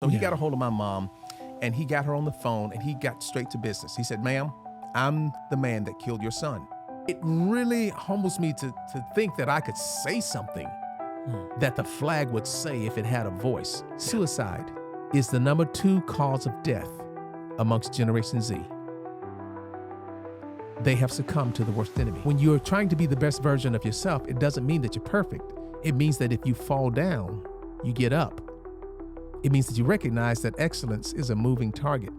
So he got a hold of my mom, and he got her on the phone, and he got straight to business. He said, ma'am, I'm the man that killed your son. It really humbles me to think that I could say something that the flag would say if it had a voice. Suicide is the number 2 cause of death amongst Generation Z. They have succumbed to the worst enemy. When you're trying to be the best version of yourself, it doesn't mean that you're perfect. It means that if you fall down, you get up. It means that you recognize that excellence is a moving target.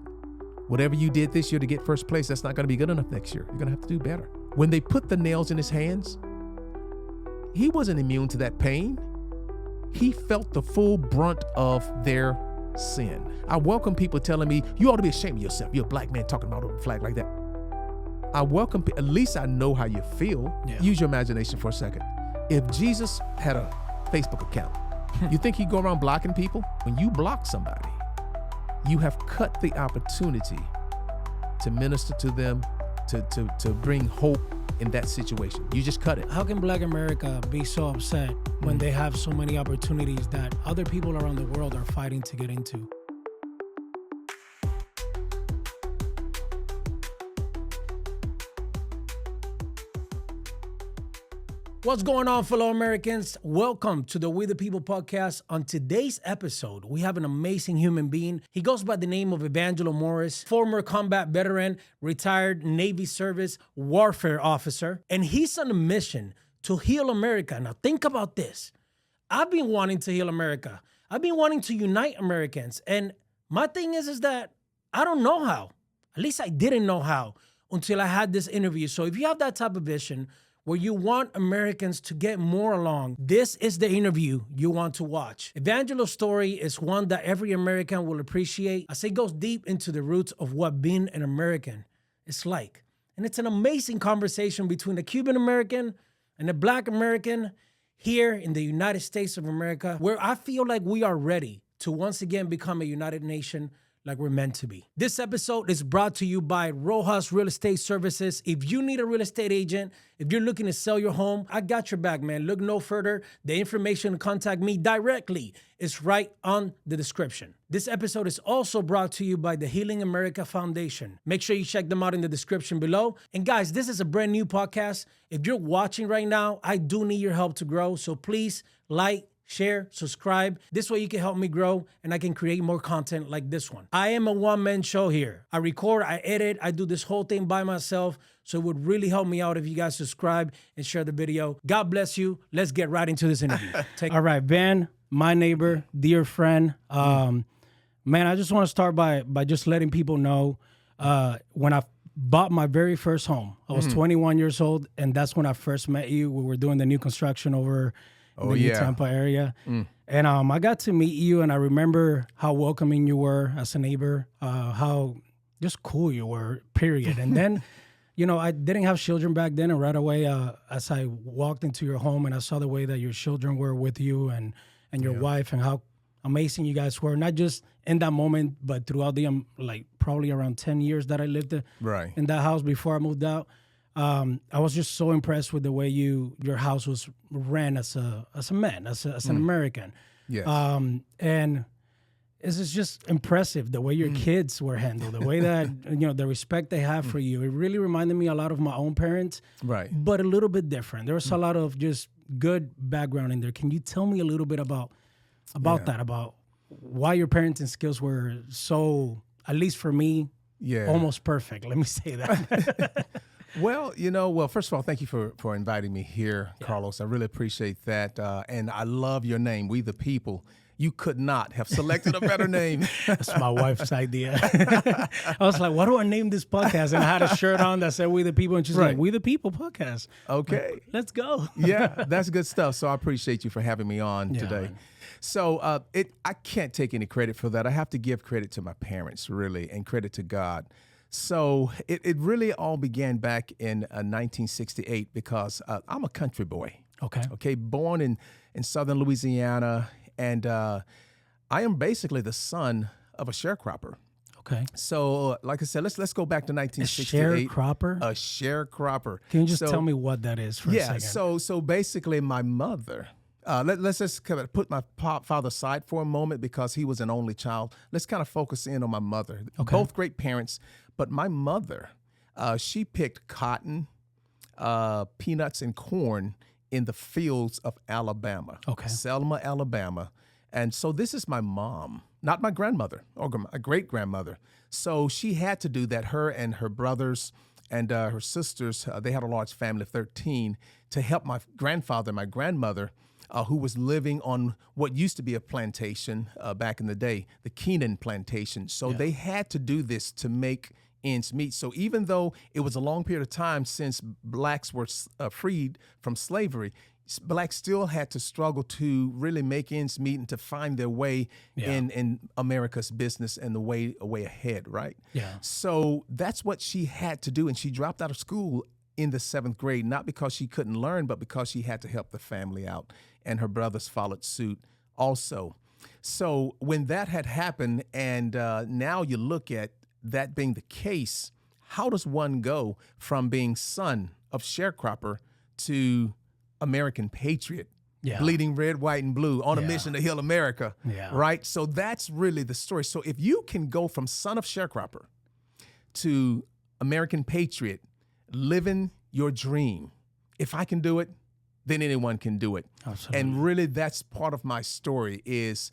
Whatever you did this year to get first place, that's not going to be good enough next year. You're going to have to do better. When they put the nails in his hands, he wasn't immune to that pain. He felt the full brunt of their sin. I welcome people telling me, you ought to be ashamed of yourself. You're a black man talking about a flag like that. I welcome, at least I know how you feel. Yeah. Use your imagination for a second. If Jesus had a Facebook account, you think he'd go around blocking people? When you block somebody, you have cut the opportunity to minister to them, to bring hope in that situation. You just cut it. How can Black America be so upset when they have so many opportunities that other people around the world are fighting to get into? What's going on, fellow Americans? Welcome to the We the People podcast. On today's episode, we have an amazing human being. He goes by the name of Evangelo Morris, former combat veteran, retired Navy service warfare officer, and he's on a mission to heal America. Now, think about this. I've been wanting to heal America. I've been wanting to unite Americans, and my thing is that I don't know how. At least I didn't know how until I had this interview. So if you have that type of vision, where you want Americans to get more along, this is the interview you want to watch. Evangelo's story is one that every American will appreciate as it goes deep into the roots of what being an American is like. And it's an amazing conversation between a Cuban American and a Black American here in the United States of America, where I feel like we are ready to once again become a united nation like we're meant to be. This episode is brought to you by Rojas Real Estate Services. If you need a real estate agent, if you're looking to sell your home, I got your back, man. Look no further. The information to contact me directly is right on the description. This episode is also brought to you by the Healing America Foundation. Make sure you check them out in the description below. And guys, this is a brand new podcast. If you're watching right now, I do need your help to grow. So please like, share, subscribe. This way you can help me grow and I can create more content like this one. I am a one-man show here. I record, I edit, I do this whole thing by myself. So it would really help me out if you guys subscribe and share the video. God bless you. Let's get right into this interview. All right, Van, my neighbor, dear friend. Man, I just want to start by just letting people know when I bought my very first home, I was 21 years old, and that's when I first met you. We were doing the new construction over the New Tampa area. And I got to meet you, and I remember how welcoming you were as a neighbor, how just cool you were, period. And then, you know, I didn't have children back then, and right away, as I walked into your home and I saw the way that your children were with you and your wife and how amazing you guys were, not just in that moment, but throughout the, like, probably around 10 years that I lived in that house before I moved out. I was just so impressed with the way your house was ran as a man, as an American. Yes. And it's just impressive the way your kids were handled, the way that, you know, the respect they have for you. It really reminded me a lot of my own parents, right? But a little bit different. There was a lot of just good background in there. Can you tell me a little bit about that, about why your parenting skills were so, at least for me, almost perfect? Let me say that. Well, first of all, thank you for inviting me here, Carlos. I really appreciate that. And I love your name, We the People. You could not have selected a better name. That's my wife's idea. I was like, what do I name this podcast? And I had a shirt on that said We the People. And she's like, We the People podcast. Okay. Like, let's go. Yeah, that's good stuff. So I appreciate you for having me on today. Man. So I can't take any credit for that. I have to give credit to my parents, really, and credit to God. So it really all began back in 1968 because I'm a country boy. Okay. Born in southern Louisiana, and I am basically the son of a sharecropper. Okay. So, like I said, let's go back to 1968. A sharecropper? A sharecropper. Can you just tell me what that is for a second? So basically my mother Let's just kind of put my father aside for a moment because he was an only child. Let's kind of focus in on my mother. Okay. Both great parents, but my mother, she picked cotton, peanuts, and corn in the fields of Alabama, Selma, Alabama. And so this is my mom, not my grandmother or my great-grandmother. So she had to do that, her and her brothers and her sisters. They had a large family of 13 to help my grandfather and my grandmother, who was living on what used to be a plantation back in the day, the Keenan plantation. So they had to do this to make ends meet. So even though it was a long period of time since blacks were freed from slavery, blacks still had to struggle to really make ends meet and to find their way in America's business and the way ahead, right? Yeah. So that's what she had to do. And she dropped out of school in the 7th grade, not because she couldn't learn, but because she had to help the family out. And her brothers followed suit also. So when that had happened, and now you look at that being the case, how does one go from being son of sharecropper to American patriot, bleeding red, white, and blue on a mission to heal America, right? So that's really the story. So if you can go from son of sharecropper to American patriot, living your dream, if I can do it, then anyone can do it. Absolutely. And really that's part of my story is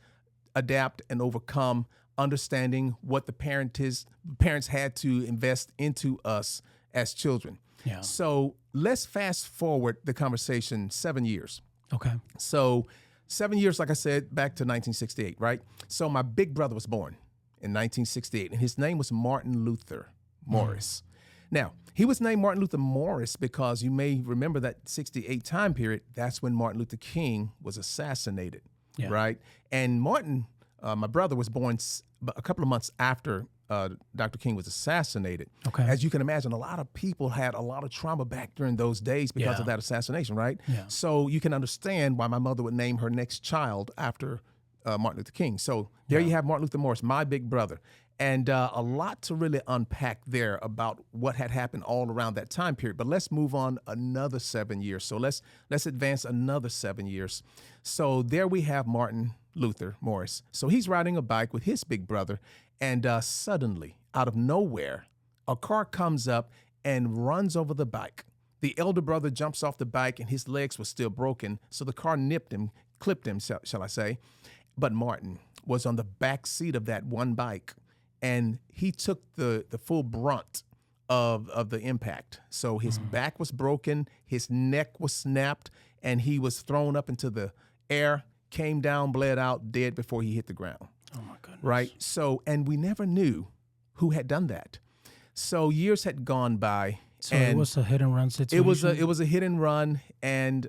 adapt and overcome, understanding what the parents had to invest into us as children. Yeah. So let's fast forward the conversation 7 years. Okay. So 7 years, like I said, back to 1968, right? So my big brother was born in 1968, and his name was Martin Luther Morris. Now, he was named Martin Luther Morris because you may remember that 68 time period, that's when Martin Luther King was assassinated, right? And Martin, my brother, was born a couple of months after Dr. King was assassinated. Okay. As you can imagine, a lot of people had a lot of trauma back during those days because of that assassination, right? Yeah. So you can understand why my mother would name her next child after Martin Luther King. So there you have Martin Luther Morris, my big brother. And a lot to really unpack there about what had happened all around that time period. But let's move on another 7 years. So let's advance another 7 years. So there we have Martin Luther Morris. So he's riding a bike with his big brother, and suddenly, out of nowhere, a car comes up and runs over the bike. The elder brother jumps off the bike, and his legs were still broken, so the car clipped him, shall I say. But Martin was on the back seat of that one bike, and he took the full brunt of the impact. So his back was broken, his neck was snapped, and he was thrown up into the air, came down, bled out, dead before he hit the ground. Oh my goodness. Right? So, and we never knew who had done that. So years had gone by. So and it was a hit and run situation? It was a hit and run, and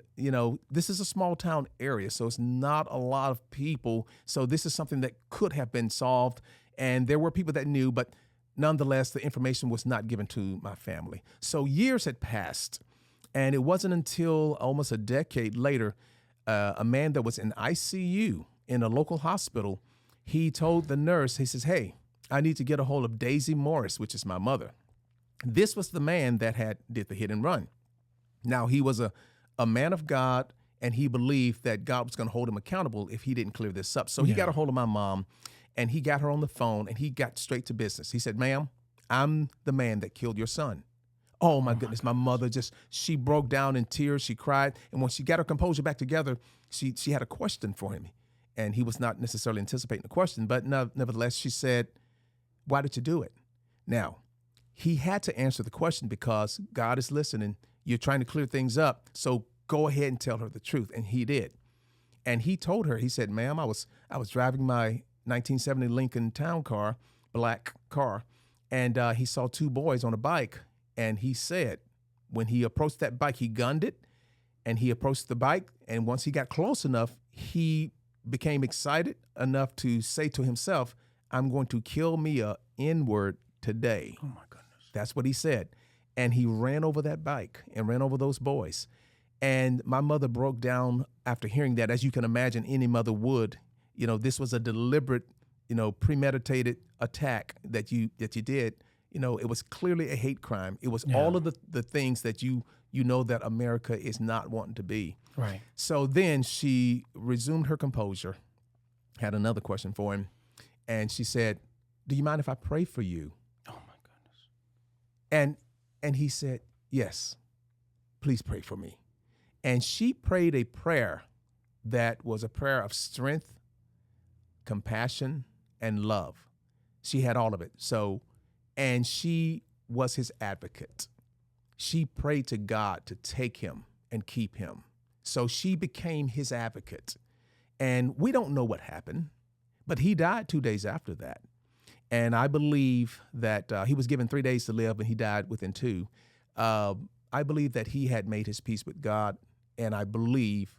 this is a small town area, so it's not a lot of people. So this is something that could have been solved, and there were people that knew, but nonetheless, the information was not given to my family. So years had passed, and it wasn't until almost a decade later, a man that was in ICU in a local hospital, he told the nurse, he says, "Hey, I need to get a hold of Daisy Morris," which is my mother. This was the man that did the hit and run. Now, he was a man of God, and he believed that God was going to hold him accountable if he didn't clear this up. So he got a hold of my mom, and he got her on the phone, and he got straight to business. He said, "Ma'am, I'm the man that killed your son." Oh my goodness, my mother she broke down in tears. She cried. And when she got her composure back together, she had a question for him. And he was not necessarily anticipating the question, but nevertheless, she said, "Why did you do it?" Now, he had to answer the question because God is listening. You're trying to clear things up. So go ahead and tell her the truth. And he did. And he told her, he said, "Ma'am, I was driving my 1970 Lincoln Town car, black car, and he saw two boys on a bike. And he said, when he approached that bike, he gunned it, and he approached the bike. And once he got close enough, he became excited enough to say to himself, 'I'm going to kill me a N-word today.'" Oh my goodness. That's what he said. And he ran over that bike and ran over those boys. And my mother broke down after hearing that, as you can imagine any mother would. This was a deliberate, premeditated attack that you did. It was clearly a hate crime. It was all of the things that you you know that America is not wanting to be. Right. So then she resumed her composure, had another question for him, and she said, "Do you mind if I pray for you?" Oh my goodness. And he said, "Yes, please pray for me." And she prayed a prayer that was a prayer of strength, compassion, and love. She had all of it. So, and she was his advocate. She prayed to God to take him and keep him. So she became his advocate. And we don't know what happened, but he died 2 days after that. And I believe that he was given 3 days to live, and he died within 2. I believe that he had made his peace with God, and I believe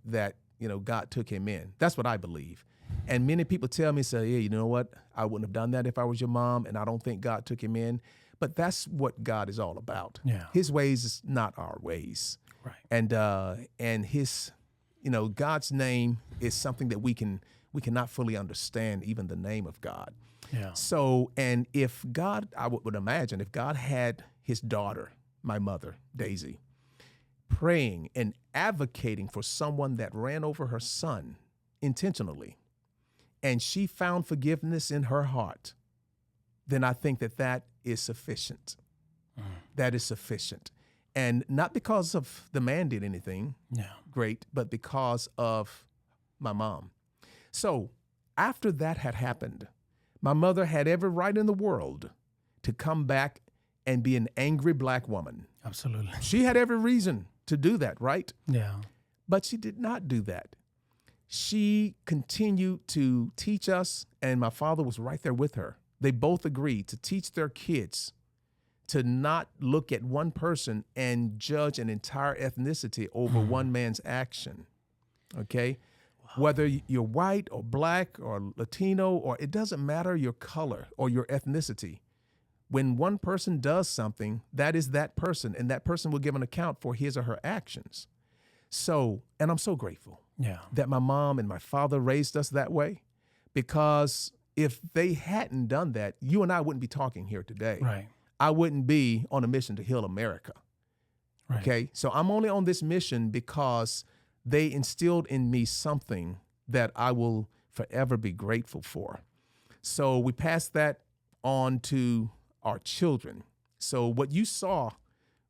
that, God took him in. That's what I believe. And many people tell me, say, "Yeah, you know what? I wouldn't have done that if I was your mom, and I don't think God took him in." But that's what God is all about. Yeah. His ways is not our ways. Right. And his, God's name is something that we cannot fully understand, even the name of God. Yeah. So, and if God, I would imagine, if God had his daughter, my mother, Daisy, praying and advocating for someone that ran over her son intentionally, and she found forgiveness in her heart, then I think that is sufficient. That is sufficient. And not because of the man did anything great, but because of my mom. So after that had happened, my mother had every right in the world to come back and be an angry black woman. Absolutely. She had every reason to do that, right? Yeah. But she did not do that. She continued to teach us, and my father was right there with her. They both agreed to teach their kids to not look at one person and judge an entire ethnicity over one man's action, okay? Wow. Whether you're white or black or Latino, or it doesn't matter your color or your ethnicity. When one person does something, that is that person, and that person will give an account for his or her actions. So, and I'm so grateful that my mom and my father raised us that way, because if they hadn't done that, you and I wouldn't be talking here today. Right. I wouldn't be on a mission to heal America. Right. Okay. So I'm only on this mission because they instilled in me something that I will forever be grateful for. So we passed that on to our children. So what you saw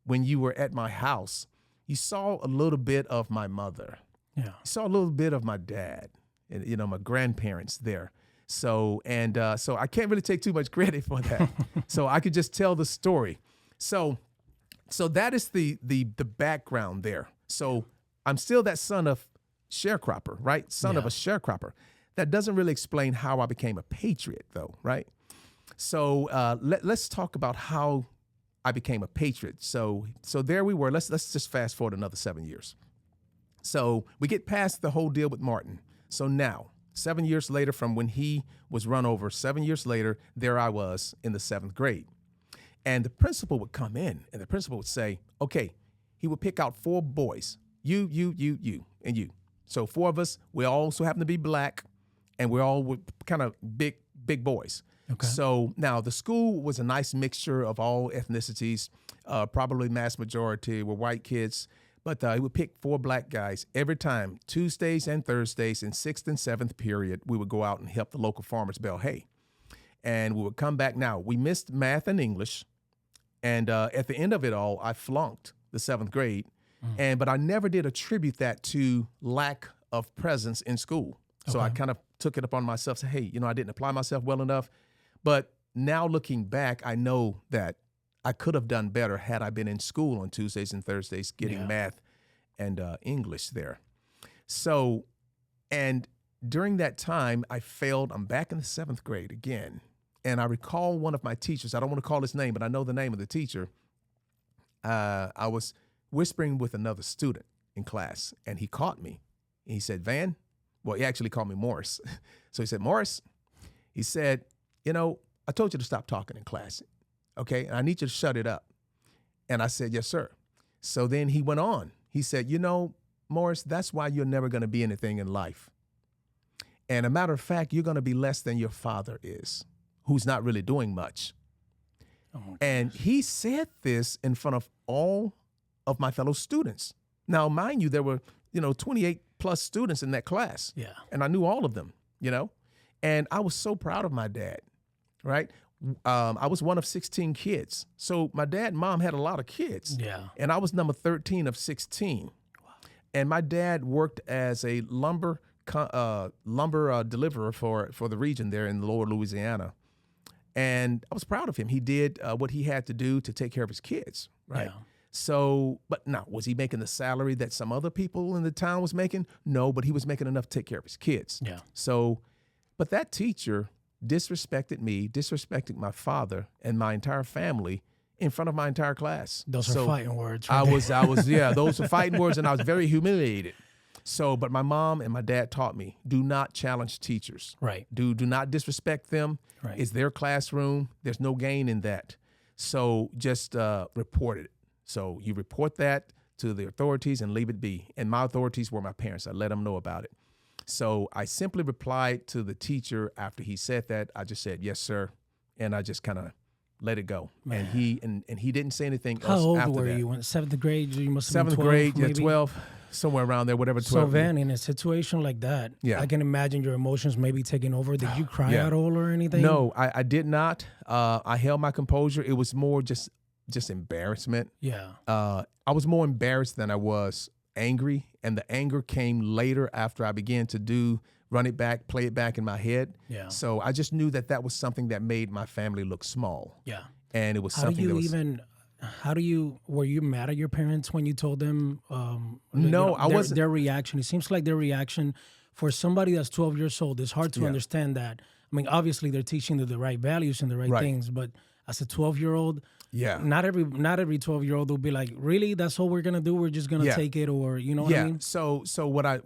when you were at my house, you saw a little bit of my mother. Yeah. You saw a little bit of my dad and, my grandparents there. So, so I can't really take too much credit for that. So I could just tell the story. So that is the background there. So I'm still that son of sharecropper, right? Son of a sharecropper. That doesn't really explain how I became a patriot, though, right? So let's talk about how I became a patriot. So there we were. Let's just fast forward another 7 years. So we get past the whole deal with Martin. So now, 7 years later from when he was run over, 7 years later, there I was in the 7th grade. And the principal would come in, and the principal would say, okay, he would pick out 4 boys, you, and you. So 4 of us, we also happen to be black, and we're all kind of big boys. Okay. So now the school was a nice mixture of all ethnicities, probably mass majority were white kids. But he would pick 4 black guys every time, Tuesdays and Thursdays in 6th and 7th period. We would go out and help the local farmers bale hay. And we would come back. Now, we missed math and English. And at the end of it all, I flunked the 7th grade. But I never did attribute that to lack of presence in school. So I kind of took it upon myself, say, hey, I didn't apply myself well enough. But now looking back, I know that I could have done better had I been in school on Tuesdays and Thursdays getting math and English there. So, and during that time, I failed. I'm back in the 7th grade again. And I recall one of my teachers, I don't want to call his name, but I know the name of the teacher. I was whispering with another student in class, and he caught me. And he said, Van, well, he actually called me Morris. So he said, Morris, he said, I told you to stop talking in class. Okay, and I need you to shut it up. And I said, yes, sir. So then he went on. He said, Morris, that's why you're never going to be anything in life. And a matter of fact, you're going to be less than your father is, who's not really doing much. Oh, and he said this in front of all of my fellow students. Now, mind you, there were, 28 plus students in that class. Yeah. And I knew all of them, and I was so proud of my dad, right? I was one of 16 kids. So my dad and mom had a lot of kids. Yeah. And I was number 13 of 16. Wow. And my dad worked as a lumber deliverer for the region there in lower Louisiana. And I was proud of him. He did what he had to do to take care of his kids, right? Yeah. So, but now, was he making the salary that some other people in the town was making? No, but he was making enough to take care of his kids. Yeah. So, but that teacher disrespected me, disrespected my father and my entire family in front of my entire class. Those are fighting words. Right? I was, yeah, those were fighting words, and I was very humiliated. So, but my mom and my dad taught me, do not challenge teachers. Right. Do not disrespect them. Right. It's their classroom. There's no gain in that. So just report it. So you report that to the authorities and leave it be. And my authorities were my parents. I let them know about it. So I simply replied to the teacher after he said that. I just said, yes, sir. And I just kind of let it go. Man. And he didn't say anything else after that. How old were you? In 7th grade? You must have been 12, grade, maybe? Yeah, 12, somewhere around there, whatever. 12. So Van, in a situation like that, I can imagine your emotions maybe taking over. Did you cry at all or anything? No, I did not. I held my composure. It was more just embarrassment. Yeah. I was more embarrassed than I was angry, and the anger came later after I began to run it back, play it back in my head. Yeah. So I just knew that was something that made my family look small. Yeah. And it was were you mad at your parents when you told them? No, I wasn't. Their reaction, it seems like their reaction for somebody that's 12 years old, it's hard to understand that. I mean, obviously they're teaching the right values and the right things, but as a 12-year-old, not every 12-year-old will be like, really, that's all we're gonna do? We're just gonna take it, or what I mean? So what I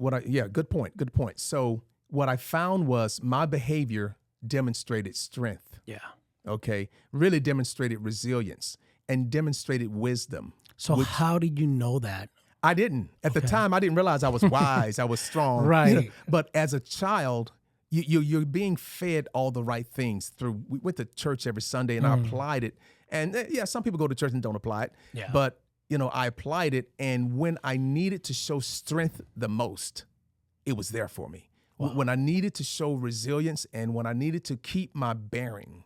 good point. So what I found was my behavior demonstrated strength. Yeah. Okay. Really demonstrated resilience and demonstrated wisdom. So how did you know that? I didn't. At the time, I didn't realize I was wise. I was strong. Right. But as a child, you're being fed all the right things through. We went to church every Sunday, and I applied it. And some people go to church and don't apply it. Yeah. But I applied it, and when I needed to show strength the most, it was there for me. Wow. When I needed to show resilience and when I needed to keep my bearing,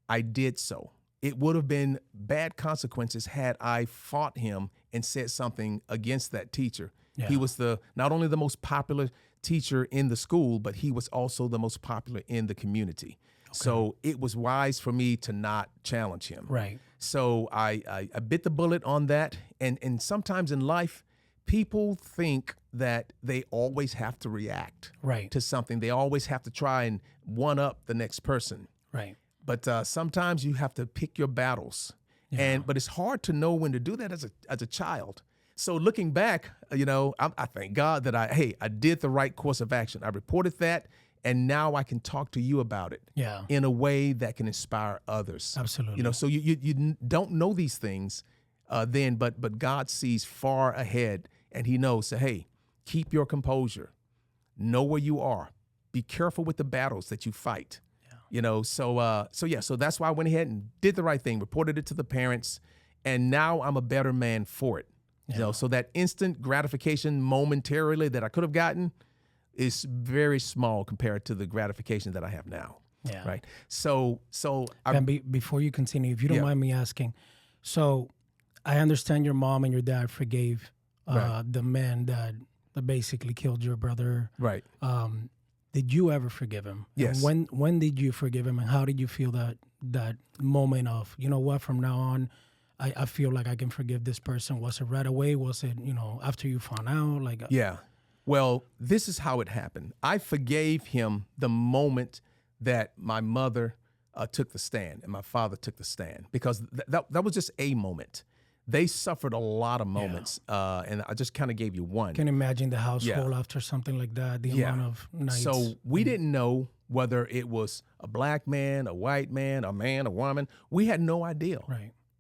I did so. It would have been bad consequences had I fought him and said something against that teacher. Yeah. He was not only the most popular teacher in the school, but he was also the most popular in the community. Okay. So it was wise for me to not challenge him. Right. So I bit the bullet on that. And sometimes in life, people think that they always have to react to something. They always have to try and one up the next person. Right. But sometimes you have to pick your battles. Yeah. But it's hard to know when to do that as a child. So looking back, I thank God that I did the right course of action. I reported that, and now I can talk to you about it in a way that can inspire others. Absolutely. So you don't know these things then, but God sees far ahead, and he knows, so, hey, keep your composure. Know where you are. Be careful with the battles that you fight. So that's why I went ahead and did the right thing, reported it to the parents, and now I'm a better man for it. Yeah. So that instant gratification momentarily that I could have gotten is very small compared to the gratification that I have now. Yeah. Right. So before you continue, if you don't mind me asking, so I understand your mom and your dad forgave the man that basically killed your brother. Right. Did you ever forgive him? Yes. And when did you forgive him, and how did you feel that moment of, from now on, I feel like I can forgive this person? Was it right away? Was it, after you found out? Yeah. Well, this is how it happened. I forgave him the moment that my mother took the stand and my father took the stand, because that was just a moment. They suffered a lot of moments, and I just kind of gave you one. I can imagine the household after something like that, the amount of nights. So we didn't know whether it was a black man, a white man, a woman. We had no idea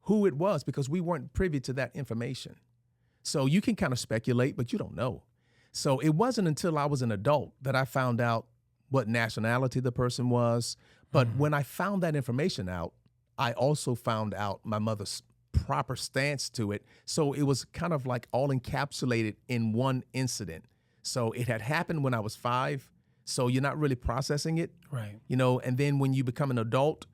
who it was because we weren't privy to that information. So you can kind of speculate, but you don't know. So it wasn't until I was an adult that I found out what nationality the person was. But when I found that information out, I also found out my mother's proper stance to it. So it was kind of like all encapsulated in one incident. So it had happened when I was 5. So you're not really processing it. Right. And then when you become an adult,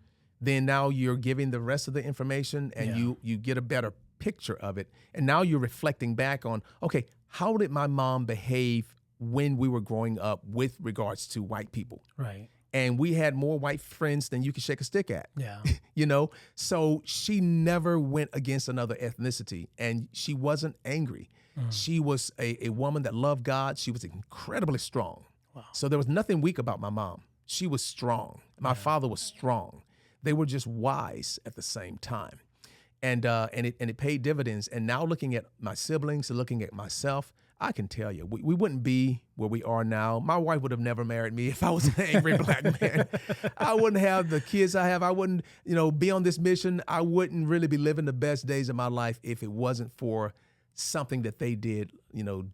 then now you're giving the rest of the information and you get a better picture of it. And now you're reflecting back on, okay, how did my mom behave when we were growing up with regards to white people? Right. And we had more white friends than you could shake a stick at. Yeah. So she never went against another ethnicity, and she wasn't angry. She was a woman that loved God. She was incredibly strong. Wow. So there was nothing weak about my mom. She was strong. My father was strong. They were just wise at the same time. And it paid dividends. And now looking at my siblings and looking at myself, I can tell you, we wouldn't be where we are now. My wife would have never married me if I was an angry black man. I wouldn't have the kids I have. I wouldn't, be on this mission. I wouldn't really be living the best days of my life if it wasn't for something that they did,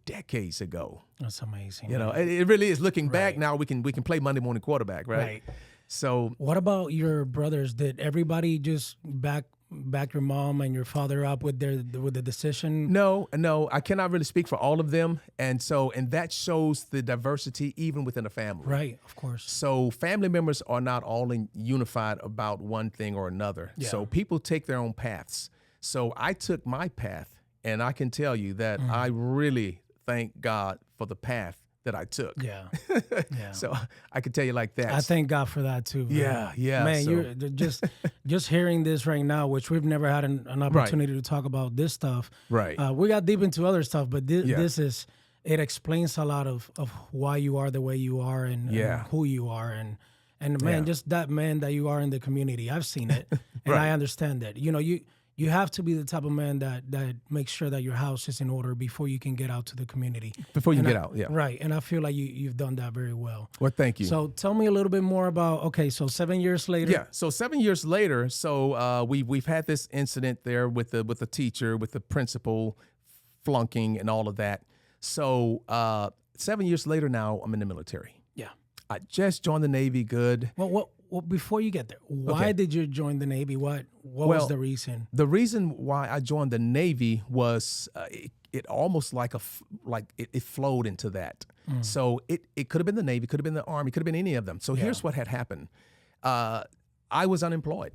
decades ago. That's amazing. It really is. Looking back now, we can play Monday morning quarterback, right? Right. So what about your brothers? Did everybody just back your mom and your father up with the decision? No, I cannot really speak for all of them. And that shows the diversity even within a family. Right, of course. So family members are not all unified about one thing or another. Yeah. So people take their own paths. So I took my path, and I can tell you that I really thank God for the path that I took. Yeah. So I can tell you like that. I thank God for that too. Man. Yeah. Man, you're just hearing this right now, which we've never had an opportunity to talk about this stuff. Right. We got deep into other stuff, but this it explains a lot of why you are the way you are and who you are and man, just that man that you are in the community. I've seen it and I understand that. You have to be the type of man that makes sure that your house is in order before you can get out to the community. Before you get out, yeah. Right, and I feel like you've done that very well. Well, thank you. So tell me a little bit more about, so 7 years later. Yeah, so 7 years later, we've had this incident there with the teacher, with the principal flunking and all of that. So 7 years later now, I'm in the military. Yeah. I just joined the Navy, good. Well, before you get there, why did you join the Navy? What was the reason? The reason why I joined the Navy was it almost like it flowed into that. So it could have been the Navy, could have been the Army, could have been any of them. So here's what had happened. I was unemployed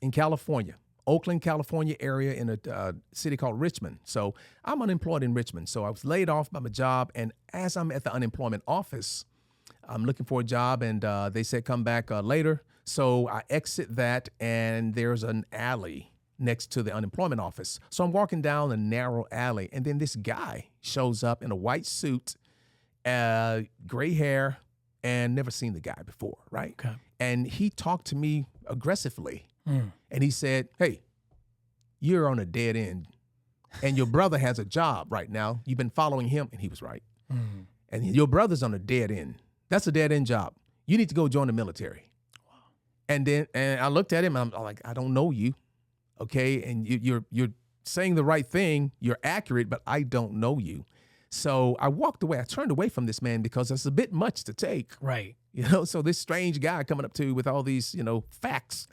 in California, Oakland, California area in a city called Richmond. So I'm unemployed in Richmond. So I was laid off by my job. And as I'm at the unemployment office, I'm looking for a job, and they said come back later. So I exit that, and there's an alley next to the unemployment office. So I'm walking down a narrow alley, and then this guy shows up in a white suit, gray hair, and never seen the guy before, right? Okay. And he talked to me aggressively, and he said, "Hey, you're on a dead end, and your brother has a job right now. You've been following him," and he was right. And your brother's on a dead end. That's a dead end job. You need to go join the military. Wow. And I looked at him and I'm like, I don't know you. Okay. And you're saying the right thing. You're accurate, but I don't know you. So I walked away. I turned away from this man because it's a bit much to take. Right. So this strange guy coming up to you with all these, facts.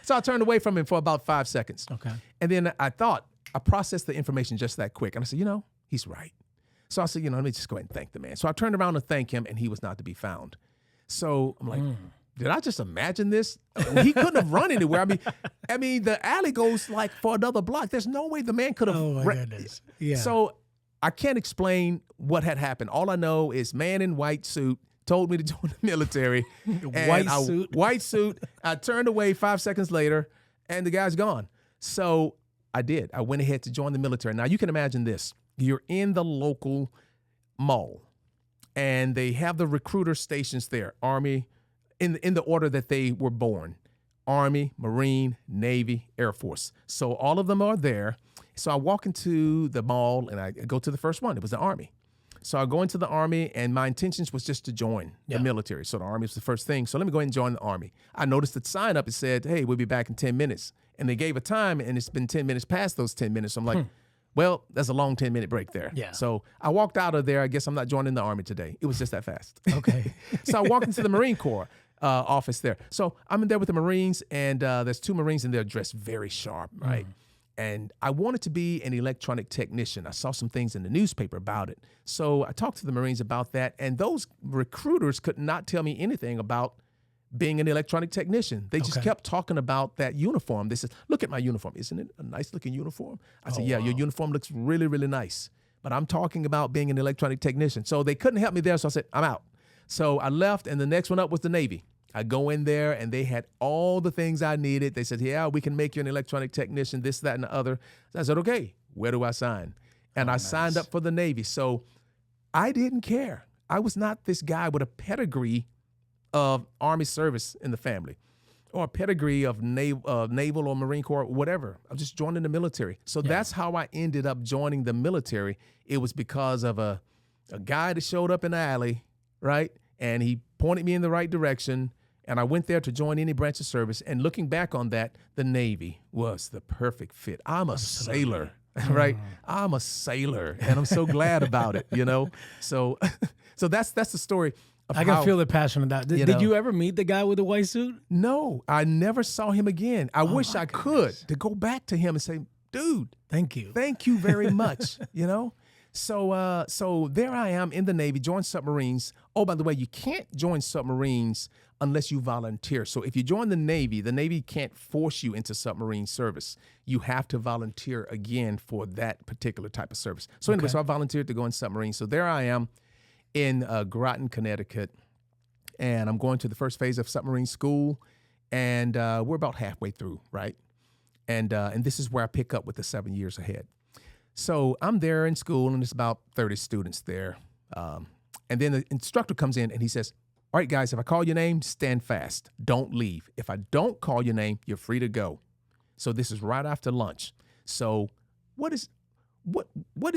So I turned away from him for about 5 seconds. Okay. And then I processed the information just that quick. And I said, he's right. So I said, let me just go ahead and thank the man. So I turned around to thank him, and he was not to be found. So I'm like, did I just imagine this? He couldn't have run anywhere. I mean, the alley goes like for another block. There's no way the man could have. Oh my goodness. Yeah. So I can't explain what had happened. All I know is man in white suit told me to join the military. White suit. I turned away 5 seconds later, and the guy's gone. So I did. I went ahead to join the military. Now you can imagine this. You're in the local mall, and they have the recruiter stations there. Army, in the order that they were born. Army, Marine, Navy, Air Force. So all of them are there. So I walk into the mall, and I go to the first one. It was the Army. So I go into the Army, and my intentions was just to join the military. So the Army was the first thing. So let me go ahead and join the Army. I noticed the sign up. It said, hey, we'll be back in 10 minutes. And they gave a time, and it's been 10 minutes past those 10 minutes. So I'm like, well, that's a long 10-minute break there. Yeah. So I walked out of there. I guess I'm not joining the Army today. It was just that fast. Okay. So I walked into the Marine Corps. office there. So I'm in there with the Marines, and there's 2 Marines, and they're dressed very sharp, right? And I wanted to be an electronic technician. I saw some things in the newspaper about it. So I talked to the Marines about that, and those recruiters could not tell me anything about being an electronic technician. They just kept talking about that uniform. They said, look at my uniform. Isn't it a nice looking uniform? I said, yeah, your uniform looks really, really nice. But I'm talking about being an electronic technician. So they couldn't help me there. So I said, I'm out. So I left, and the next one up was the Navy. I go in there, and they had all the things I needed. They said, yeah, we can make you an electronic technician, this, that, and the other. So I said, okay, where do I sign? And I signed up for the Navy. So I didn't care. I was not this guy with a pedigree of Army service in the family or a pedigree of Naval or Marine Corps, whatever. I'm just joining the military. So that's how I ended up joining the military. It was because of a guy that showed up in the alley, right? And he pointed me in the right direction. And I went there to join any branch of service. And looking back on that, the Navy was the perfect fit. I'm a sailor, right? I'm a sailor, and I'm so glad about it, you know? So that's the story of I can feel the passion of that. Did you ever meet the guy with the white suit? No, I never saw him again. I wish I could to go back to him and say, dude, thank you very much, you know? So there I am in the Navy, joined submarines. Oh, by the way, you can't join submarines unless you volunteer. So if you join the Navy can't force you into submarine service. You have to volunteer again for that particular type of service. So anyway, so I volunteered to go in submarines. So there I am in Groton, Connecticut, and I'm going to the first phase of submarine school, and we're about halfway through, right? And this is where I pick up with the 7 years ahead. So I'm there in school, and there's about 30 students there. And then the instructor comes in, and he says, all right, guys, if I call your name, stand fast. Don't leave. If I don't call your name, you're free to go. So this is right after lunch. So what is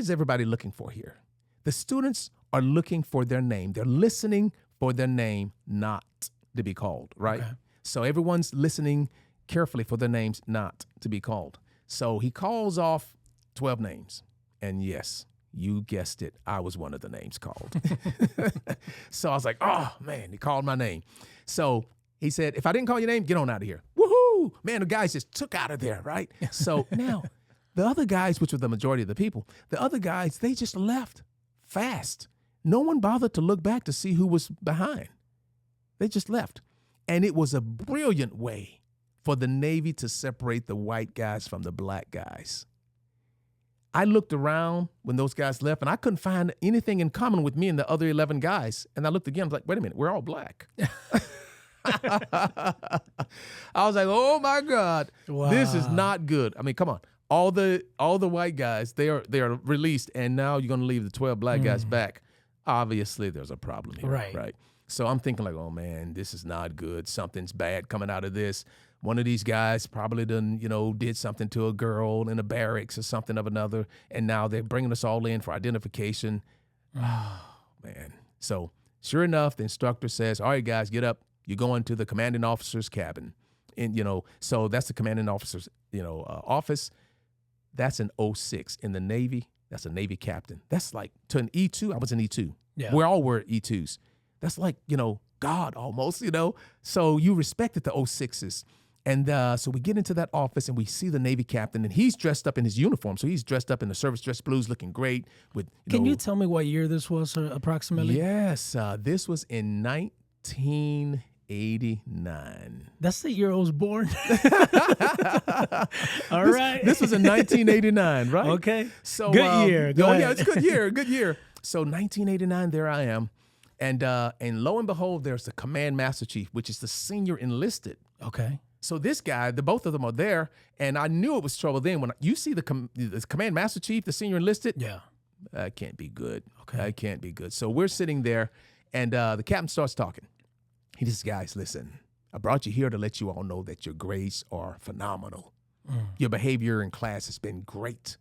everybody looking for here? The students are looking for their name. They're listening for their name not to be called, right? Okay. So everyone's listening carefully for their names not to be called. So he calls off 12 names. And yes, you guessed it, I was one of the names called. So I was like, oh, man, he called my name. So he said, if I didn't call your name, get on out of here. Woohoo! Man, the guys just took out of there, right? So now the other guys, which were the majority of the people, the other guys, they just left fast. No one bothered to look back to see who was behind. They just left. And it was a brilliant way for the Navy to separate the white guys from the black guys. I looked around when those guys left, and I couldn't find anything in common with me and the other 11 guys. And I looked again, I was like, wait a minute, we're all black. I was like, oh my God, This is not good. I mean, come on. All the white guys, they are released, and now you're going to leave the 12 black guys back. Obviously, there's a problem here, right? So I'm thinking like, oh man, this is not good. Something's bad coming out of this. One of these guys probably did something to a girl in a barracks or something of another, and now they're bringing us all in for identification. Oh, man. So sure enough, the instructor says, all right, guys, get up. You're going to the commanding officer's cabin. And, so that's the commanding officer's, office. That's an 06 in the Navy. That's a Navy captain. That's like to an E2. I was an E2. Yeah. We all were E2s. That's like, God almost, So you respected the 06s. And so we get into that office and we see the Navy captain, and he's dressed up in his uniform. So he's dressed up in the service dress blues, looking great. Can you tell me what year this was approximately? Yes, this was in 1989. That's the year I was born. All right. This was in 1989, right? Okay. So good year. Go ahead. Yeah, it's a good year. Good year. So 1989, there I am. And lo and behold, there's the command master chief, which is the senior enlisted. Okay. So this guy, both of them are there, and I knew it was trouble then. When you see the command master chief, the senior enlisted, yeah, that can't be good. Okay, that can't be good. So we're sitting there, and the captain starts talking. He says, guys, listen, I brought you here to let you all know that your grades are phenomenal. Your behavior in class has been great.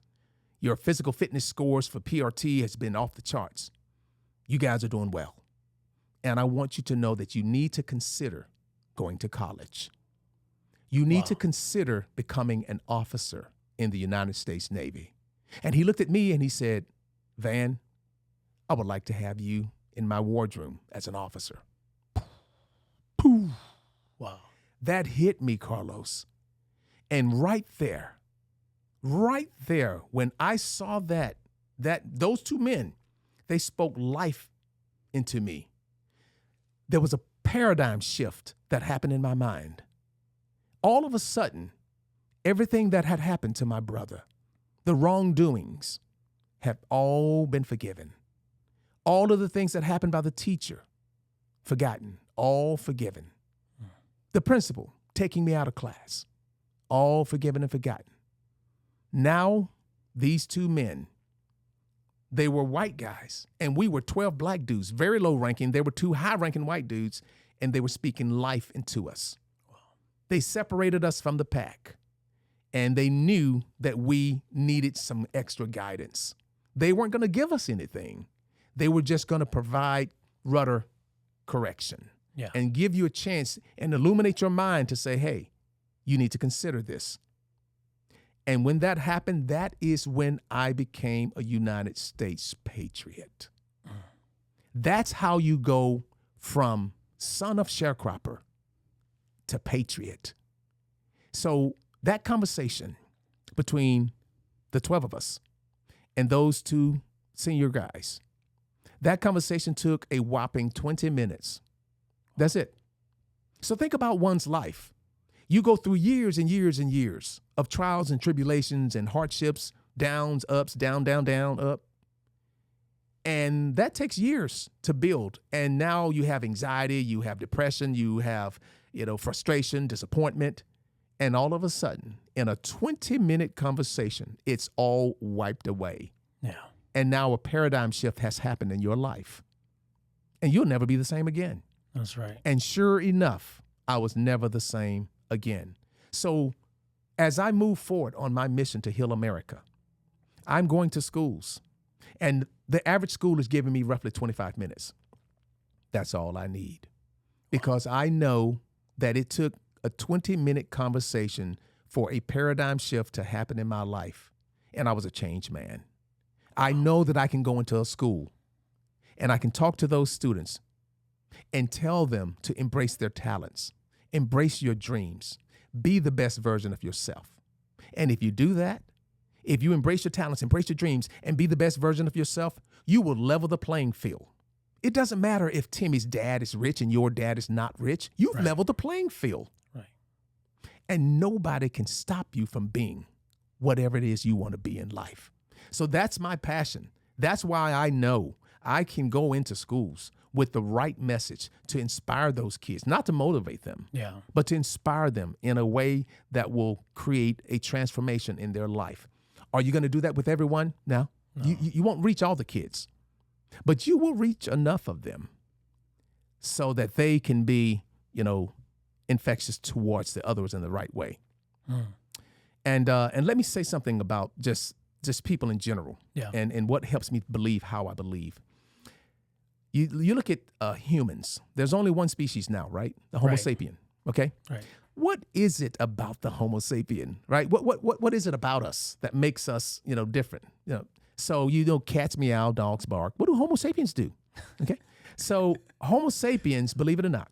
Your physical fitness scores for PRT has been off the charts. You guys are doing well. And I want you to know that you need to consider going to college. You need to consider becoming an officer in the United States Navy. And he looked at me and he said, Van, I would like to have you in my wardroom as an officer. Poof. Wow. That hit me, Carlos. And right there, when I saw that those two men, they spoke life into me. There was a paradigm shift that happened in my mind. All of a sudden, everything that had happened to my brother, the wrongdoings, have all been forgiven. All of the things that happened by the teacher, forgotten, all forgiven. The principal taking me out of class, all forgiven and forgotten. Now, these two men, they were white guys, and we were 12 black dudes, very low ranking. They were two high ranking white dudes, and they were speaking life into us. Wow. They separated us from the pack, and they knew that we needed some extra guidance. They weren't going to give us anything. They were just going to provide rudder correction and give you a chance and illuminate your mind to say, hey, you need to consider this. And when that happened, that is when I became a United States patriot. That's how you go from son of sharecropper to patriot. So that conversation between the 12 of us and those two senior guys, that conversation took a whopping 20 minutes. That's it. So think about one's life. You go through years and years and years of trials and tribulations and hardships, downs, ups, down, down, down, up. And that takes years to build. And now you have anxiety, you have depression, you have, frustration, disappointment. And all of a sudden, in a 20-minute conversation, it's all wiped away. Yeah. And now a paradigm shift has happened in your life. And you'll never be the same again. That's right. And sure enough, I was never the same again. So as I move forward on my mission to heal America, I'm going to schools. And the average school is giving me roughly 25 minutes. That's all I need. Because I know that it took a 20-minute conversation for a paradigm shift to happen in my life. And I was a changed man. I know that I can go into a school and I can talk to those students and tell them to embrace their talents, embrace your dreams, be the best version of yourself. And if you do that, if you embrace your talents, embrace your dreams, and be the best version of yourself, you will level the playing field. It doesn't matter if Timmy's dad is rich and your dad is not rich. You've leveled the playing field. Right. And nobody can stop you from being whatever it is you want to be in life. So that's my passion. That's why I know I can go into schools with the right message to inspire those kids, not to motivate them, but to inspire them in a way that will create a transformation in their life. Are you going to do that with everyone? No. You won't reach all the kids, but you will reach enough of them so that they can be, infectious towards the others in the right way. And let me say something about just people in general and what helps me believe how I believe. You look at humans. There's only one species now, right? The Homo sapien. Okay. Right. What is it about the Homo sapien, right? What is it about us that makes us, different? So cats meow, dogs bark. What do Homo sapiens do? Okay. So Homo sapiens, believe it or not,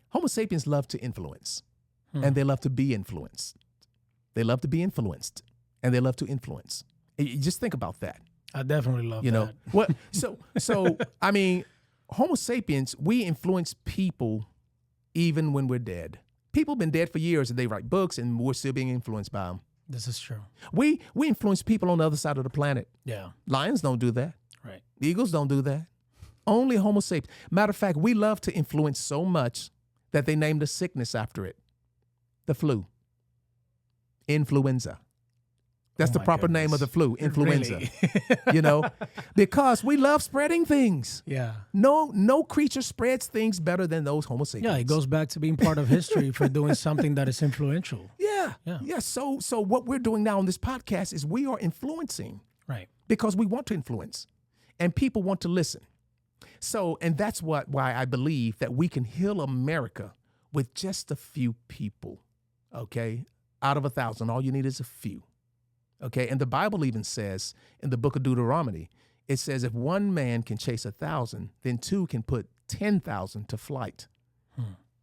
Homo sapiens love to influence, and they love to be influenced. They love to be influenced, and they love to influence. You just think about that. I definitely love that. What? So I mean, Homo sapiens, we influence people even when we're dead. People have been dead for years, and they write books, and we're still being influenced by them. This is true. We influence people on the other side of the planet. Yeah. Lions don't do that. Right. Eagles don't do that. Only Homo sapiens. Matter of fact, we love to influence so much that they named a sickness after it. The flu. Influenza. That's the proper name of the flu, influenza. Really? Because we love spreading things. Yeah. No creature spreads things better than those Homo sapiens. Yeah, it goes back to being part of history for doing something that is influential. Yeah. So what we're doing now on this podcast is we are influencing. Right. Because we want to influence, and people want to listen. So, and that's why I believe that we can heal America with just a few people. Okay, out of 1,000, all you need is a few. Okay, and the Bible even says in the book of Deuteronomy, it says if one man can chase 1,000, then two can put 10,000 to flight.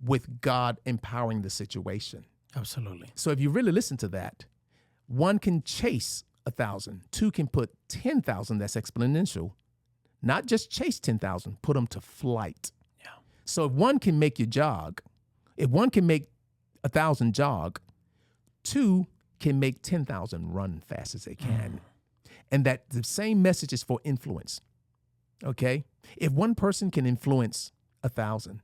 with God empowering the situation. Absolutely. So if you really listen to that, one can chase 1,000, two can put 10,000, that's exponential, not just chase 10,000, put them to flight. Yeah. So if one can make you jog, if one can make 1,000 jog, two can make 10,000 run fast as they can. And that the same message is for influence. Okay? If one person can influence 1,000,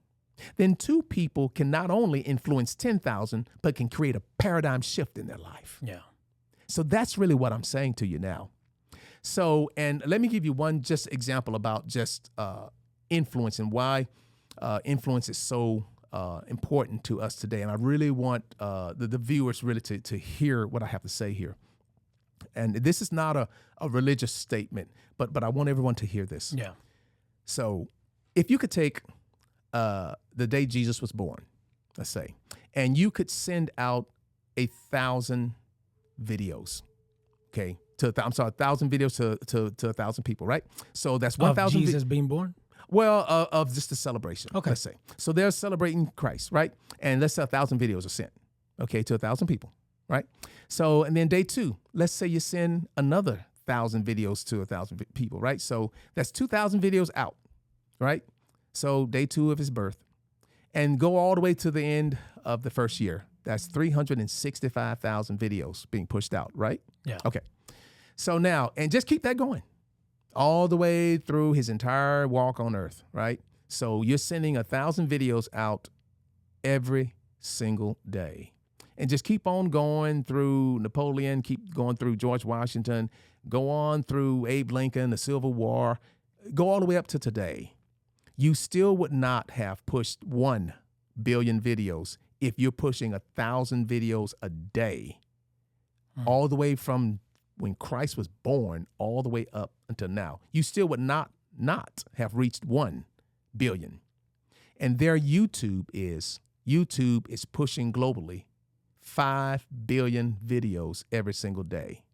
then two people can not only influence 10,000, but can create a paradigm shift in their life. Yeah. So that's really what I'm saying to you now. So, and let me give you one just example about just influence and why influence is so important to us today. And I really want the viewers really to hear what I have to say here. And this is not a religious statement, but I want everyone to hear this. Yeah. So if you could take the day Jesus was born, let's say, and you could send out 1,000 videos, okay, 1,000 videos to 1,000 people, right? So that's 1,000 of Jesus being born? Well, of just the celebration, okay, let's say. So they're celebrating Christ, right? And let's say 1,000 videos are sent, okay, to 1,000 people, right? So, and then day two, let's say you send another 1,000 videos to 1,000 people, right? So that's 2,000 videos out, right? So day two of his birth, and go all the way to the end of the first year. That's 365,000 videos being pushed out, right? Yeah. Okay. So now, and just keep that going all the way through his entire walk on earth, right? So you're sending 1,000 videos out every single day. And just keep on going through Napoleon, keep going through George Washington, go on through Abe Lincoln, the Civil War, go all the way up to today. You still would not have pushed 1 billion videos if you're pushing 1,000 videos a day, all the way from when Christ was born all the way up until now. You still would not have reached 1 billion. And their YouTube is pushing globally 5 billion videos every single day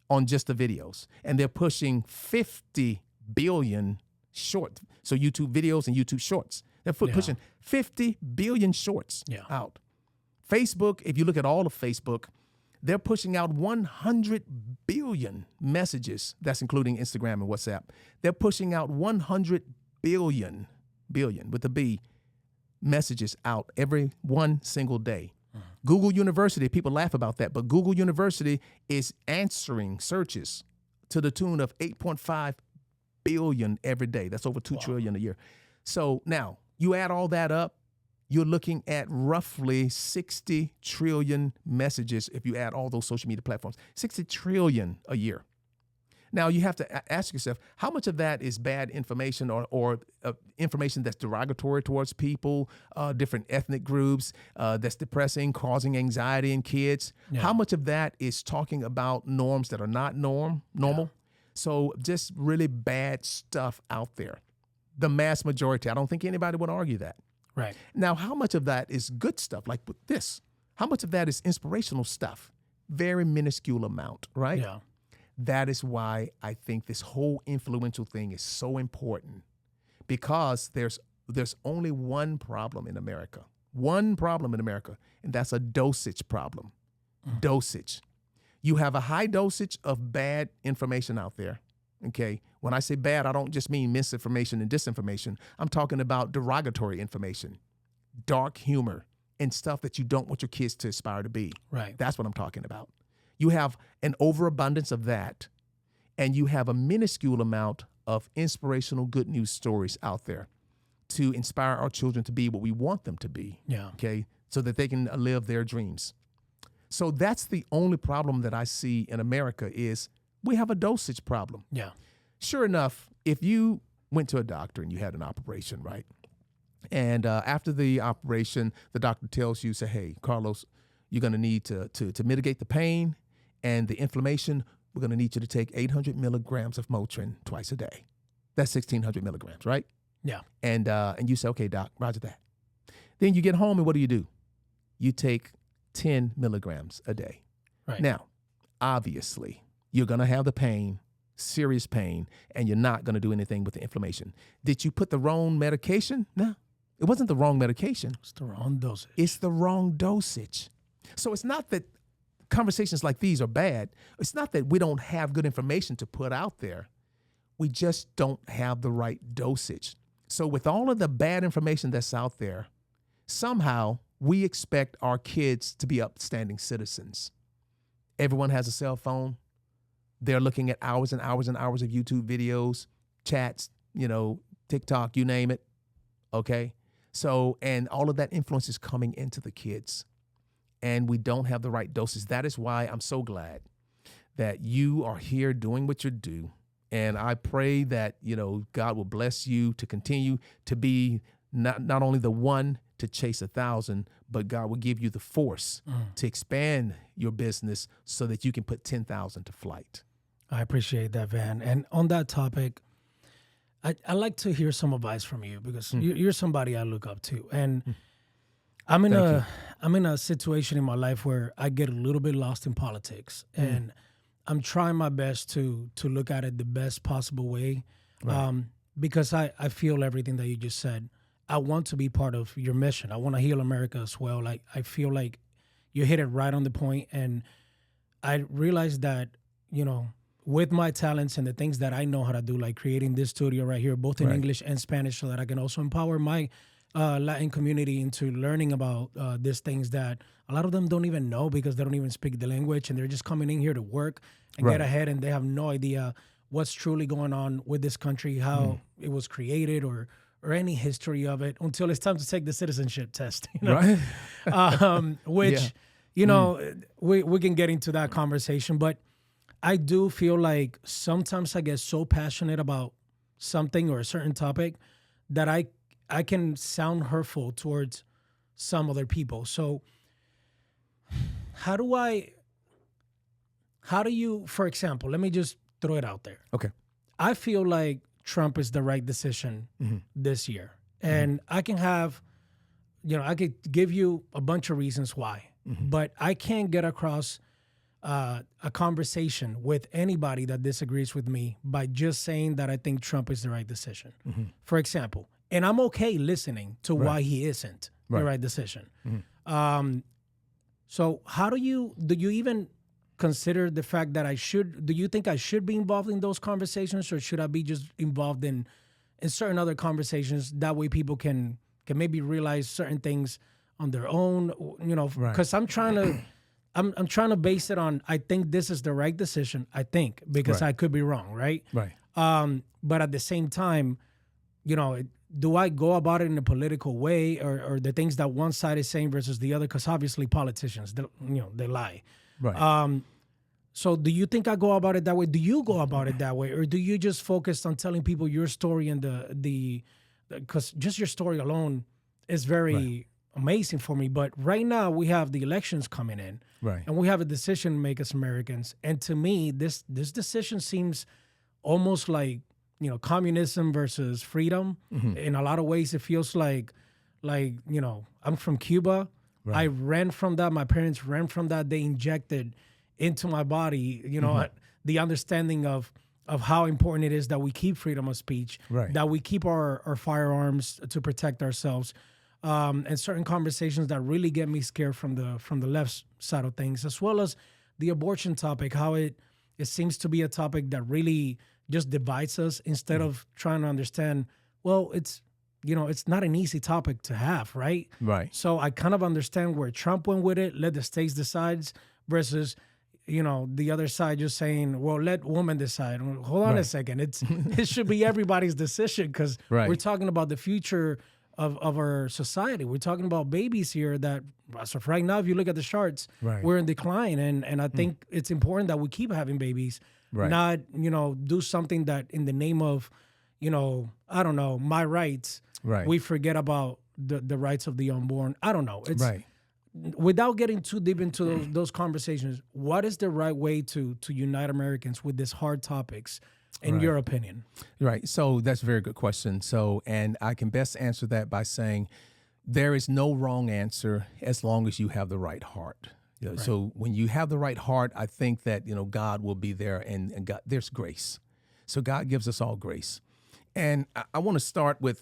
on just the videos. And they're pushing 50 billion short. So YouTube videos and YouTube shorts. They're pushing 50 billion shorts out. Facebook, if you look at all of Facebook, they're pushing out 100 billion messages. That's including Instagram and WhatsApp. They're pushing out 100 billion with a B, messages out every one single day. Google University, people laugh about that, but Google University is answering searches to the tune of 8.5 billion every day. That's over 2 trillion a year. So now you add all that up, you're looking at roughly 60 trillion messages if you add all those social media platforms, 60 trillion a year. Now you have to ask yourself, how much of that is bad information or information that's derogatory towards people, different ethnic groups, that's depressing, causing anxiety in kids? Yeah. How much of that is talking about norms that are not normal? Yeah. So just really bad stuff out there. The mass majority, I don't think anybody would argue that. Right. Now, how much of that is good stuff, like with this? How much of that is inspirational stuff? Very minuscule amount, right? Yeah. That is why I think this whole influential thing is so important, because there's only one problem in America, and that's a dosage problem. Dosage. You have a high dosage of bad information out there. Okay. When I say bad, I don't just mean misinformation and disinformation. I'm talking about derogatory information, dark humor, and stuff that you don't want your kids to aspire to be. Right. That's what I'm talking about. You have an overabundance of that, and you have a minuscule amount of inspirational good news stories out there to inspire our children to be what we want them to be. Yeah. Okay. So that they can live their dreams. So that's the only problem that I see in America is we have a dosage problem. Yeah. Sure enough, if you went to a doctor and you had an operation, right? And after the operation, the doctor tells you, say, hey, Carlos, you're going to need to mitigate the pain and the inflammation. We're going to need you to take 800 milligrams of Motrin twice a day. That's 1,600 milligrams, right? Yeah. And you say, okay, doc, roger that. Then you get home and what do? You take 10 milligrams a day. Right. Now, obviously, you're going to have the pain, serious pain, and you're not going to do anything with the inflammation. Did you put the wrong medication? No. It wasn't the wrong medication. It's the wrong dosage. It's the wrong dosage. So it's not that conversations like these are bad. It's not that we don't have good information to put out there. We just don't have the right dosage. So with all of the bad information that's out there, somehow we expect our kids to be upstanding citizens. Everyone has a cell phone. They're looking at hours and hours and hours of YouTube videos, chats, TikTok, you name it. Okay. So, and all of that influence is coming into the kids, and we don't have the right doses. That is why I'm so glad that you are here doing what you do. And I pray that, God will bless you to continue to be not only the one to chase 1,000, but God will give you the force to expand your business so that you can put 10,000 to flight. I appreciate that, Van. And on that topic, I like to hear some advice from you because you're somebody I look up to. And I'm in a situation in my life where I get a little bit lost in politics, and I'm trying my best to look at it the best possible way, because I feel everything that you just said. I want to be part of your mission. I want to heal America as well. Like, I feel like you hit it right on the point, and I realized that, with my talents and the things that I know how to do, like creating this studio right here, both in English and Spanish, so that I can also empower my Latin community into learning about these things that a lot of them don't even know because they don't even speak the language, and they're just coming in here to work and get ahead, and they have no idea what's truly going on with this country, how it was created, or any history of it, until it's time to take the citizenship test. Right. Which, we can get into that conversation, but I do feel like sometimes I get so passionate about something or a certain topic that I can sound hurtful towards some other people. So how do you, for example, let me just throw it out there. Okay. I feel like Trump is the right decision this year. And I can have, I could give you a bunch of reasons why, but I can't get across a conversation with anybody that disagrees with me by just saying that I think Trump is the right decision. For example, and I'm okay listening to why he isn't the right decision. So how do you even consider the fact that do you think I should be involved in those conversations, or should I be just involved in certain other conversations? That way people can maybe realize certain things on their own, because I'm trying to base it on, I think this is the right decision, because I could be wrong, right? Right. But at the same time, do I go about it in a political way, or the things that one side is saying versus the other? Because obviously politicians, they lie. Right. So do you think I go about it that way? Do you go about it that way? Or do you just focus on telling people your story and because just your story alone is very amazing for me. But right now we have the elections coming in, and we have a decision to make as Americans. And to me, this decision seems almost like, communism versus freedom. In a lot of ways, it feels like, I'm from Cuba. I ran from that. My parents ran from that. They injected into my body, the understanding of how important it is that we keep freedom of speech, that we keep our firearms to protect ourselves, and certain conversations that really get me scared from the left side of things, as well as the abortion topic, how it seems to be a topic that really just divides us instead of trying to understand, well, it's not an easy topic to have, right? Right. So I kind of understand where Trump went with it, let the states decide, versus, the other side just saying, well, let women decide. Well, hold on a second. It should be everybody's decision, because we're talking about the future of our society. We're talking about babies here that, so right now, if you look at the charts, we're in decline. And I think it's important that we keep having babies, not, do something that in the name of, I don't know, my rights, we forget about the rights of the unborn. I don't know. It's without getting too deep into those conversations, what is the right way to unite Americans with these hard topics, in your opinion? Right. So that's a very good question. So, and I can best answer that by saying there is no wrong answer as long as you have the right heart. So when you have the right heart, I think that, God will be there, and God, there's grace. So God gives us all grace. And I want to start with,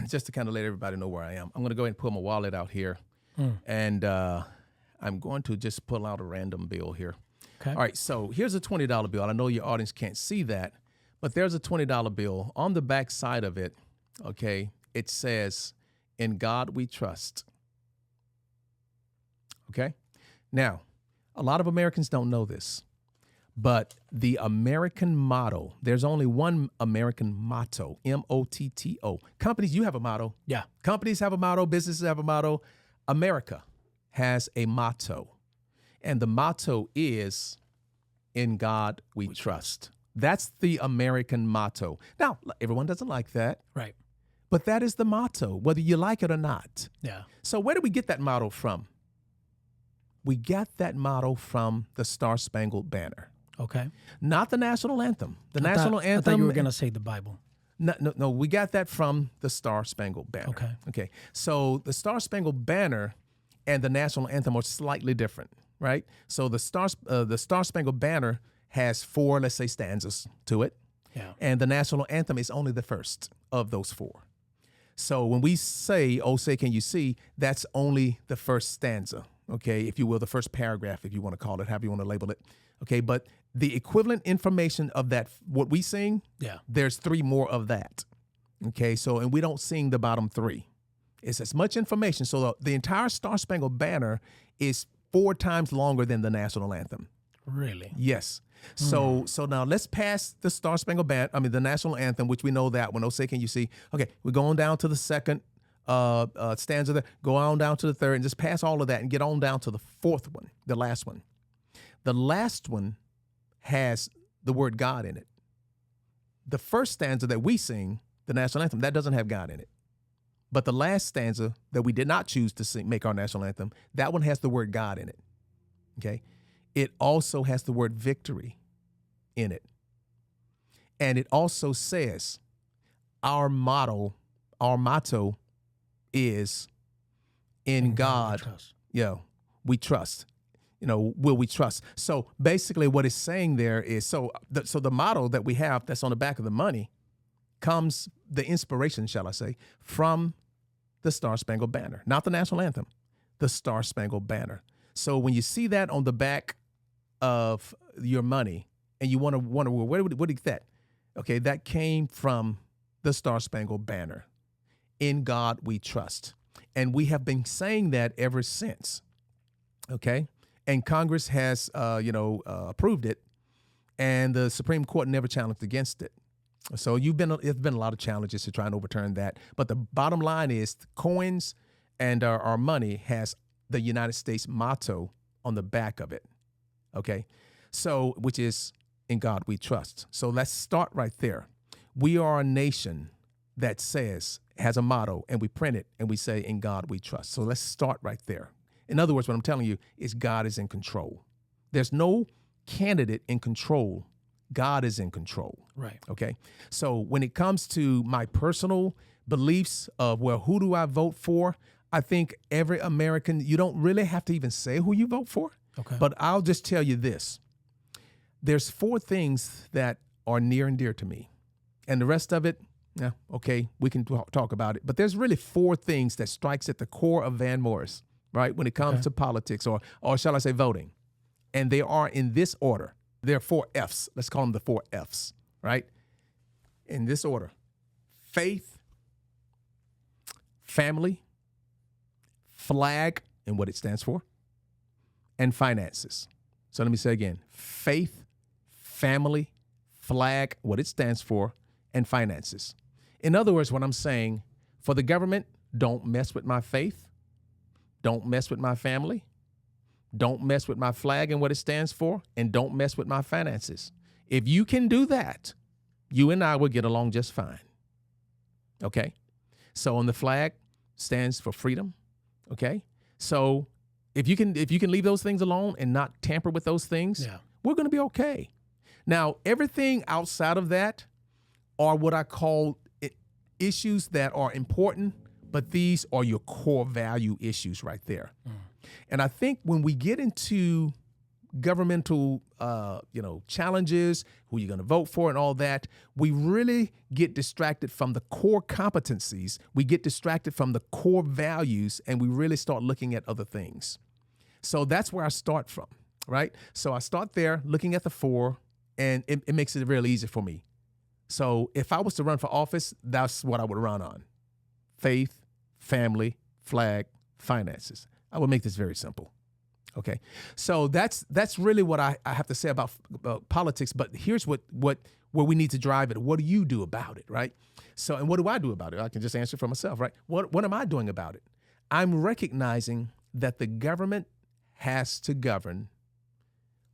just to kind of let everybody know where I am. I'm going to go ahead and pull my wallet out here. And I'm going to just pull out a random bill here. Okay. All right, so here's a $20 bill. I know your audience can't see that, but there's a $20 bill. On the back side of it, okay, it says, "In God we trust." Okay? Now, a lot of Americans don't know this, but the American motto, there's only one American motto, M-O-T-T-O. Companies, you have a motto. Yeah. Companies have a motto. Businesses have a motto. America has a motto. And the motto is, "In God we trust." That's the American motto. Now, everyone doesn't like that, Right. but that is the motto, whether you like it or not. Yeah. So where do we get that motto from? We got that motto from the Star-Spangled Banner, Okay. not the national anthem. The I national thought anthem. you were gonna say the Bible. No, we got that from the Star-Spangled Banner. Okay. So the Star-Spangled Banner and the national anthem are slightly different, right? So the Star-Spangled Banner has 4, let's say, stanzas to it. Yeah. And the national anthem is only the first of those 4. So when we say, "Oh, say, can you see?" that's only the first stanza, okay, if you will, the first paragraph, if you want to call it, however you want to label it, okay? But the equivalent information of that, what we sing, Yeah. there's 3 more of that, okay? So, and we don't sing the bottom 3. It's as much information. So the entire Star-Spangled Banner is 4 times longer than the national anthem. Really? Yes. So now let's pass the Star-Spangled Banner, the national anthem, which we know that one. "Oh, say, can you see?" Okay, we're going down to the second stanza there, go on down to the third, and just pass all of that and get on down to the 4th one, the last one. The last one has the word God in it. The first stanza that we sing, the national anthem, that doesn't have God in it. But the last stanza that we did not choose to sing, make our national anthem, that one has the word God in it. Okay? It also has the word victory in it. And it also says our motto is, "In God, we trust." Will we trust? So basically what it's saying there is, so the motto that we have that's on the back of the money comes, the inspiration, shall I say, from the Star-Spangled Banner, not the national anthem, the Star-Spangled Banner. So when you see that on the back of your money and you wonder, well, what is that? Okay, that came from the Star-Spangled Banner. "In God we trust." And we have been saying that ever since, okay? And Congress has, approved it, and the Supreme Court never challenged against it. So it's been a lot of challenges to try and overturn that. But the bottom line is, coins and our money has the United States motto on the back of it, okay? So, which is, "In God we trust." So let's start right there. We are a nation that has a motto, and we print it, and we say, "In God we trust." So let's start right there. In other words, what I'm telling you is God is in control. There's no candidate in control. God is in control. Right. Okay. So when it comes to my personal beliefs of, well, who do I vote for? I think every American, you don't really have to even say who you vote for. Okay. But I'll just tell you this. There's 4 things that are near and dear to me. And the rest of it, yeah, okay, we can talk about it. But there's really 4 things that strikes at the core of Van Morris, right, when it comes to politics, or shall I say voting. And they are in this order. There are 4 F's. Let's call them the 4 F's, right? In this order: faith, family, flag, and what it stands for, and finances. So let me say again: faith, family, flag, what it stands for, and finances. In other words, what I'm saying, for the government, don't mess with my faith, don't mess with my family, don't mess with my flag and what it stands for, and don't mess with my finances. If you can do that, you and I will get along just fine. Okay? So on the flag stands for freedom. Okay? So if you can leave those things alone and not tamper with those things, we're going to be okay. Now, everything outside of that are what I call issues that are important, but these are your core value issues right there. And I think when we get into governmental, challenges, who you're going to vote for and all that, we really get distracted from the core competencies. We get distracted from the core values, and we really start looking at other things. So that's where I start from, right? So I start there looking at the four, and it makes it really easy for me. So if I was to run for office, that's what I would run on. Faith, family, flag, finances. I would make this very simple. Okay. So that's really what I have to say about politics. But here's where we need to drive it. What do you do about it, right? So, and what do I do about it? I can just answer for myself, right? What am I doing about it? I'm recognizing that the government has to govern,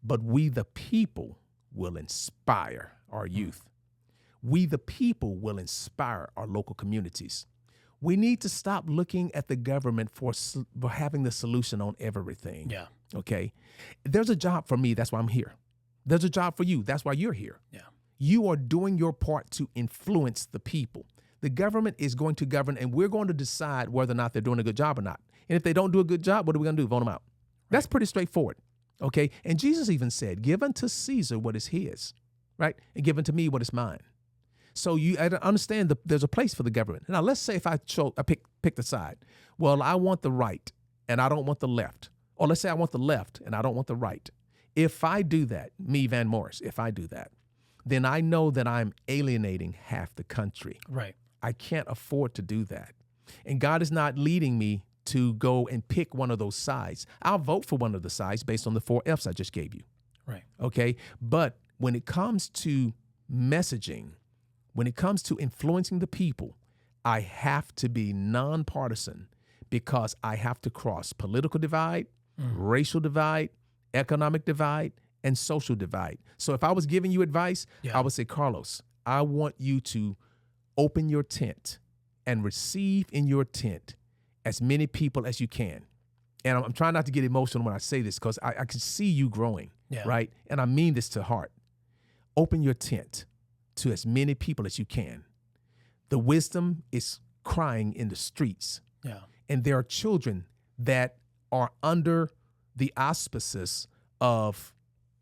but we the people will inspire our youth. We the people will inspire our local communities. We need to stop looking at the government for having the solution on everything. Yeah. Okay. There's a job for me. That's why I'm here. There's a job for you. That's why you're here. Yeah. You are doing your part to influence the people. The government is going to govern, and we're going to decide whether or not they're doing a good job or not. And if they don't do a good job, what are we going to do? Vote them out. That's pretty straightforward. Okay. And Jesus even said, give unto Caesar what is his, right? And give unto me what is mine. So I understand there's a place for the government. Now, let's say if I pick the side. Well, I want the right and I don't want the left. Or let's say I want the left and I don't want the right. If I do that, me, Van Morris, if I do that, then I know that I'm alienating half the country. Right. I can't afford to do that. And God is not leading me to go and pick one of those sides. I'll vote for one of the sides based on the 4 F's I just gave you. Right. Okay. But when it comes to messaging, when it comes to influencing the people, I have to be nonpartisan because I have to cross political divide, racial divide, economic divide, and social divide. So if I was giving you advice, I would say, Carlos, I want you to open your tent and receive in your tent as many people as you can. And I'm trying not to get emotional when I say this because I can see you growing, right? And I mean this to heart. Open your tent to as many people as you can. The wisdom is crying in the streets. Yeah. And there are children that are under the auspices of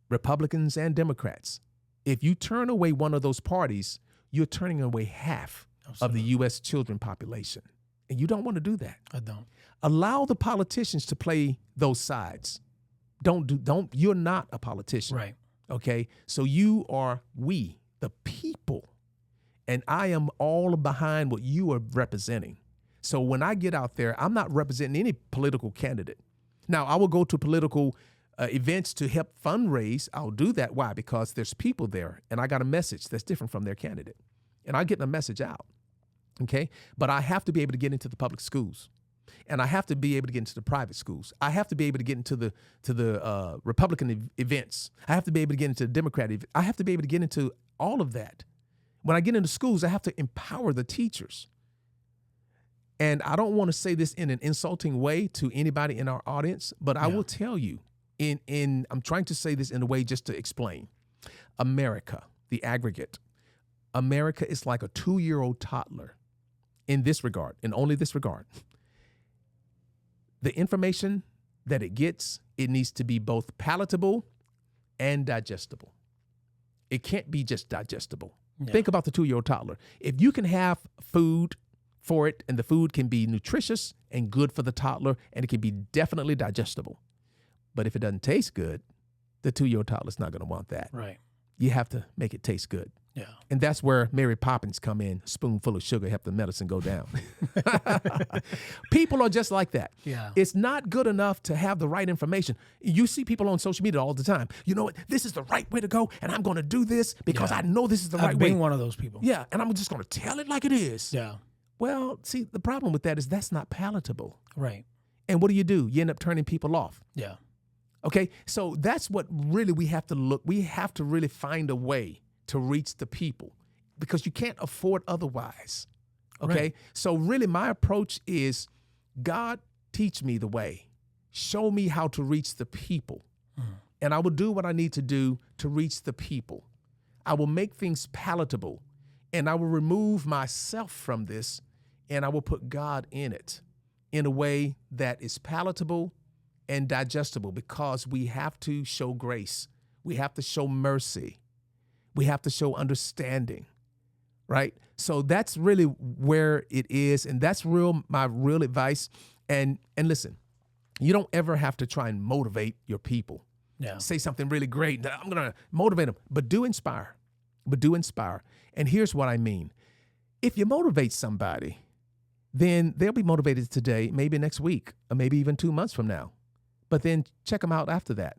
Republicans and Democrats. If you turn away one of those parties, you're turning away half of the U.S. children population. And you don't want to do that. I don't. Allow the politicians to play those sides. You're not a politician. Right. Okay. So you are the people, and I am all behind what you are representing. So when I get out there, I'm not representing any political candidate. Now, I will go to political events to help fundraise. I'll do that. Why? Because there's people there, and I got a message that's different from their candidate, and I'm getting a message out. Okay, but I have to be able to get into the public schools, and I have to be able to get into the private schools. I have to be able to get into the Republican events. I have to be able to get into the Democrat events. I have to be able to get into all of that. When I get into schools, I have to empower the teachers. And I don't want to say this in an insulting way to anybody in our audience, but I will tell you, I'm trying to say this in a way just to explain. America, the aggregate, America is like a 2-year-old toddler in this regard, in only this regard. The information that it gets, it needs to be both palatable and digestible. It can't be just digestible. Yeah. Think about the 2-year-old toddler. If you can have food for it and the food can be nutritious and good for the toddler and it can be definitely digestible. But if it doesn't taste good, the 2-year-old toddler's not going to want that. Right. You have to make it taste good. Yeah. And that's where Mary Poppins come in, spoonful of sugar, help the medicine go down. People are just like that. Yeah. It's not good enough to have the right information. You see people on social media all the time. You know what? This is the right way to go, and I'm going to do this because I know this is the right way. I've been one of those people. Yeah, and I'm just going to tell it like it is. Yeah. Well, see, the problem with that is that's not palatable. Right. And what do? You end up turning people off. Yeah. Okay, so that's what really we have to look. We have to really find a way to reach the people because you can't afford otherwise. Okay, right. So really my approach is, God, teach me the way. Show me how to reach the people. And I will do what I need to do to reach the people. I will make things palatable, and I will remove myself from this, and I will put God in it in a way that is palatable and digestible because we have to show grace. We have to show mercy. We have to show understanding, right? So that's really where it is, and that's my real advice. And listen, you don't ever have to try and motivate your people. Yeah. Say something really great. I'm going to motivate them, but do inspire. And here's what I mean. If you motivate somebody, then they'll be motivated today, maybe next week, or maybe even 2 months from now. But then check them out after that.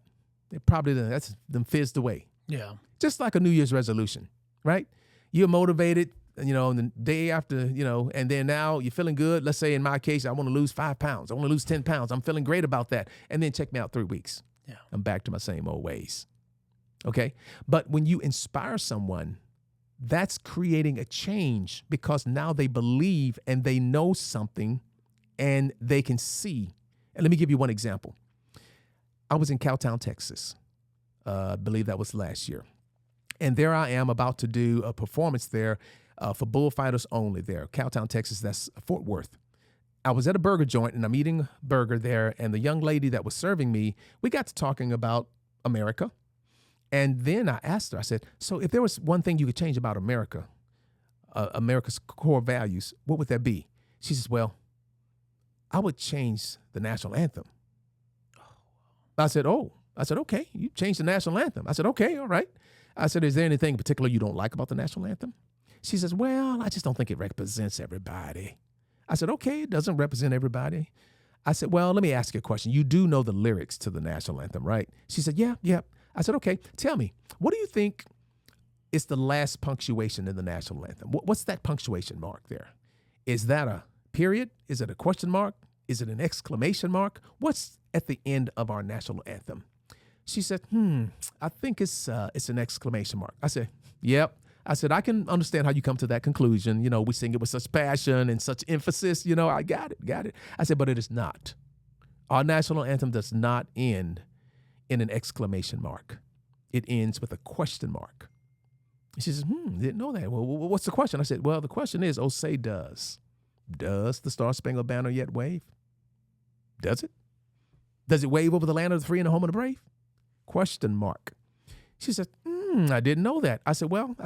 They probably, that's them fizzed away. Yeah. Just like a New Year's resolution, right? You're motivated, the day after, and then now you're feeling good. Let's say in my case, I want to lose 5 pounds. I want to lose 10 pounds. I'm feeling great about that. And then check me out 3 weeks. Yeah. I'm back to my same old ways. Okay. But when you inspire someone, that's creating a change because now they believe and they know something and they can see. And let me give you one example. I was in Cowtown, Texas. I believe that was last year. And there I am about to do a performance there for bullfighters only there. Cowtown, Texas, that's Fort Worth. I was at a burger joint and I'm eating burger there. And the young lady that was serving me, we got to talking about America. And then I asked her, I said, so if there was one thing you could change about America, America's core values, what would that be? She says, well, I would change the national anthem. I said, okay, you changed the national anthem. I said, okay, all right. I said, is there anything in particular you don't like about the national anthem? She says, well, I just don't think it represents everybody. I said, okay, it doesn't represent everybody. I said, well, let me ask you a question. You do know the lyrics to the national anthem, right? She said, yeah. I said, okay, tell me, what do you think is the last punctuation in the national anthem? What's that punctuation mark there? Is that a period? Is it a question mark? Is it an exclamation mark? What's at the end of our national anthem? She said, I think it's an exclamation mark. I said, yep. I said, I can understand how you come to that conclusion. We sing it with such passion and such emphasis. I got it. I said, but it is not. Our national anthem does not end in an exclamation mark. It ends with a question mark. She says, didn't know that. Well, what's the question? I said, well, the question is, say does the Star-Spangled Banner yet wave? Does it? Does it wave over the land of the free and the home of the brave? Question mark. She said, I didn't know that. I said, well,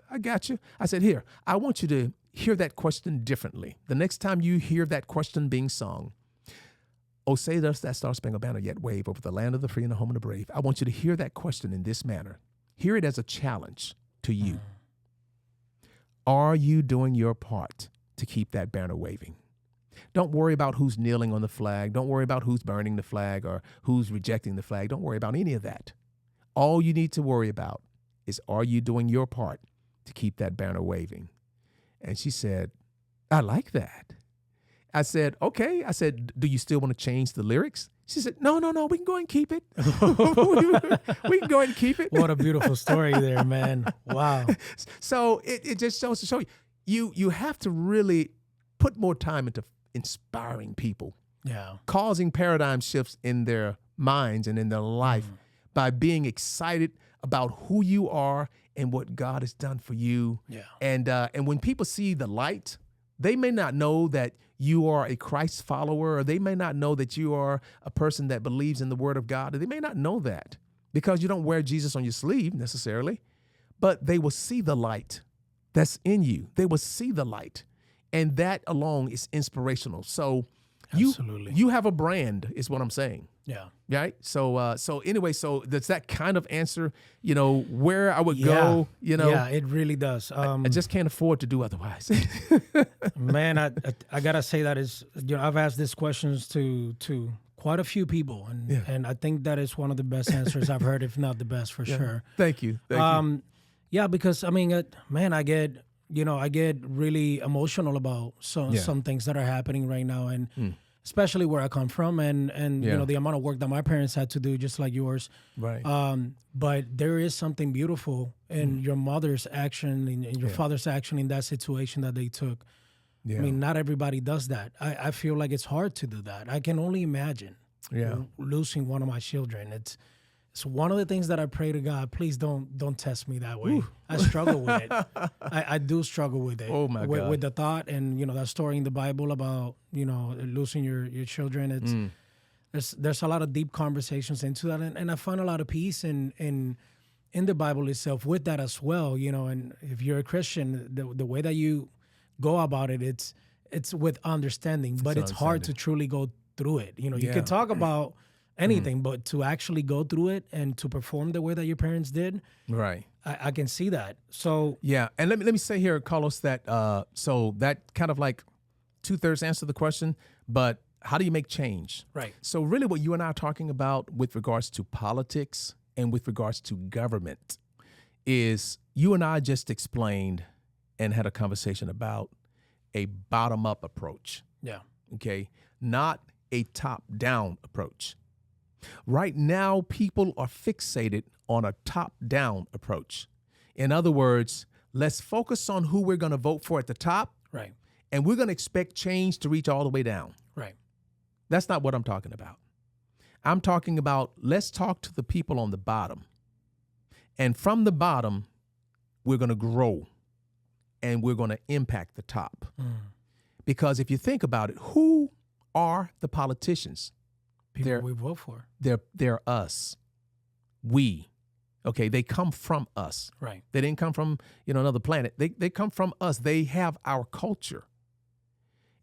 I got you. I said, here, I want you to hear that question differently. The next time you hear that question being sung, say does that Star-Spangled Banner yet wave over the land of the free and the home of the brave? I want you to hear that question in this manner. Hear it as a challenge to you. Are you doing your part to keep that banner waving? Don't worry about who's kneeling on the flag. Don't worry about who's burning the flag or who's rejecting the flag. Don't worry about any of that. All you need to worry about is, are you doing your part to keep that banner waving? And she said, I like that. I said, okay. I said, do you still want to change the lyrics? She said, no, we can go ahead and keep it. We can go ahead and keep it. What a beautiful story there, man. Wow. So it just shows to show you have to really put more time into inspiring people. Yeah. Causing paradigm shifts in their minds and in their life by being excited about who you are and what God has done for you. Yeah. And when people see the light, they may not know that you are a Christ follower, or they may not know that you are a person that believes in the word of God. Or they may not know that because you don't wear Jesus on your sleeve necessarily, but they will see the light that's in you. They will see the light, and that alone is inspirational. So you have a brand is what I'm saying. Yeah. Right. So anyway, so does that kind of answer, where I would go, Yeah, it really does. I just can't afford to do otherwise. Man, I gotta say that is, I've asked these questions to quite a few people, and I think that is one of the best answers I've heard, if not the best, for sure. Thank you. Thank you. Yeah, because I get really emotional about some things that are happening right now, and especially where I come from, and the amount of work that my parents had to do, just like yours. Right. But there is something beautiful in your mother's action and your father's action in that situation that they took. Yeah. I mean, not everybody does that. I feel like it's hard to do that. I can only imagine losing one of my children. It's one of the things that I pray to God, please don't test me that way. Ooh. I struggle with it. I do struggle with it. Oh my God. With the thought and, that story in the Bible about, losing your children. There's a lot of deep conversations into that, and I find a lot of peace in the Bible itself with that as well. And if you're a Christian, the way that you go about it, it's with understanding, but it's hard to truly go through it. You can talk about anything, but to actually go through it and to perform the way that your parents did, right? I can see that. So yeah, and let me say here, Carlos, that so that kind of like 2/3 answer the question, but how do you make change? Right. So really what you and I are talking about with regards to politics and with regards to government is you and I just explained and had a conversation about a bottom-up approach. Yeah. Okay. Not a top-down approach. Right now, people are fixated on a top-down approach. In other words, let's focus on who we're going to vote for at the top. Right. And we're going to expect change to reach all the way down. Right. That's not what I'm talking about. I'm talking about let's talk to the people on the bottom. And from the bottom, we're going to grow and we're going to impact the top. Because if you think about it, who are the politicians? People we vote for. They're us. We. Okay, they come from us. Right. They didn't come from, another planet. They come from us. They have our culture.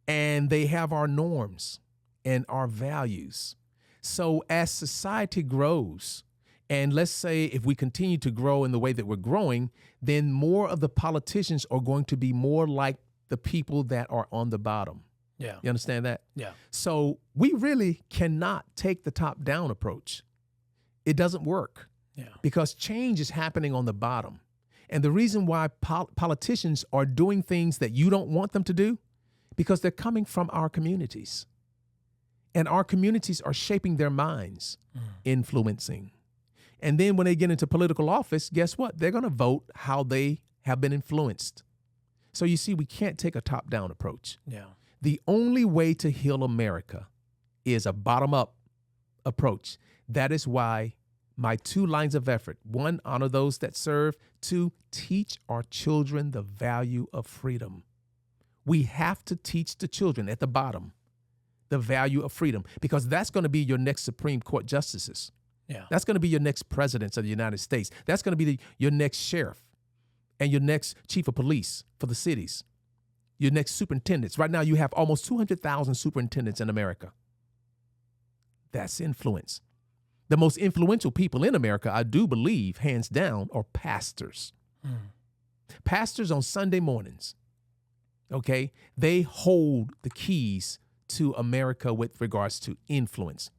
And they have our norms and our values. So as society grows, and let's say if we continue to grow in the way that we're growing, then more of the politicians are going to be more like the people that are on the bottom. Yeah. You understand that? Yeah. So we really cannot take the top-down approach. It doesn't work. Yeah. Because change is happening on the bottom. And the reason why politicians are doing things that you don't want them to do, because they're coming from our communities. And our communities are shaping their minds, influencing. And then when they get into political office, guess what? They're going to vote how they have been influenced. So you see, we can't take a top-down approach. Yeah. The only way to heal America is a bottom-up approach. That is why my 2 lines of effort: 1, honor those that serve; 2, teach our children the value of freedom. We have to teach the children at the bottom the value of freedom, because that's going to be your next Supreme Court justices. Yeah. That's going to be your next presidents of the United States. That's going to be your next sheriff and your next chief of police for the cities, your next superintendents. Right now, you have almost 200,000 superintendents in America. That's influence. The most influential people in America, I do believe, hands down, are pastors. Pastors on Sunday mornings, okay, they hold the keys to America with regards to influence.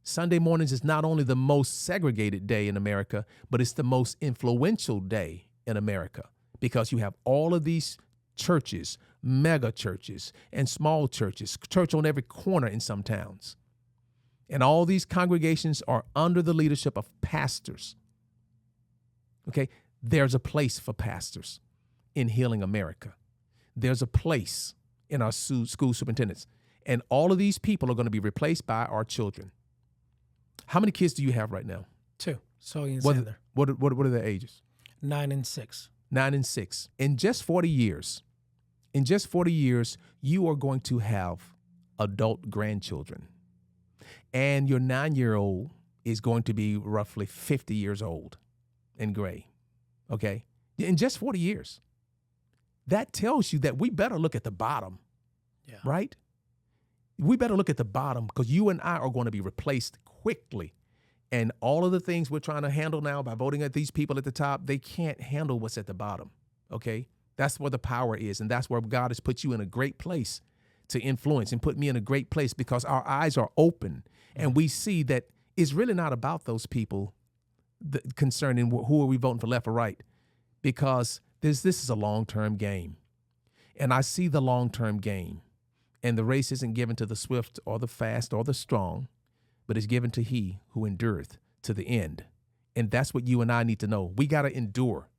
Sunday mornings is not only the most segregated day in America, but it's the most influential day in America, because you have all of these churches, mega churches and small churches, church on every corner in some towns. And all these congregations are under the leadership of pastors. Okay, there's a place for pastors in healing America. There's a place in our school superintendents. And all of these people are going to be replaced by our children. How many kids do you have right now? 2. Zoe and What Sander. are their ages? 9 and 6. 9 and 6. In just 40 years, you are going to have adult grandchildren. And your 9-year-old is going to be roughly 50 years old and gray. Okay? In just 40 years. That tells you that we better look at the bottom. Yeah. Right? We better look at the bottom, because you and I are going to be replaced quickly. And all of the things we're trying to handle now by voting at these people at the top, they can't handle what's at the bottom. Okay? That's where the power is. And that's where God has put you in a great place to influence, and put me in a great place, because our eyes are open and we see that it's really not about those people concerning who are we voting for, left or right, because this is a long-term game. And I see the long-term game. And the race isn't given to the swift or the fast or the strong, but it's given to he who endureth to the end. And that's what you and I need to know. We got to endure.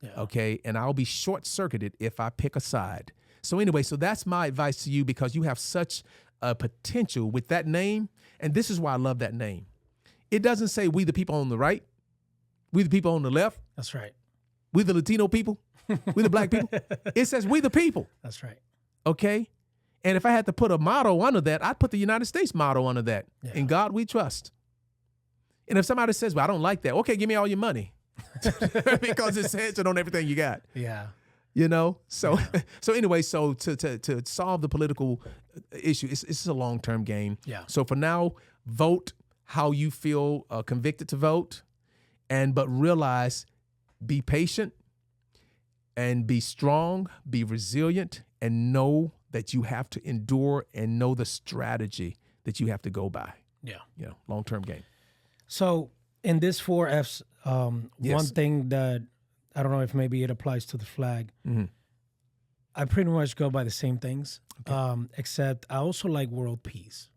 Yeah. Okay. And I'll be short-circuited if I pick a side. So anyway, so that's my advice to you, because you have such a potential with that name. And this is why I love that name. It doesn't say we the people on the right, we the people on the left. That's right. We the Latino people, we the black people. It says we the people. That's right. Okay. And if I had to put a motto under that, I'd put the United States motto under that. Yeah. In God we trust. And if somebody says, well, I don't like that, okay, give me all your money. Because it says it on everything you got. Yeah. You know? So so anyway, so to solve the political issue, it's a long-term game. Yeah. So for now, vote how you feel convicted to vote, but realize, be patient and be strong, be resilient, and know that you have to endure and know the strategy that you have to go by. Yeah. You know, long-term game. So in this 4Fs, Yes. one thing that I don't know if maybe it applies to the flag. Mm-hmm. I pretty much go by the same things, except I also like world peace.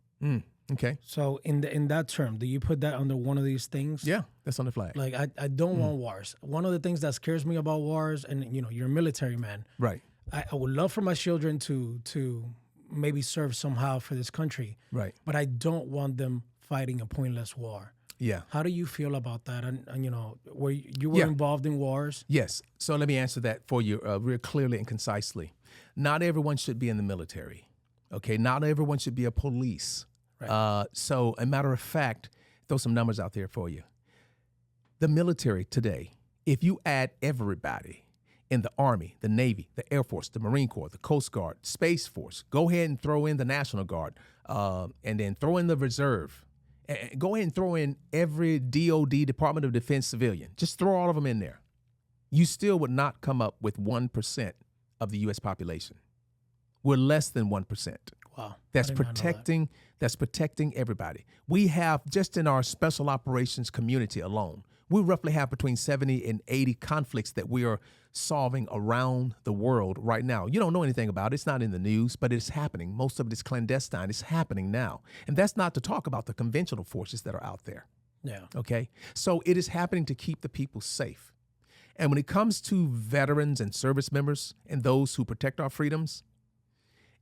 Okay. So in that term, do you put that under one of these things? Yeah, that's on the flag. Like I don't want wars. One of the things that scares me about wars, and you know, you're a military man. Right. I would love for my children to maybe serve somehow for this country. Right. But I don't want them fighting a pointless war. Yeah. How do you feel about that? And you know, were you were involved in wars? Yes. So let me answer that for you real clearly and concisely. Not everyone should be in the military. Okay. Not everyone should be a police. Right. So a matter of fact, throw some numbers out there for you. The military today, if you add everybody in the Army, the Navy, the Air Force, the Marine Corps, the Coast Guard, Space Force, go ahead and throw in the National Guard, and then throw in the Reserve. And go ahead and throw in every DOD, Department of Defense civilian. Just throw all of them in there. You still would not come up with 1% of the U.S. population. We're less than 1%. Wow. That's protecting everybody. We have, just in our special operations community alone, we roughly have between 70 and 80 conflicts that we are solving around the world right now. You don't know anything about it. It's not in the news, but it's happening. Most of it is clandestine. It's happening now. And that's not to talk about the conventional forces that are out there. Yeah. Okay? So it is happening to keep the people safe. And when it comes to veterans and service members and those who protect our freedoms,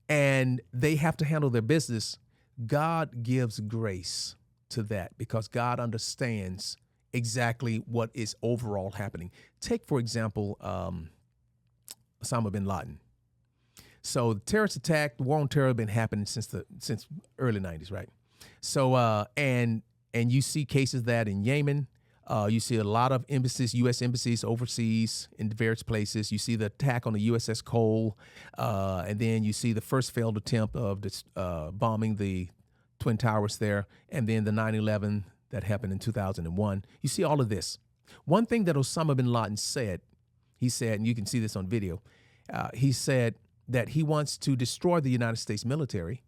and they have to handle their business, God gives grace to that because God understands exactly what is overall happening. Take, for example, Osama bin Laden. So the terrorist attack, the war on terror, been happening since early 90s, right? So and you see cases of that in Yemen. You see a lot of embassies, U.S. embassies overseas in various places. You see the attack on the USS Cole, and then you see the first failed attempt of this, bombing the Twin Towers there, and then the 9/11 that happened in 2001. You see all of this. One thing that Osama bin Laden said, he said, and you can see this on video, he said that he wants to destroy the United States military,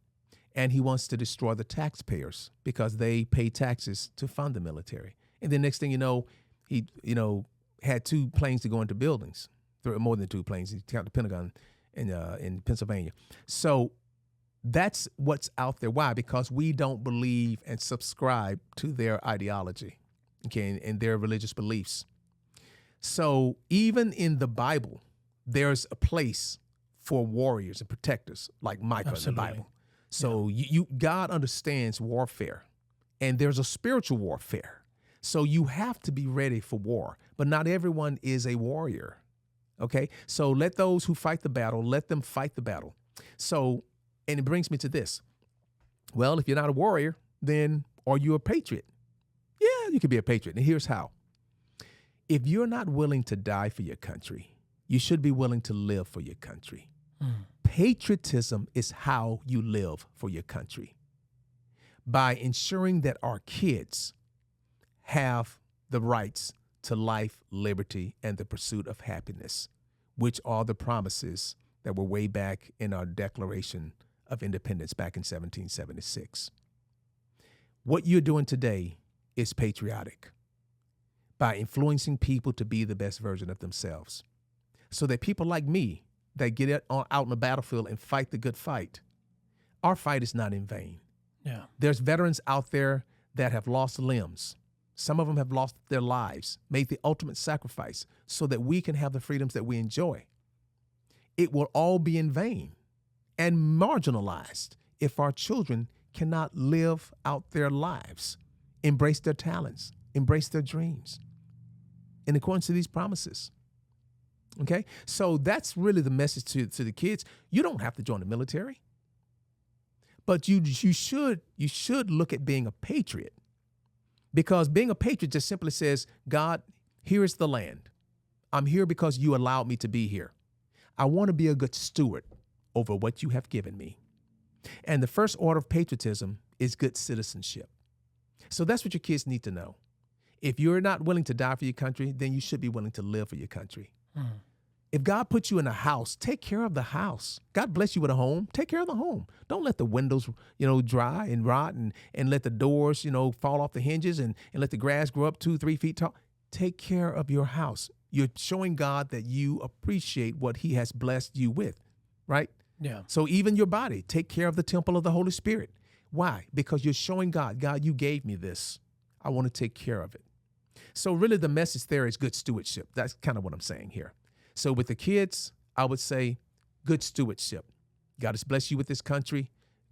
and he wants to destroy the taxpayers because they pay taxes to fund the military. And then next thing you know, he had 2 planes to go into buildings, more than 2 planes. He counted the Pentagon in Pennsylvania. So that's what's out there. Why? Because we don't believe and subscribe to their ideology, okay, and their religious beliefs. So even in the Bible, there's a place for warriors and protectors like Micah in the Bible. So God understands warfare, and there's a spiritual warfare. So you have to be ready for war, but not everyone is a warrior, okay? So let those who fight the battle, let them fight the battle. So, and it brings me to this. Well, if you're not a warrior, then are you a patriot? Yeah, you can be a patriot, and here's how. If you're not willing to die for your country, you should be willing to live for your country. Patriotism is how you live for your country. By ensuring that our kids have the rights to life, liberty, and the pursuit of happiness, which are the promises that were way back in our Declaration of Independence back in 1776. What you're doing today is patriotic by influencing people to be the best version of themselves, so that people like me that get out on the battlefield and fight the good fight, our fight is not in vain. Yeah. There's veterans out there that have lost limbs. Some of them have lost their lives, made the ultimate sacrifice so that we can have the freedoms that we enjoy. It will all be in vain and marginalized if our children cannot live out their lives, embrace their talents, embrace their dreams in accordance to these promises. Okay? So that's really the message to the kids. You don't have to join the military. But you should look at being a patriot, because being a patriot just simply says, God, here is the land. I'm here because you allowed me to be here. I want to be a good steward over what you have given me. And the first order of patriotism is good citizenship. So that's what your kids need to know. If you're not willing to die for your country, then you should be willing to live for your country. If God put you in a house, take care of the house. God bless you with a home, take care of the home. Don't let the windows, dry and rot, and let the doors, fall off the hinges, and let the grass grow up 2-3 feet tall. Take care of your house. You're showing God that you appreciate what he has blessed you with, right? Yeah. So even your body, take care of the temple of the Holy Spirit. Why? Because you're showing God, you gave me this. I want to take care of it. So really the message there is good stewardship. That's kind of what I'm saying here. So with the kids, I would say good stewardship. God has blessed you with this country.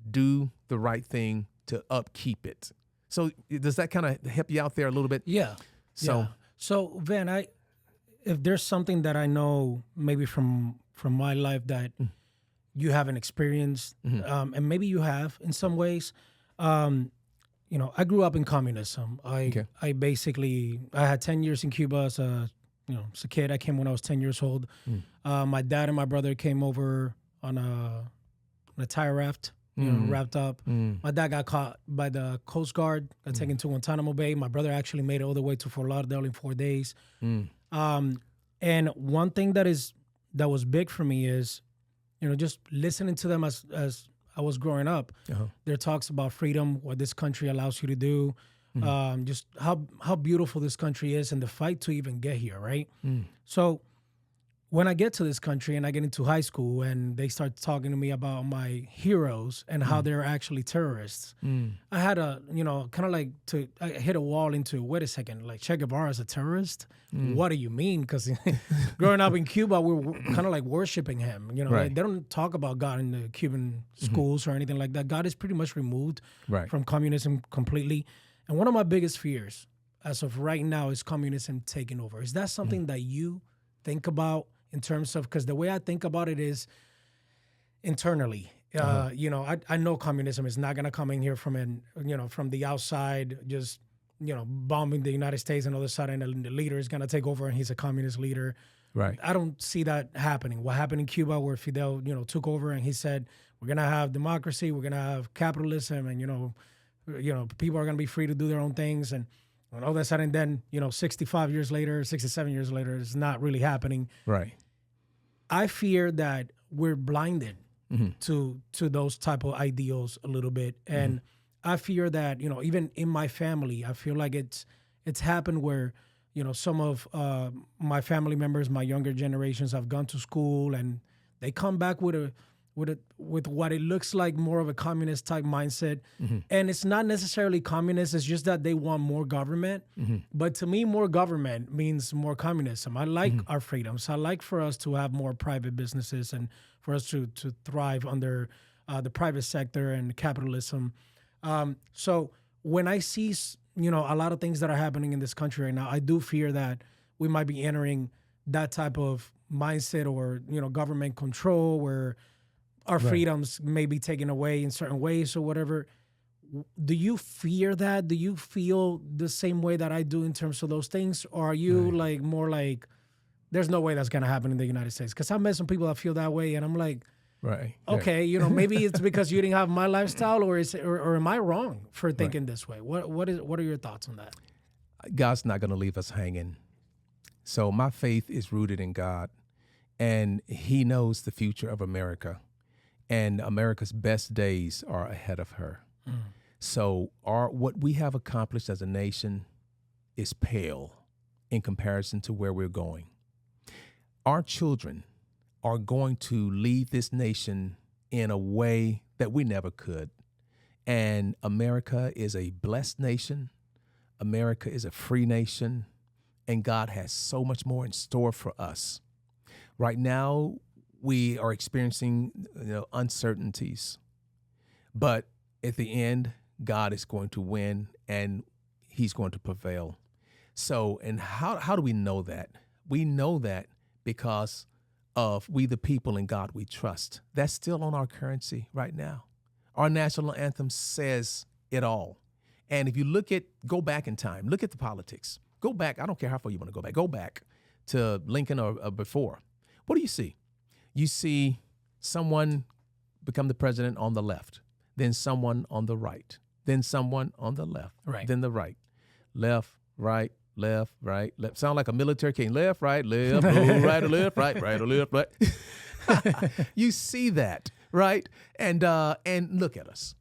Do the right thing to upkeep it. So does that kind of help you out there a little bit? Yeah. So Van, if there's something that I know maybe from my life that you haven't experienced, and maybe you have in some ways, I grew up in communism. I had 10 years in Cuba as a kid. I came when I was 10 years old. My dad and my brother came over on a tire raft, wrapped up. My dad got caught by the Coast Guard, got taken to Guantanamo Bay. My brother actually made it all the way to Fort Lauderdale in 4 days. And one thing that was big for me is, just listening to them as I was growing up. There talks about freedom, what this country allows you to do, just how beautiful this country is, and the fight to even get here, right? So when I get to this country and I get into high school and they start talking to me about my heroes and how they're actually terrorists, I had I hit a wall into, wait a second, like Che Guevara is a terrorist? What do you mean? Because growing up in Cuba, we were kind of like worshiping him. Right. They don't talk about God in the Cuban schools or anything like that. God is pretty much removed from communism completely. And one of my biggest fears as of right now is communism taking over. Is that something that you think about in terms of, because the way I think about it is internally. I know communism is not going to come in here from the outside, just bombing the United States, and all of a sudden the leader is going to take over and he's a communist leader. Right. I don't see that happening. What happened in Cuba, where Fidel, took over and he said, we're going to have democracy, we're going to have capitalism, and, people are going to be free to do their own things. And all of a sudden then, 65 years later, 67 years later, it's not really happening. Right. I fear that we're blinded to those type of ideals a little bit. And I fear that, even in my family, I feel like it's happened where, some of my family members, my younger generations, have gone to school and they come back with what it looks like more of a communist type mindset. And it's not necessarily communist, it's just that they want more government. But to me, more government means more communism. I like our freedoms. I like for us to have more private businesses and for us to thrive under the private sector and capitalism. So when I see, a lot of things that are happening in this country right now, I do fear that we might be entering that type of mindset or, government control where our freedoms may be taken away in certain ways or whatever. Do you fear that? Do you feel the same way that I do in terms of those things? Or are you more like, there's no way that's going to happen in the United States? Because I've met some people that feel that way, and I'm like, okay, maybe it's because you didn't have my lifestyle, or am I wrong for thinking this way? What are your thoughts on that? God's not going to leave us hanging. So my faith is rooted in God, and he knows the future of America. And America's best days are ahead of her. So what we have accomplished as a nation is pale in comparison to where we're going. Our children are going to lead this nation in a way that we never could. And America is a blessed nation. America is a free nation. And God has so much more in store for us. Right now, we are experiencing uncertainties, but at the end, God is going to win and he's going to prevail. So, and how do we know that? We know that because of we the people in God we trust. That's still on our currency right now. Our national anthem says it all. And if you go back in time, look at the politics. Go back, I don't care how far you want to go back. Go back to Lincoln or before. What do you see? You see someone become the president on the left, then someone on the right, then someone on the left, then the right. Left, right, left, right, left. Sound like a military king. Left, right, left, right or left, right or left, right. You see that, right? And look at us,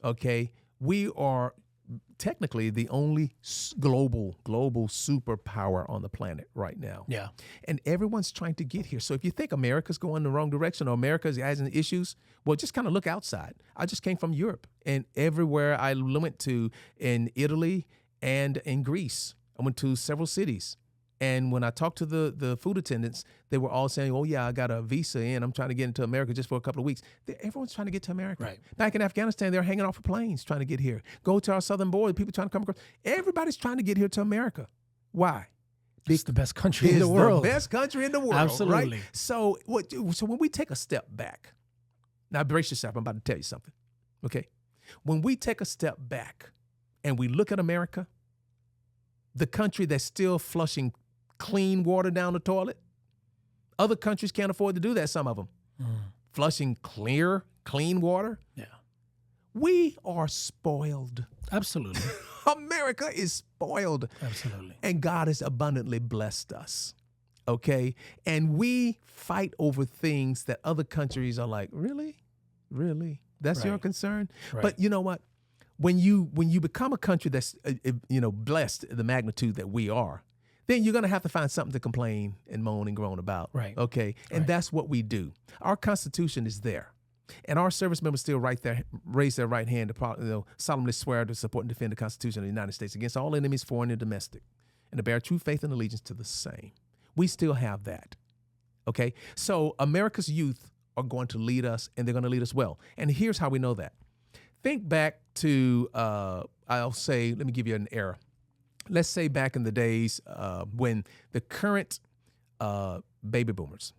okay? We are technically the only global superpower on the planet right now. Yeah. And everyone's trying to get here. So if you think America's going the wrong direction or America's having issues, well, just kind of look outside. I just came from Europe, and everywhere I went to in Italy and in Greece, I went to several cities. And when I talked to the food attendants, they were all saying, oh, yeah, I got a visa and I'm trying to get into America just for a couple of weeks. Everyone's trying to get to America. Right. Back in Afghanistan, they're hanging off of planes trying to get here. Go to our southern border, people trying to come across. Everybody's trying to get here to America. Why? It's the best country in the world. It's the best country in the world. Absolutely. Right? So when we take a step back, now brace yourself, I'm about to tell you something, okay? When we take a step back and we look at America, the country that's still flushing clean water down the toilet. Other countries can't afford to do that, some of them. Flushing clean water. Yeah. We are spoiled. Absolutely. America is spoiled. Absolutely. And God has abundantly blessed us. Okay? And we fight over things that other countries are like, really? Really? That's your concern? Right. But you know what? When you become a country that's blessed the magnitude that we are, then you're going to have to find something to complain and moan and groan about. Right. Okay. And that's what we do. Our Constitution is there. And our service members still raise their right hand to solemnly swear to support and defend the Constitution of the United States against all enemies, foreign and domestic, and to bear true faith and allegiance to the same. We still have that. Okay. So America's youth are going to lead us, and they're going to lead us well. And here's how we know that. Think back to, let me give you an era. Let's say back in the days when the current baby boomers,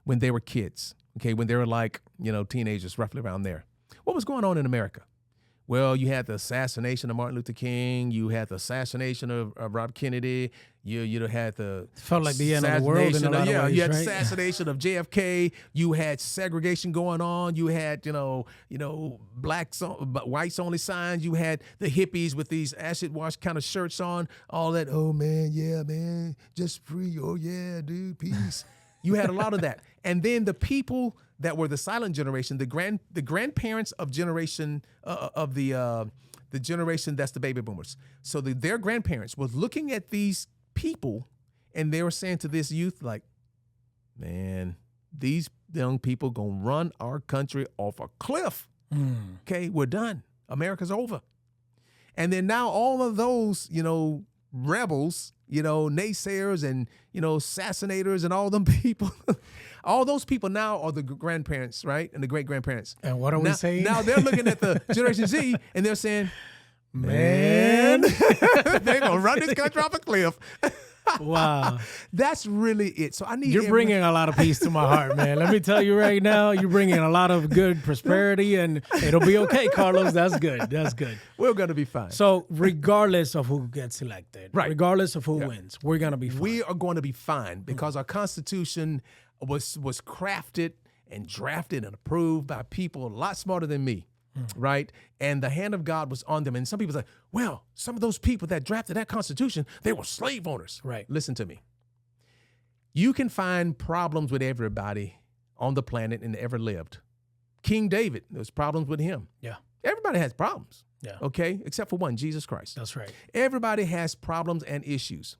when they were kids, when they were like, teenagers, roughly around there. What was going on in America? Well, you had the assassination of Martin Luther King. You had the assassination of Rob Kennedy. You had the felt like the end of the world in a lot of ways, you had right? assassination of JFK. You had segregation going on. You had blacks, whites only signs. You had the hippies with these acid wash kind of shirts on. All that. Oh man, yeah, man, just free. Oh yeah, dude, peace. You had a lot of that, and then the people that were the silent generation, the grandparents of generation the generation that's the baby boomers. So their grandparents was looking at these people, and they were saying to this youth, like, man, these young people gonna run our country off a cliff. Okay, we're done. America's over. And then now all of those, rebels, naysayers and, assassinators and all them people, all those people now are the grandparents, right? And the great-grandparents. And what are we saying? Now they're looking at the Generation Z and they're saying, man, they're going to run this country off a cliff. Wow. That's really it. So I need You're bringing a lot of peace to my heart, man. Let me tell you right now, you're bringing a lot of good prosperity, and it'll be okay, Carlos. That's good. That's good. We're going to be fine. So regardless of who gets elected, regardless of who wins, we're going to be fine. We are going to be fine because our Constitution was crafted and drafted and approved by people a lot smarter than me. Right? And the hand of God was on them. And some people say, well, some of those people that drafted that Constitution, they were slave owners. Right. Listen to me. You can find problems with everybody on the planet and ever lived. King David, there's problems with him. Yeah. Everybody has problems. Yeah. Okay? Except for one, Jesus Christ. That's right. Everybody has problems and issues.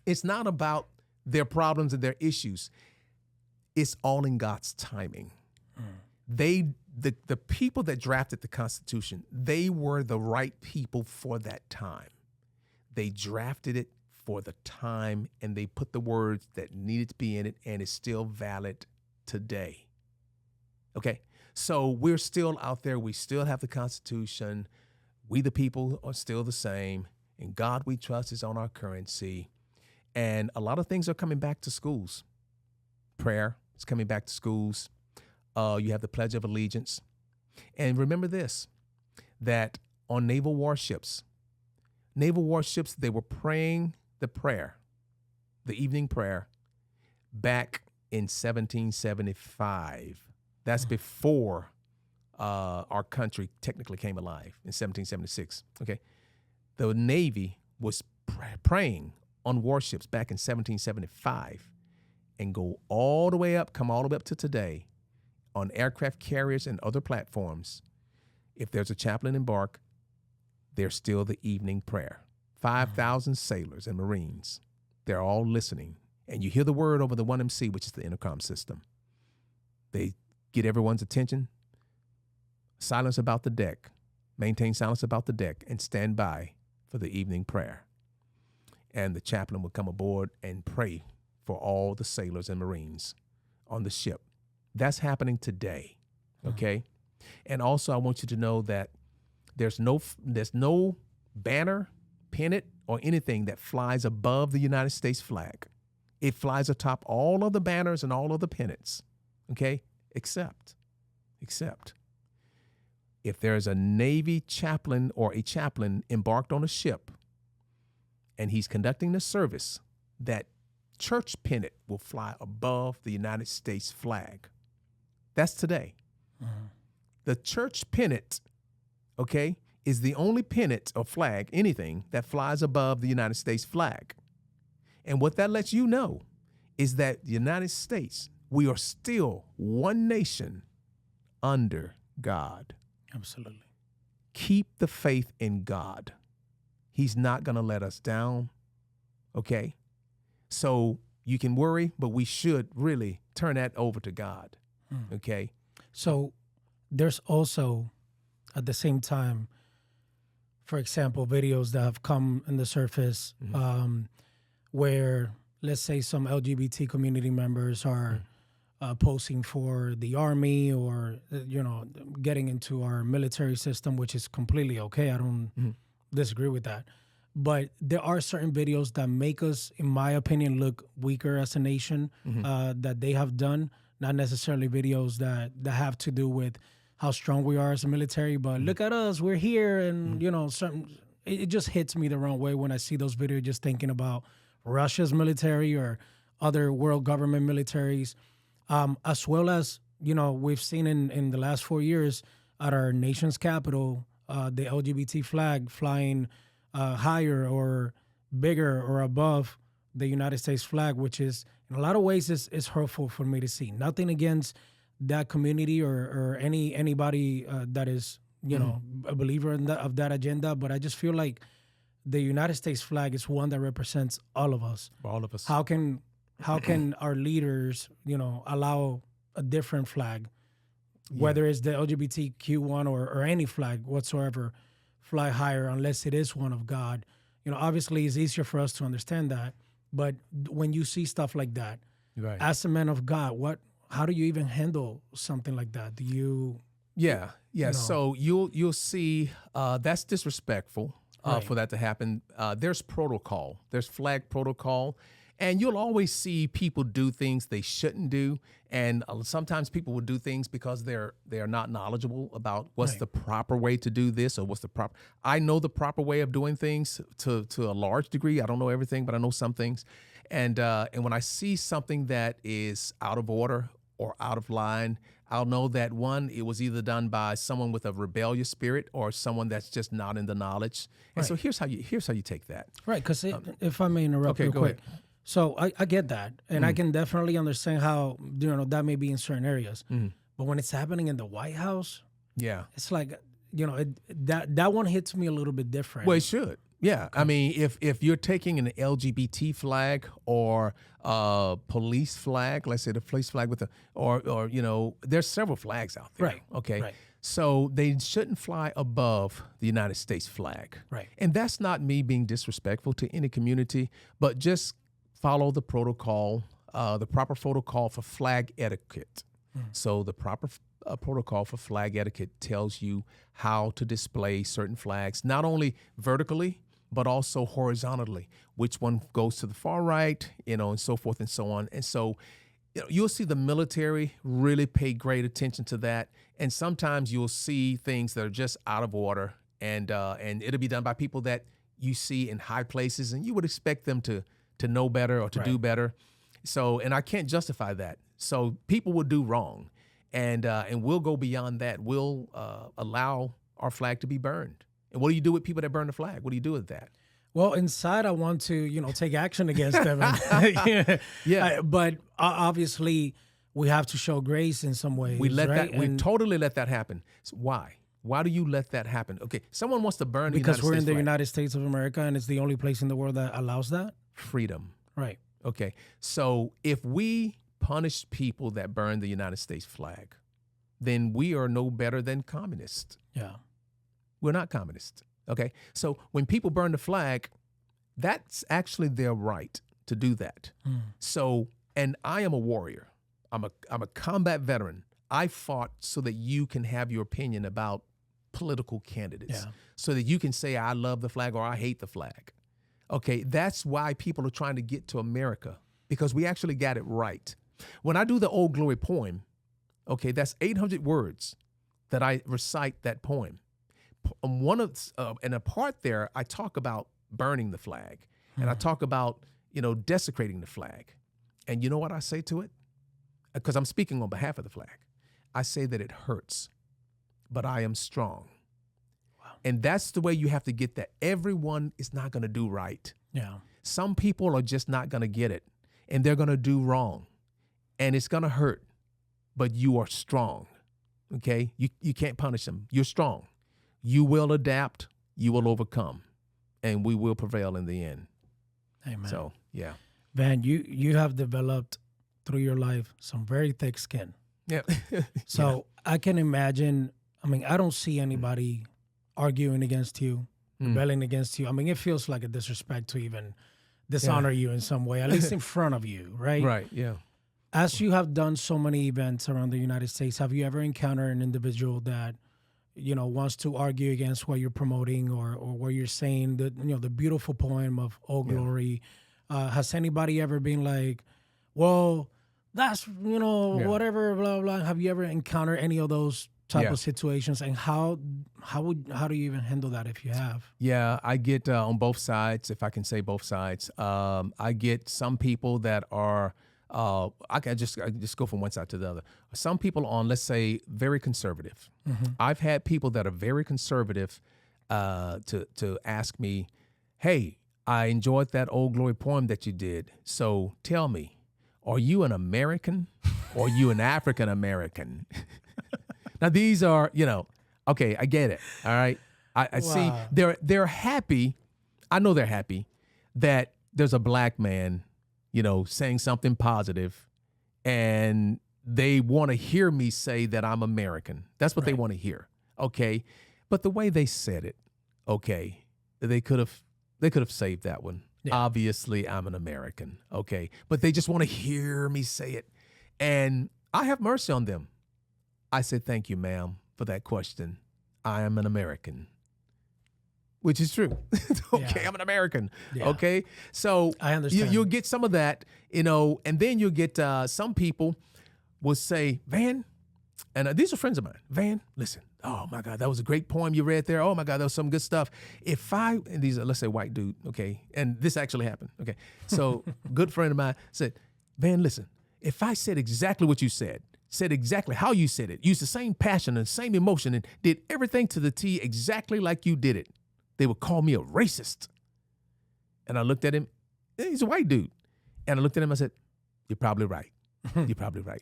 It's not about their problems and their issues. It's all in God's timing. The people that drafted the Constitution, they were the right people for that time. They drafted it for the time, and they put the words that needed to be in it, and it's still valid today. Okay? So we're still out there. We still have the Constitution. We, the people, are still the same. And God we trust is on our currency. And a lot of things are coming back to schools. Prayer is coming back to schools. You have the Pledge of Allegiance. And remember this, that on naval warships, they were praying the prayer, the evening prayer, back in 1775. That's before our country technically came alive in 1776. Okay, the Navy was praying on warships back in 1775, and come all the way up to today, on aircraft carriers and other platforms. If there's a chaplain embark, there's still the evening prayer. 5,000 sailors and Marines, they're all listening. And you hear the word over the 1MC, which is the intercom system. They get everyone's attention. Silence about the deck. Maintain silence about the deck and stand by for the evening prayer. And the chaplain will come aboard and pray for all the sailors and Marines on the ship. That's happening today, okay? And also, I want you to know that there's no banner, pennant, or anything that flies above the United States flag. It flies atop all of the banners and all of the pennants, okay? Except if there's a Navy chaplain or a chaplain embarked on a ship and he's conducting the service, that church pennant will fly above the United States flag. That's today. The church pennant, okay, is the only pennant or flag, anything, that flies above the United States flag. And what that lets you know is that the United States, we are still one nation under God. Absolutely. Keep the faith in God. He's not going to let us down, okay? So you can worry, but we should really turn that over to God, okay? So there's also, at the same time, for example, videos that have come in the surface where, let's say, some LGBT community members are posing for the army or, getting into our military system, which is completely okay. I don't disagree with that. But there are certain videos that make us, in my opinion, look weaker as a nation that they have done. Not necessarily videos that have to do with how strong we are as a military, but look at us, we're here. And, it just hits me the wrong way when I see those videos, just thinking about Russia's military or other world government militaries, as well as, we've seen in the last 4 years at our nation's capital, the LGBT flag flying higher or bigger or above the United States flag, which is in a lot of ways is hurtful for me to see. Nothing against that community or anybody that is a believer of that agenda, but I just feel like the United States flag is one that represents all of us. All of us. How can our leaders allow a different flag, whether it's the LGBTQ one or any flag whatsoever, fly higher unless it is one of God? Obviously it's easier for us to understand that, but when you see stuff like that, right, as a man of God, how do you even handle something like that? Do you? Yeah. So you'll see that's disrespectful for that to happen. There's protocol. There's flag protocol. And you'll always see people do things they shouldn't do. And sometimes people will do things because they're not knowledgeable about what's the proper way to do this or what's the proper. I know the proper way of doing things to a large degree. I don't know everything, but I know some things. And when I see something that is out of order or out of line, I'll know that one, it was either done by someone with a rebellious spirit or someone that's just not in the knowledge. And so here's how you take that. Right, because if I may interrupt real quick. Ahead. So I get that, and I can definitely understand how that may be in certain areas. But when it's happening in the White House, it's like that one hits me a little bit different. Well, it should. Yeah, okay. I mean, if you're taking an LGBT flag or police flag, let's say the police flag with or there's several flags out there. Right. Okay. Right. So they shouldn't fly above the United States flag. Right. And that's not me being disrespectful to any community, but just follow the protocol, the proper protocol for flag etiquette. So the proper protocol for flag etiquette tells you how to display certain flags, not only vertically, but also horizontally, which one goes to the far right, and so forth and so on. And so you'll see the military really pay great attention to that, and sometimes you'll see things that are just out of order, and it'll be done by people that you see in high places, and you would expect them to know better or to do better. So, and I can't justify that. So people will do wrong, and we'll go beyond that. We'll allow our flag to be burned. And what do you do with people that burn the flag? What do you do with that? Well, inside, I want to, take action against them. Yeah. But obviously, we have to show grace in some ways. We let right? that. We totally let that happen. So why? Why do you let that happen? Okay, someone wants to burn the United States because we're in the flag. United States of America, and it's the only place in the world that allows that. Freedom. Right. Okay. So if we punish people that burn the United States flag, then we are no better than communists. Yeah. We're not communists. Okay. So when people burn the flag, that's actually their right to do that. So, and I am a warrior. I'm a combat veteran. I fought so that you can have your opinion about political candidates, so that you can say, I love the flag or I hate the flag. Okay. That's why people are trying to get to America, because we actually got it right. When I do the Old Glory poem, okay, that's 800 words that I recite that poem. And a part there, I talk about burning the flag, and I talk about, desecrating the flag. And you know what I say to it? Because I'm speaking on behalf of the flag. I say that it hurts, but I am strong. Wow. And that's the way you have to get that. Everyone is not going to do right. Yeah. Some people are just not going to get it, and they're going to do wrong, and it's going to hurt, but you are strong. Okay? You can't punish them. You're strong. You will adapt, you will overcome, and we will prevail in the end. Amen. So, yeah. Van, you have developed through your life some very thick skin. Yeah. So I can imagine, I don't see anybody arguing against you, rebelling against you. It feels like a disrespect to even dishonor you in some way, at least in front of you, right? Right, yeah. As you have done so many events around the United States, have you ever encountered an individual that wants to argue against what you're promoting or what you're saying, the beautiful poem of Old Glory? Has anybody ever been like, well, that's, whatever, blah, blah. Have you ever encountered any of those type of situations? And how do you even handle that if you have? Yeah, I get on both sides, if I can say both sides. I get some people that are, I just go from one side to the other. Some people on, let's say, very conservative. I've had people that are very conservative to ask me, hey, I enjoyed that Old Glory poem that you did. So tell me, are you an American or are you an African American? Now these are, okay, I get it. All right. I see they're happy. I know they're happy that there's a black man, saying something positive, and they want to hear me say that I'm American. That's what they want to hear. Okay. But the way they said it, okay, they could have saved that one. Yeah. Obviously, I'm an American. Okay. But they just want to hear me say it. And I have mercy on them. I said, thank you, ma'am, for that question. I am an American. Which is true. Okay, I'm an American. Yeah. Okay, so I understand. You'll get some of that, and then you'll get some people will say, Van, and these are friends of mine. Van, listen, oh my God, that was a great poem you read there. Oh my God, that was some good stuff. And these are, let's say, white dude, okay, and this actually happened. Okay, so good friend of mine said, Van, listen, if I said exactly what you said exactly how you said it, used the same passion and same emotion, and did everything to the T exactly like you did it, they would call me a racist. And I looked at him, he's a white dude. And I looked at him, I said, you're probably right. You're probably right.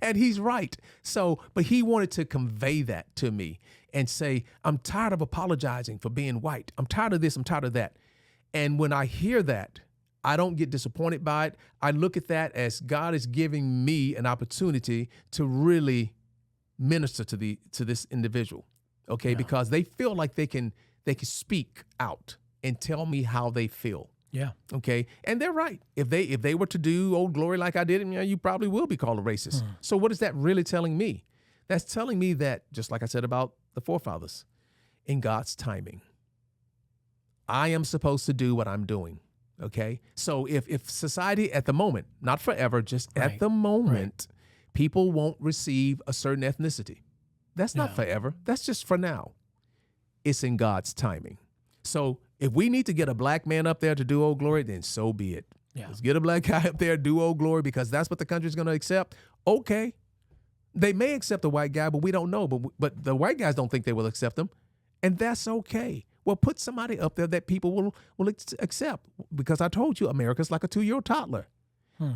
And he's right. So, but he wanted to convey that to me and say, I'm tired of apologizing for being white. I'm tired of this, I'm tired of that. And when I hear that, I don't get disappointed by it. I look at that as God is giving me an opportunity to really minister to this individual. Okay, yeah. Because they feel like they can speak out and tell me how they feel. Yeah. Okay, and they're right. If they were to do Old Glory like I did, you probably will be called a racist. So what is that really telling me? That's telling me that, just like I said about the forefathers, in God's timing, I am supposed to do what I'm doing. Okay. So if society at the moment, not forever, just Right. at the moment, people won't receive a certain ethnicity. That's not forever. That's just for now. It's in God's timing. So if we need to get a black man up there to do Old Glory, then so be it. Yeah. Let's get a black guy up there, do Old Glory, because that's what the country's going to accept. Okay. They may accept a white guy, but we don't know. But the white guys don't think they will accept them. And that's okay. Well, put somebody up there that people will accept. Because I told you, America's like a 2-year-old toddler.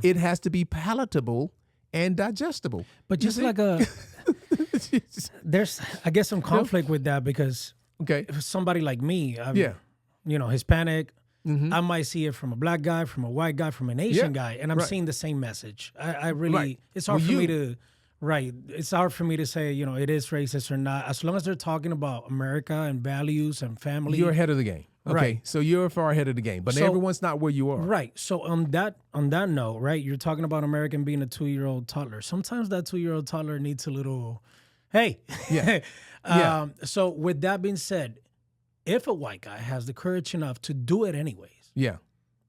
It has to be palatable and digestible. But just like there's, I guess, some conflict with that because if somebody like me, Hispanic, I might see it from a black guy, from a white guy, from an Asian guy, and I'm seeing the same message. I really, it's hard for me to, it's hard for me to say, it is racist or not. As long as they're talking about America and values and family. You're ahead of the game. Okay, right. So you're far ahead of the game, but everyone's not where you are. Right. So on that note, right, you're talking about American being a 2-year-old toddler. Sometimes that 2-year-old toddler needs a little, hey. Yeah. So with that being said, if a white guy has the courage enough to do it anyways,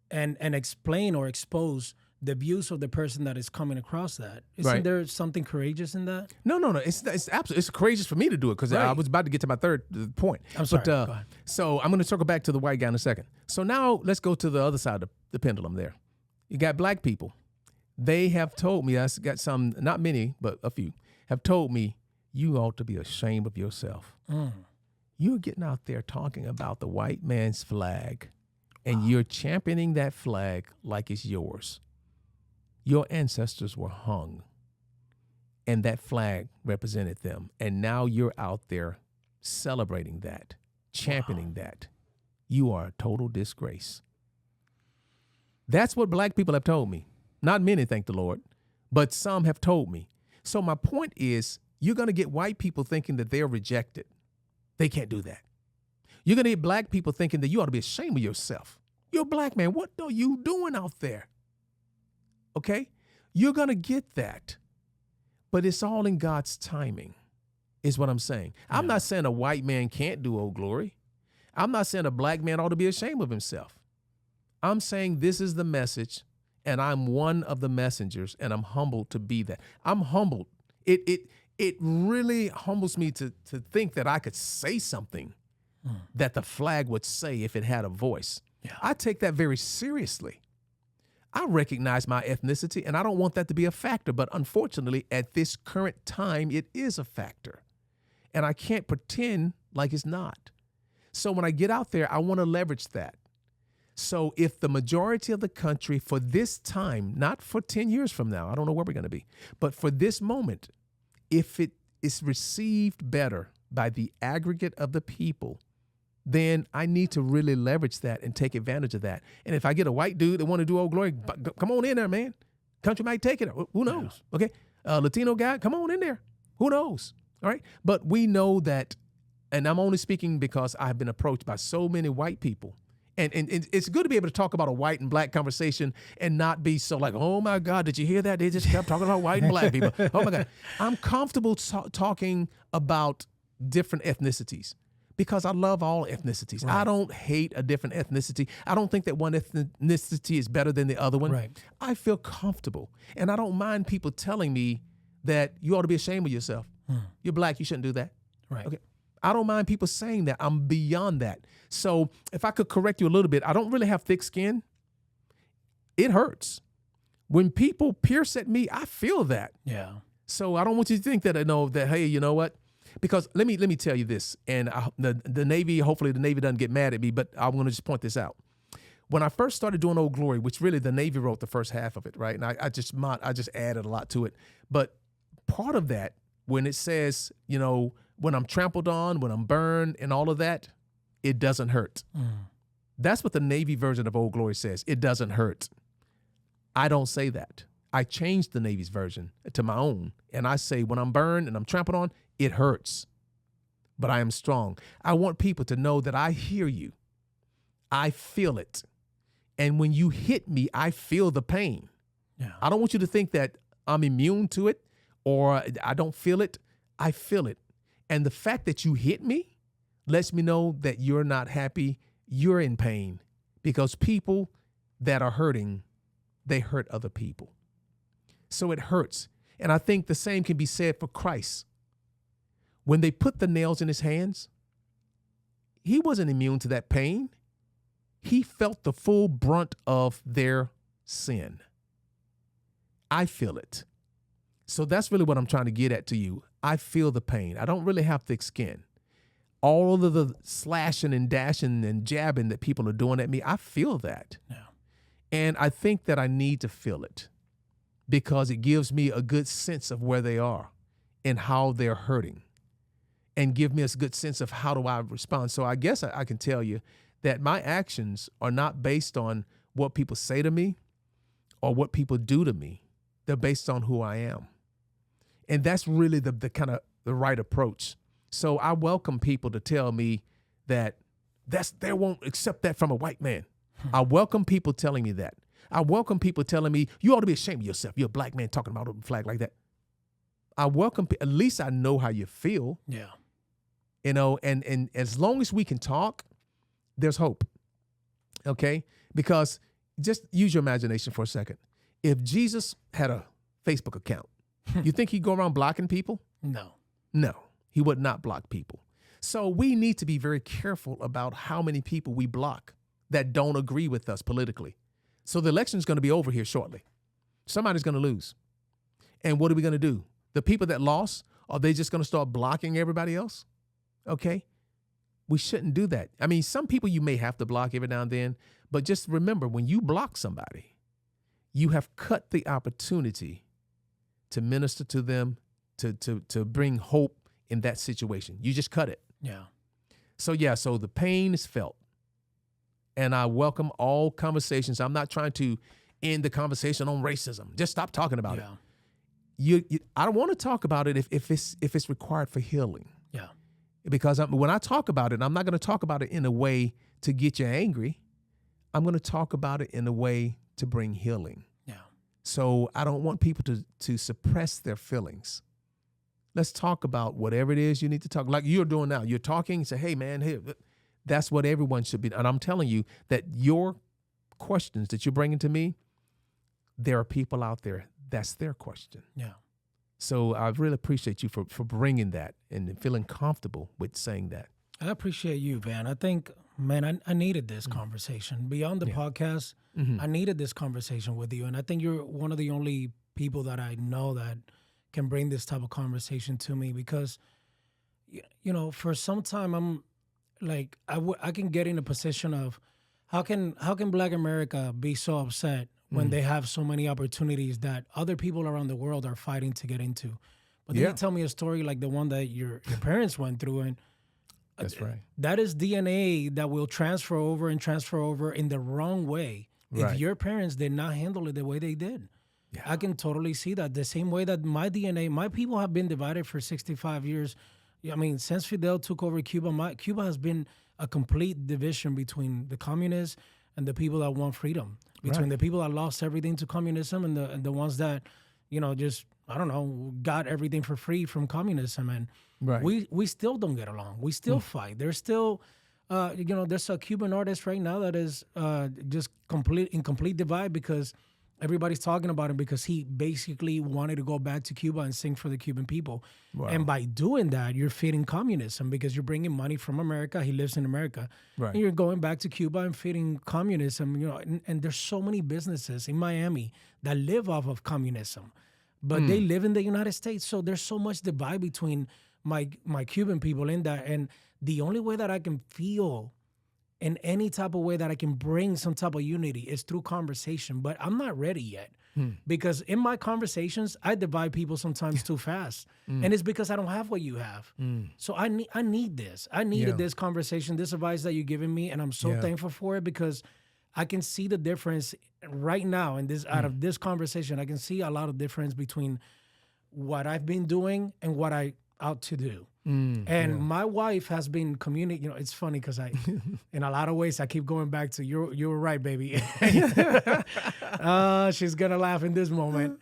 and explain or expose the views of the person that is coming across that, isn't there something courageous in that? No. It's absolutely, it's courageous for me to do it because I was about to get to my third point. I'm sorry. Go ahead. So I'm going to circle back to the white guy in a second. So now let's go to the other side of the pendulum there. You got black people. They have told me, I got some, not many, but a few, have told me, you ought to be ashamed of yourself. You're getting out there talking about the white man's flag, and you're championing that flag like it's yours. Your ancestors were hung, and that flag represented them. And now you're out there celebrating that, championing that. You are a total disgrace. That's what black people have told me. Not many, thank the Lord, but some have told me. So my point is, you're going to get white people thinking that they're rejected. They can't do that. You're going to get black people thinking that you ought to be ashamed of yourself. You're a black man. What are you doing out there? Okay? You're going to get that. But it's all in God's timing, is what I'm saying. I'm not saying a white man can't do Old Glory. I'm not saying a black man ought to be ashamed of himself. I'm saying this is the message, and I'm one of the messengers, and I'm humbled to be that. I'm humbled. It really humbles me to think that I could say something that the flag would say if it had a voice. I take that very seriously. I recognize my ethnicity, and I don't want that to be a factor. But unfortunately, at this current time, it is a factor. And I can't pretend like it's not. So when I get out there, I want to leverage that. So if the majority of the country for this time, not for 10 years from now, I don't know where we're going to be, but for this moment, if it is received better by the aggregate of the people, then I need to really leverage that and take advantage of that. And if I get a white dude that want to do Old Glory, come on in there, man. Country might take it. Who knows? Okay. Latino guy, come on in there. Who knows? All right. But we know that, and I'm only speaking because I've been approached by so many white people. And it's good to be able to talk about a white and black conversation and not be so like, oh my God, did you hear that? They just kept talking about white and black people. Oh my God. I'm comfortable talking about different ethnicities because I love all ethnicities. Right. I don't hate a different ethnicity. I don't think that one ethnicity is better than the other one. Right. I feel comfortable. And I don't mind people telling me that you ought to be ashamed of yourself. You're black, you shouldn't do that. Right. Okay. I don't mind people saying that. I'm beyond that. So if I could correct you a little bit, I don't really have thick skin. It hurts. When people pierce at me, I feel that. Yeah. So I don't want you to think that I know that, hey, you know what? Because let me tell you this, and the Navy, hopefully the Navy doesn't get mad at me, but I'm going to just point this out. When I first started doing Old Glory, which really the Navy wrote the first half of it, right? And I just added a lot to it. But part of that, when it says, you know, when I'm trampled on, when I'm burned and all of that, it doesn't hurt. That's what the Navy version of Old Glory says. It doesn't hurt. I don't say that. I changed the Navy's version to my own. And I say, when I'm burned and I'm trampled on, it hurts. But I am strong. I want people to know that I hear you. I feel it. And when you hit me, I feel the pain. Yeah. I don't want you to think that I'm immune to it or I don't feel it. I feel it. And the fact that you hit me lets me know that you're not happy, you're in pain, because people that are hurting, they hurt other people. So it hurts. And I think the same can be said for Christ. When they put the nails in his hands, he wasn't immune to that pain. He felt the full brunt of their sin. I feel it. So that's really what I'm trying to get at to you. I feel the pain. I don't really have thick skin. All of the slashing and dashing and jabbing that people are doing at me, I feel that. Yeah. And I think that I need to feel it because it gives me a good sense of where they are and how they're hurting, and give me a good sense of how do I respond. So I guess I can tell you that my actions are not based on what people say to me or what people do to me. They're based on who I am. And that's really the kind of the right approach. So I welcome people to tell me that they won't accept that from a white man. I welcome people telling me that. I welcome people telling me, you ought to be ashamed of yourself. You're a black man talking about a flag like that. I welcome, at least I know how you feel. Yeah. You know, and as long as we can talk, there's hope. Okay? Because just use your imagination for a second. If Jesus had a Facebook account, you think he'd go around blocking people? No. No, he would not block people. So we need to be very careful about how many people we block that don't agree with us politically. So the election is going to be over here shortly. Somebody's going to lose. And what are we going to do? The people that lost, are they just going to start blocking everybody else? Okay? We shouldn't do that. I mean, some people you may have to block every now and then, but just remember, when you block somebody, you have cut the opportunity to minister to them, to bring hope in that situation. You just cut it. Yeah. So the pain is felt. And I welcome all conversations. I'm not trying to end the conversation on racism. Just stop talking about it. I don't want to talk about it if it's required for healing. Yeah. Because when I talk about it, I'm not going to talk about it in a way to get you angry. I'm going to talk about it in a way to bring healing. Yeah. So I don't want people to suppress their feelings. Let's talk about whatever it is you need to talk. Like you're doing now. You're talking, say, hey, man, hey, that's what everyone should be. And I'm telling you that your questions that you're bringing to me, there are people out there, that's their question. Yeah. So I really appreciate you for bringing that and feeling comfortable with saying that. I appreciate you, Van. I think, man, I needed this conversation. Beyond the podcast, I needed this conversation with you. And I think you're one of the only people that I know that can bring this type of conversation to me because, you know, for some time I'm like, I can get in a position of how can Black America be so upset when they have so many opportunities that other people around the world are fighting to get into. But then you tell me a story like the one that your parents went through, and that's right. That is DNA that will transfer over in the wrong way if your parents did not handle it the way they did. Yeah. I can totally see that. The same way that my DNA, my people have been divided for 65 years. I mean, since Fidel took over Cuba, Cuba has been a complete division between the communists and the people that want freedom, between the people that lost everything to communism and the ones that, you know, just, I don't know, got everything for free from communism. And we still don't get along. We still fight. There's still, you know, there's a Cuban artist right now that is just in complete divide because everybody's talking about him because he basically wanted to go back to Cuba and sing for the Cuban people. Wow. And by doing that, you're feeding communism because you're bringing money from America. He lives in America. Right. And you're going back to Cuba and feeding communism. You know, and there's so many businesses in Miami that live off of communism, but they live in the United States. So there's so much divide between my Cuban people in that. And the only way that I can feel in any type of way that I can bring some type of unity is through conversation, but I'm not ready yet because in my conversations, I divide people sometimes too fast. And it's because I don't have what you have. So I need this. I needed this conversation, this advice that you're giving me. And I'm so thankful for it because I can see the difference right now in this, out of this conversation. I can see a lot of difference between what I've been doing and what I ought to do. And my wife has been communicating. You know, it's funny because in a lot of ways, I keep going back to you were right, baby. She's gonna laugh in this moment.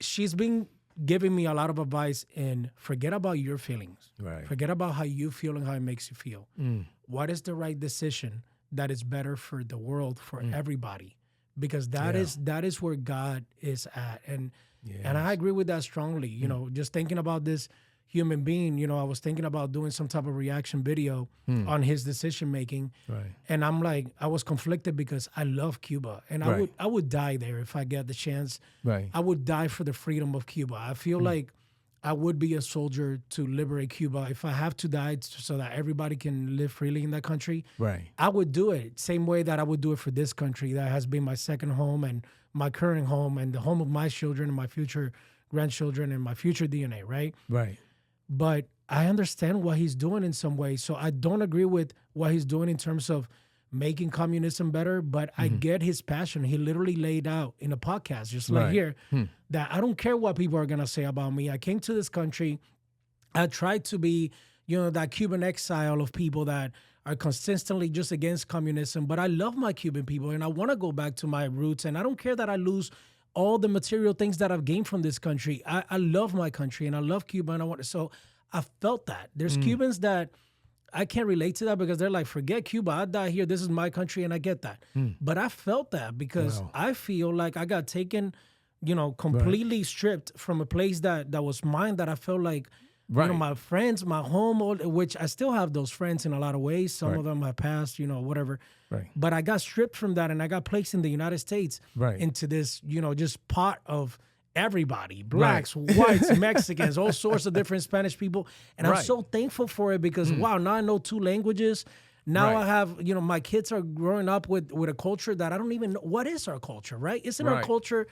She's been giving me a lot of advice in forget about your feelings. Right. Forget about how you feel and how it makes you feel. What is the right decision? that is better for the world, for everybody, because that is where God is at. And I agree with that strongly. You know, just thinking about this human being, you know, I was thinking about doing some type of reaction video on his decision making. Right. And I'm like, I was conflicted because I love Cuba, and I would die there if I get the chance. Right. I would die for the freedom of Cuba. I feel like I would be a soldier to liberate Cuba. If I have to die so that everybody can live freely in that country, Right. I would do it. Same way that I would do it for this country that has been my second home and my current home and the home of my children and my future grandchildren and my future DNA, right? Right. But I understand what he's doing in some ways. So I don't agree with what he's doing in terms of making communism better, but I get his passion. He literally laid out in a podcast, just like here, that I don't care what people are going to say about me. I came to this country. I tried to be, you know, that Cuban exile of people that are consistently just against communism, but I love my Cuban people and I want to go back to my roots. And I don't care that I lose all the material things that I've gained from this country. I love my country and I love Cuba, and so I felt that. There's Cubans that I can't relate to that because they're like, forget Cuba, I die here, this is my country, and I get that. But I felt that because I feel like I got taken, you know, completely stripped from a place that was mine, that I felt like, you know, my friends, my home, which I still have those friends in a lot of ways. Some of them have passed, you know, whatever. But I got stripped from that and I got placed in the United States into this, you know, just pot of everybody, blacks, whites, Mexicans, all sorts of different Spanish people. And I'm so thankful for it because, wow, now I know 2 languages. Now I have, you know, my kids are growing up with a culture that I don't even know. What is our culture, right? Isn't our culture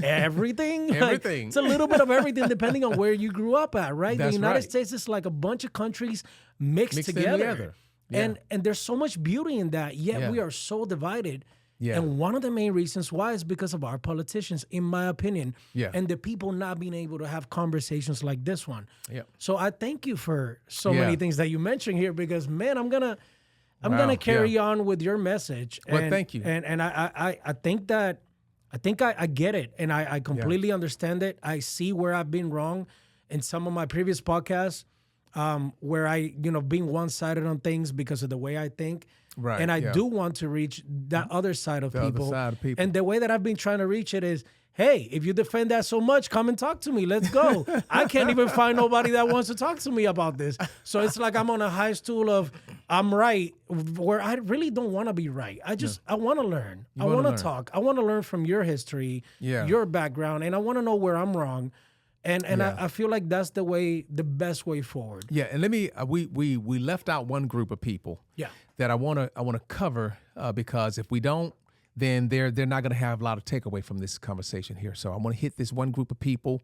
everything? Everything. Like, it's a little bit of everything depending on where you grew up at, right? That's the United States is like a bunch of countries mixed together. Yeah. And there's so much beauty in that, yet we are so divided. And one of the main reasons why is because of our politicians, in my opinion, and the people not being able to have conversations like this one. So I thank you for so many things that you mentioned here because, man, I'm gonna carry on with your message. Well, thank you. And I think that I get it, and I completely understand it. I see where I've been wrong in some of my previous podcasts, where I, you know, being one-sided on things because of the way I think. And I do want to reach that other side of people. Other side of people. And the way that I've been trying to reach it is, hey, if you defend that so much, come and talk to me. Let's go. I can't even find nobody that wants to talk to me about this. So it's like I'm on a high stool of I'm right, where I really don't want to be right. I want to learn. I want to talk. I want to learn from your history, your background, and I want to know where I'm wrong. And I feel like that's the best way forward. Yeah, and let me we left out one group of people that I want to cover because if we don't, then they're not going to have a lot of takeaway from this conversation here. So I want to hit this one group of people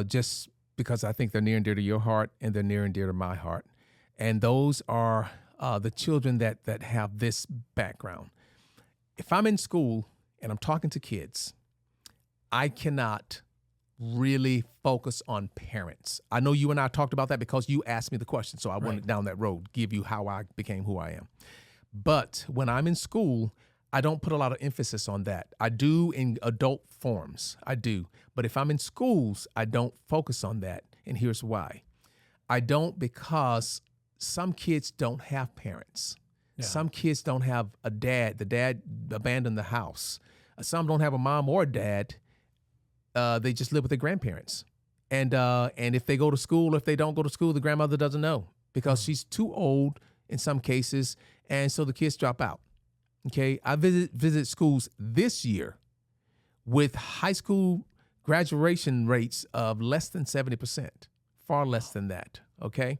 just because I think they're near and dear to your heart and they're near and dear to my heart. And those are the children that have this background. If I'm in school and I'm talking to kids, I cannot really focus on parents. I know you and I talked about that because you asked me the question, so I went down that road, give you how I became who I am. But when I'm in school, I don't put a lot of emphasis on that. I do in adult forms, I do. But if I'm in schools, I don't focus on that, and here's why. I don't because some kids don't have parents. Some kids don't have a dad. The dad abandoned the house. Some don't have a mom or a dad. They just live with their grandparents. And if they go to school, if they don't go to school, the grandmother doesn't know because she's too old in some cases, and so the kids drop out. Okay, I visit schools this year with high school graduation rates of less than 70%, far less than that, okay?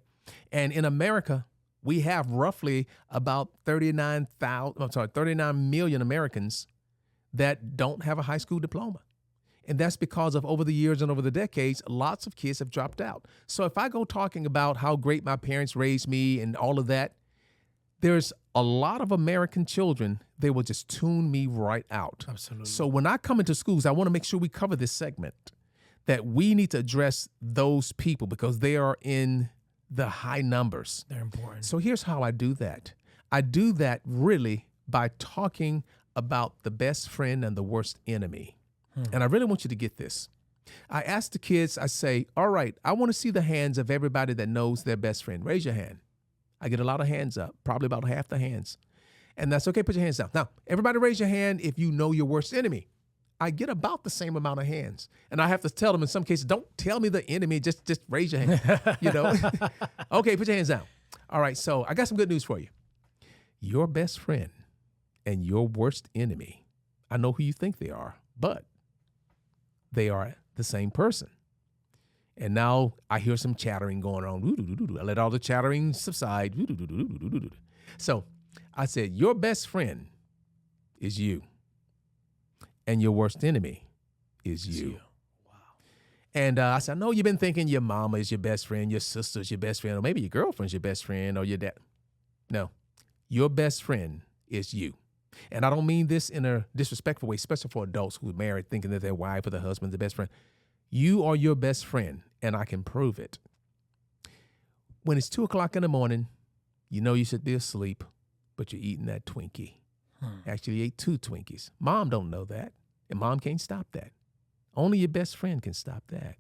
And in America, we have roughly about 39 million Americans that don't have a high school diploma. And that's because of over the years and over the decades, lots of kids have dropped out. So if I go talking about how great my parents raised me and all of that, there's a lot of American children, they will just tune me right out. Absolutely. So when I come into schools, I want to make sure we cover this segment, that we need to address those people because they are in the high numbers. They're important. So here's how I do that. I do that really by talking about the best friend and the worst enemy. And I really want you to get this. I ask the kids, I say, all right, I want to see the hands of everybody that knows their best friend. Raise your hand. I get a lot of hands up, probably about half the hands. And that's okay. Put your hands down. Now, everybody raise your hand if you know your worst enemy. I get about the same amount of hands. And I have to tell them in some cases, don't tell me the enemy, just raise your hand, Okay, put your hands down. All right, so I got some good news for you. Your best friend and your worst enemy, I know who you think they are, but they are the same person. And now I hear some chattering going on. I let all the chattering subside. So I said, your best friend is you. And your worst enemy is you. Wow. And I said, I know you've been thinking your mama is your best friend, your sister's your best friend, or maybe your girlfriend's your best friend, or your dad. No, your best friend is you. And I don't mean this in a disrespectful way, especially for adults who are married thinking that their wife or their husband's the best friend. You are your best friend, and I can prove it. When it's 2 o'clock in the morning, you know you should be asleep, but you're eating that Twinkie. Actually, you ate 2 Twinkies. Mom don't know that, and mom can't stop that. Only your best friend can stop that.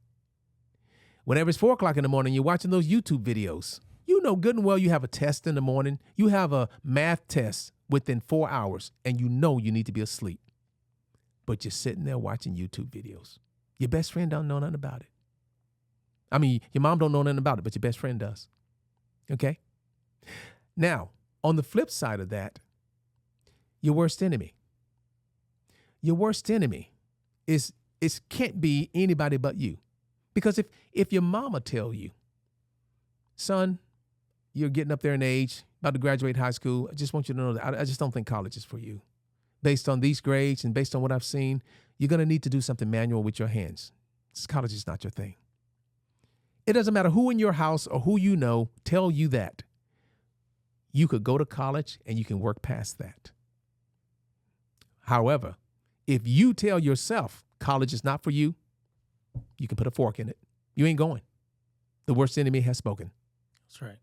Whenever it's 4 o'clock in the morning, you're watching those YouTube videos. You know good and well you have a test in the morning. You have a math test within 4 hours, and you know you need to be asleep. But you're sitting there watching YouTube videos. Your best friend don't know nothing about it. I mean, your mom don't know nothing about it, but your best friend does. Okay? Now, on the flip side of that, your worst enemy. Your worst enemy can't be anybody but you. Because if your mama tell you, son, you're getting up there in age, about to graduate high school, I just want you to know that I just don't think college is for you. Based on these grades and based on what I've seen, you're going to need to do something manual with your hands. College is not your thing. It doesn't matter who in your house or who you know tell you that. You could go to college and you can work past that. However, if you tell yourself college is not for you, you can put a fork in it. You ain't going. The worst enemy has spoken. That's right.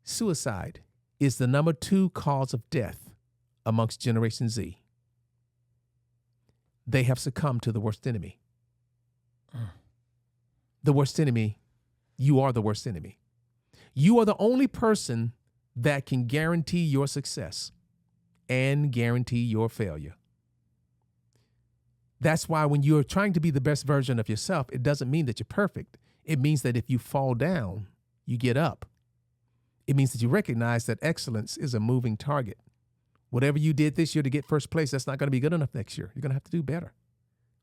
Suicide is the number 2 cause of death amongst Generation Z. They have succumbed to the worst enemy. The worst enemy, you are the worst enemy. You are the only person that can guarantee your success and guarantee your failure. That's why when you're trying to be the best version of yourself, it doesn't mean that you're perfect. It means that if you fall down, you get up. It means that you recognize that excellence is a moving target. Whatever you did this year to get first place, that's not going to be good enough next year. You're going to have to do better.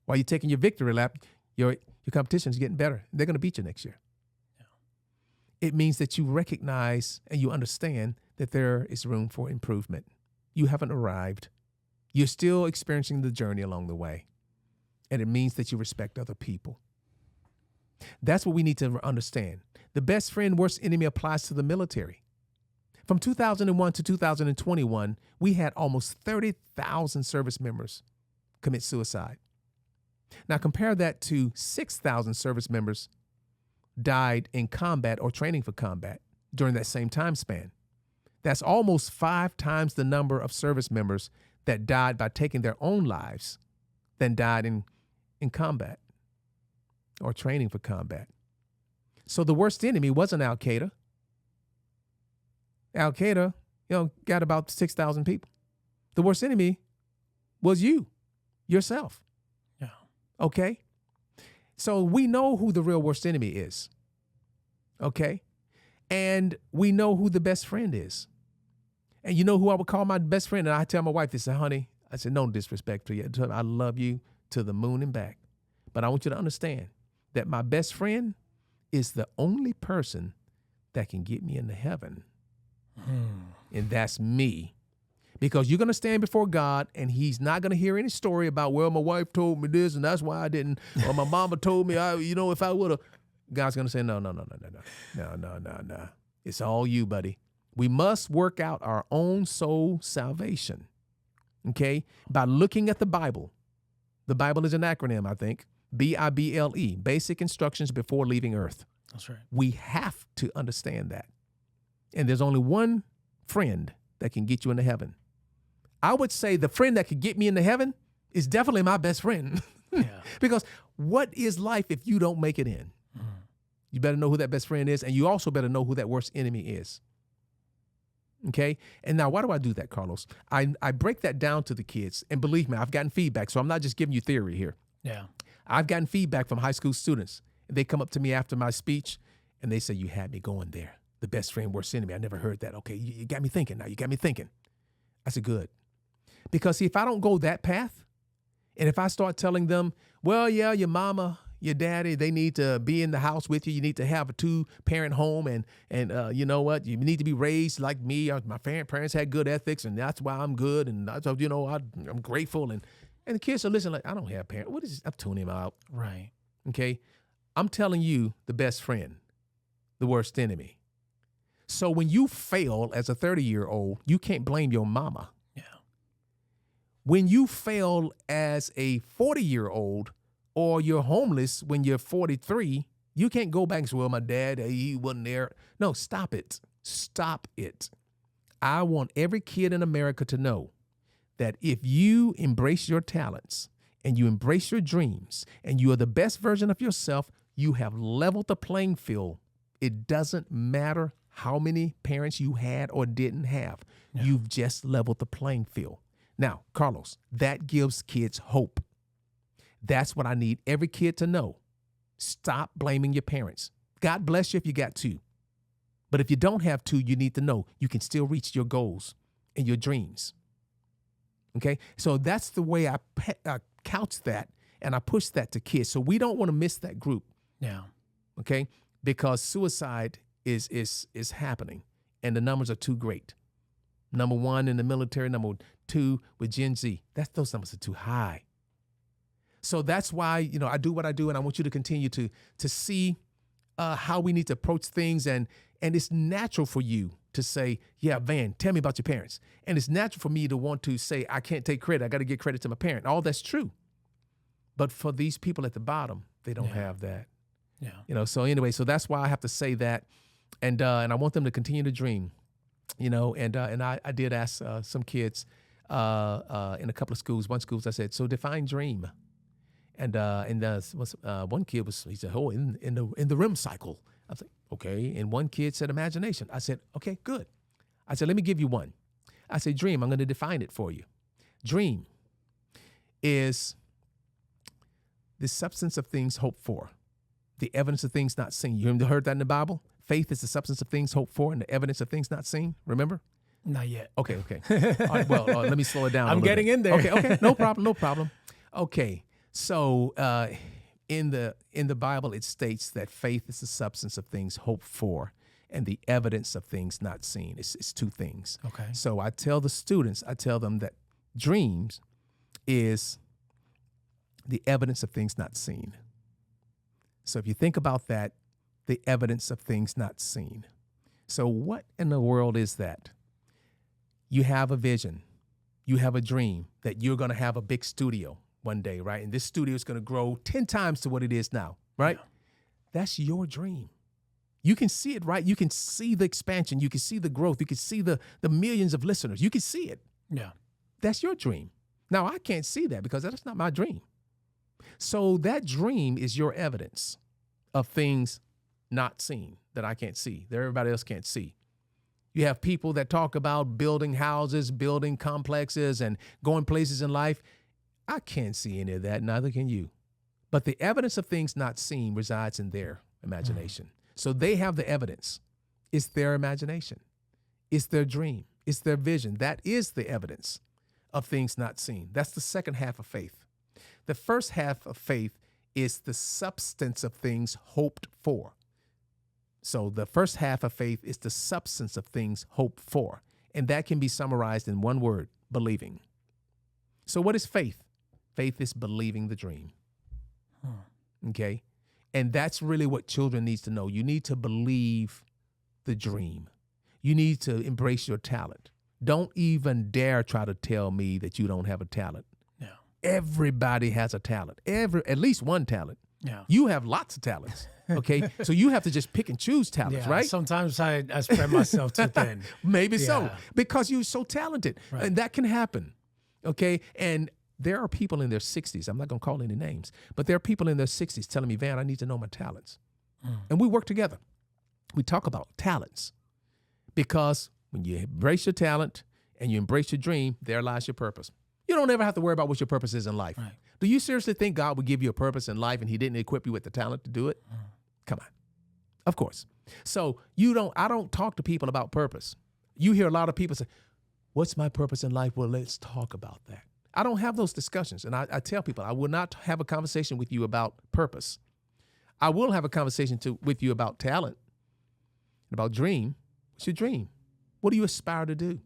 While you're taking your victory lap, your competition is getting better. They're going to beat you next year. Yeah. It means that you recognize and you understand that there is room for improvement. You haven't arrived. You're still experiencing the journey along the way. And it means that you respect other people. That's what we need to understand. The best friend, worst enemy applies to the military. From 2001 to 2021, we had almost 30,000 service members commit suicide. Now compare that to 6,000 service members died in combat or training for combat during that same time span. That's almost 5 times the number of service members that died by taking their own lives than died in combat or training for combat. So the worst enemy wasn't Al-Qaeda. Al-Qaeda, got about 6,000 people. The worst enemy was you, yourself. Yeah. Okay? So we know who the real worst enemy is. Okay? And we know who the best friend is. And you know who I would call my best friend? And I tell my wife, they say, honey, I said, no disrespect to you. I love you to the moon and back. But I want you to understand that my best friend is the only person that can get me into heaven. And that's me. Because you're going to stand before God and he's not going to hear any story about, well, my wife told me this and that's why I didn't. Or my mama told me, if I would have. God's going to say, no. It's all you, buddy. We must work out our own soul salvation, okay, by looking at the Bible. The Bible is an acronym, I think, Bible, basic instructions before leaving earth. That's right. We have to understand that. And there's only one friend that can get you into heaven. I would say the friend that could get me into heaven is definitely my best friend. Yeah. Because what is life if you don't make it in? You better know who that best friend is, and you also better know who that worst enemy is. Okay. And now why do I do that, Carlos? I break that down to the kids. And believe me, I've gotten feedback. So I'm not just giving you theory here. Yeah. I've gotten feedback from high school students. They come up to me after my speech and they say, you had me going there. The best friend, worst enemy. I never heard that. Okay. You got me thinking now. You got me thinking. I said, good. Because see, if I don't go that path, and if I start telling them, well, yeah, your mama, your daddy, they need to be in the house with you. You need to have a 2-parent home, and you know what? You need to be raised like me. My parents had good ethics, and that's why I'm good. And that's, you know, I'm grateful. And the kids are listening like, I don't have parents. What is this? I'm tuning him out. Right. Okay. I'm telling you, the best friend, the worst enemy. So when you fail as a 30-year-old, you can't blame your mama. Yeah. When you fail as a 40-year-old, or you're homeless when you're 43, you can't go back and say, well, my dad, he wasn't there. No, stop it. Stop it. I want every kid in America to know that if you embrace your talents and you embrace your dreams and you are the best version of yourself, you have leveled the playing field. It doesn't matter how many parents you had or didn't have. Yeah. You've just leveled the playing field. Now, Carlos, that gives kids hope. That's what I need every kid to know. Stop blaming your parents. God bless you if you got 2. But if you don't have 2, you need to know you can still reach your goals and your dreams. Okay? So that's the way I couch that, and I push that to kids. So we don't want to miss that group. Yeah. Okay? Because suicide is happening, and the numbers are too great. Number 1 in the military, number 2 with Gen Z. Those numbers are too high. So that's why, you know, I do what I do, and I want you to continue to see how we need to approach things. And it's natural for you to say, yeah, Van, tell me about your parents. And it's natural for me to want to say, I can't take credit. I got to give credit to my parent. All that's true. But for these people at the bottom, they don't have that. Yeah. You know, so anyway, so that's why I have to say that. And I want them to continue to dream, you know, and I did ask some kids in a couple of schools. One school, I said, so define dream. And one kid he said, oh, in the REM cycle. I was like, okay. And one kid said imagination. I said, okay, good. I said, let me give you one. I said, dream, I'm going to define it for you. Dream is the substance of things hoped for, the evidence of things not seen. You heard that in the Bible? Faith is the substance of things hoped for and the evidence of things not seen. Remember? Not yet. Okay. All right, well, let me slow it down. I'm getting in there. Okay. No problem. Okay. So in the Bible, it states that faith is the substance of things hoped for and the evidence of things not seen. It's 2 things. Okay. So I tell the students, that dreams is the evidence of things not seen. So if you think about that, the evidence of things not seen. So what in the world is that? You have a vision. You have a dream that you're going to have a big studio one day, right? And this studio is going to grow 10 times to what it is now, right? Yeah. That's your dream. You can see it, right? You can see the expansion. You can see the growth. You can see the millions of listeners. You can see it. Yeah. That's your dream. Now, I can't see that because that's not my dream. So that dream is your evidence of things not seen that I can't see, that everybody else can't see. You have people that talk about building houses, building complexes, and going places in life. I can't see any of that, neither can you. But the evidence of things not seen resides in their imagination. So they have the evidence. It's their imagination. It's their dream. It's their vision. That is the evidence of things not seen. That's the second half of faith. The first half of faith is the substance of things hoped for. So the first half of faith is the substance of things hoped for. And that can be summarized in one word, believing. So what is faith? Faith is believing the dream. Okay? And that's really what children need to know. You need to believe the dream. You need to embrace your talent. Don't even dare try to tell me that you don't have a talent. Yeah. Everybody has a talent. At least one talent. Yeah. You have lots of talents. Okay. So you have to just pick and choose talents, right? Sometimes I spread myself too thin. Maybe so, because you're so talented. Right. And that can happen. Okay. And there are people in their 60s. I'm not going to call any names, but there are people in their 60s telling me, Van, I need to know my talents. And we work together. We talk about talents because When you embrace your talent and you embrace your dream, there lies your purpose. You don't ever have to worry about what your purpose is in life. Right. Do you seriously think God would give you a purpose in life and he didn't equip you with the talent to do it? Come on. Of course. So I don't talk to people about purpose. You hear a lot of people say, what's my purpose in life? Well, let's talk about that. I don't have those discussions. And I tell people, I will not have a conversation with you about purpose. I will have a conversation with you about talent, about dream. What's your dream? What do you aspire to do?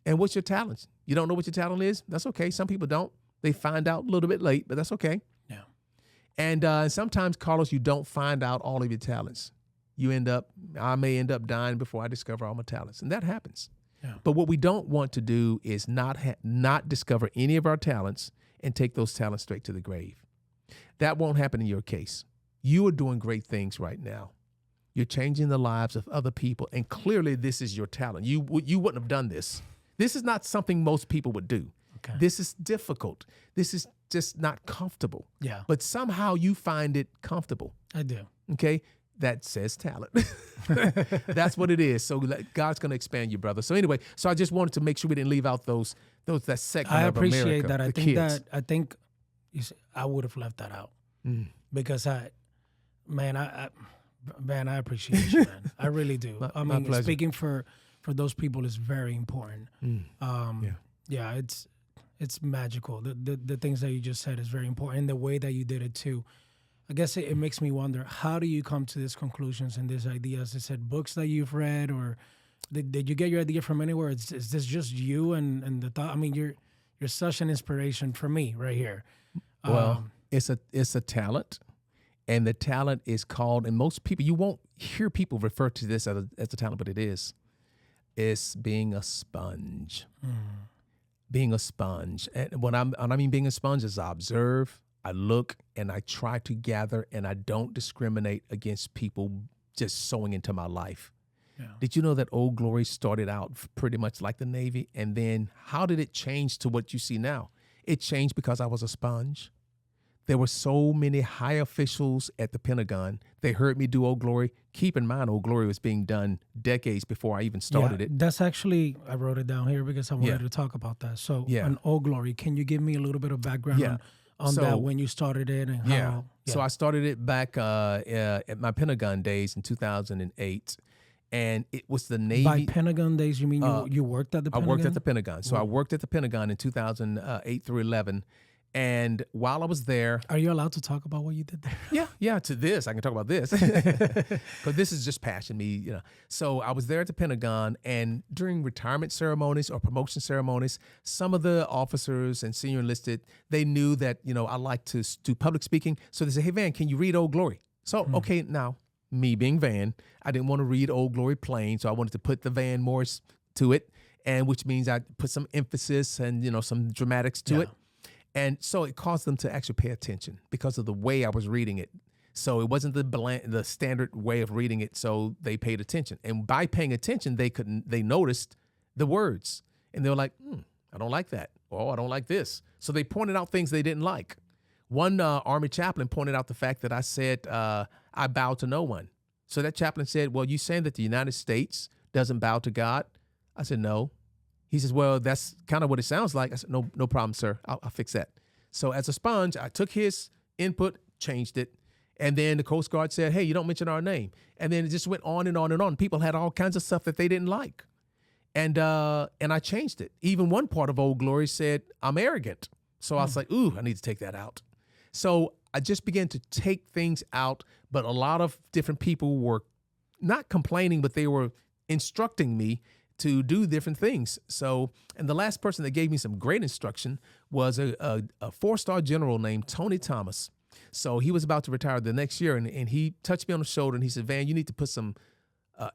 And what's your talent? You don't know what your talent is? That's okay. Some people don't. They find out a little bit late, but that's okay. Yeah. And sometimes, Carlos, you don't find out all of your talents. I may end up dying before I discover all my talents. And that happens. Yeah. But what we don't want to do is not discover any of our talents and take those talents straight to the grave. That won't happen in your case. You are doing great things right now. You're changing the lives of other people, and clearly this is your talent. You wouldn't have done this. This is not something most people would do. Okay. This is difficult. This is just not comfortable. Yeah. But somehow you find it comfortable. I do. Okay? That says talent. That's what it is. So God's going to expand you, brother. So anyway, I just wanted to make sure we didn't leave out that segment I of appreciate America, that. the I think I would have left that out because I appreciate you, man. I really do. My pleasure. Speaking for those people is very important. Yeah, it's magical. The things that you just said is very important. And the way that you did it too. I guess it makes me wonder, how do you come to these conclusions and these ideas? Is it books that you've read, or did you get your idea from anywhere? Is this just you and the thought? I mean, you're such an inspiration for me right here. Well, it's a talent, and the talent is called, and most people, you won't hear people refer to this as a talent, but it is. It's being a sponge. Being a sponge. And when I mean being a sponge is I observe, I look, and I try to gather, and I don't discriminate against people just sowing into my life. Yeah. Did you know that Old Glory started out pretty much like the Navy? And then how did it change to what you see now? It changed because I was a sponge. There were so many high officials at the Pentagon. They heard me do Old Glory. Keep in mind, Old Glory was being done decades before I even started it. That's actually, I wrote it down here because I wanted to talk about that. So on Old Glory, can you give me a little bit of background on that, when you started it and how? Yeah. So I started it back at my Pentagon days in 2008. And it was the Navy. By Pentagon days, you mean you worked at the Pentagon? I worked at the Pentagon. So I worked at the Pentagon in 2008 through 11. And while I was there... Are you allowed to talk about what you did there? Yeah, to this. I can talk about this. Because this is just passion me, So I was there at the Pentagon, and during retirement ceremonies or promotion ceremonies, some of the officers and senior enlisted, they knew that, I like to do public speaking. So they said, hey, Van, can you read Old Glory? So, okay, now, me being Van, I didn't want to read Old Glory plain, so I wanted to put the Van Morris to it, and which means I put some emphasis and, some dramatics to it. And so it caused them to actually pay attention because of the way I was reading it. So it wasn't the standard way of reading it. So they paid attention. And by paying attention, they noticed the words. And they were like, I don't like that. Oh, I don't like this. So they pointed out things they didn't like. One Army chaplain pointed out the fact that I said, I bow to no one. So that chaplain said, well, you saying that the United States doesn't bow to God? I said, no. He says, well, that's kind of what it sounds like. I said, no problem, sir. I'll fix that. So as a sponge, I took his input, changed it. And then the Coast Guard said, hey, you don't mention our name. And then it just went on and on and on. People had all kinds of stuff that they didn't like. And I changed it. Even one part of Old Glory said, I'm arrogant. So I was like, ooh, I need to take that out. So I just began to take things out. But a lot of different people were not complaining, but they were instructing me to do different things. So, and the last person that gave me some great instruction was a four-star general named Tony Thomas. So he was about to retire the next year, and he touched me on the shoulder, and he said, Van, you need to put some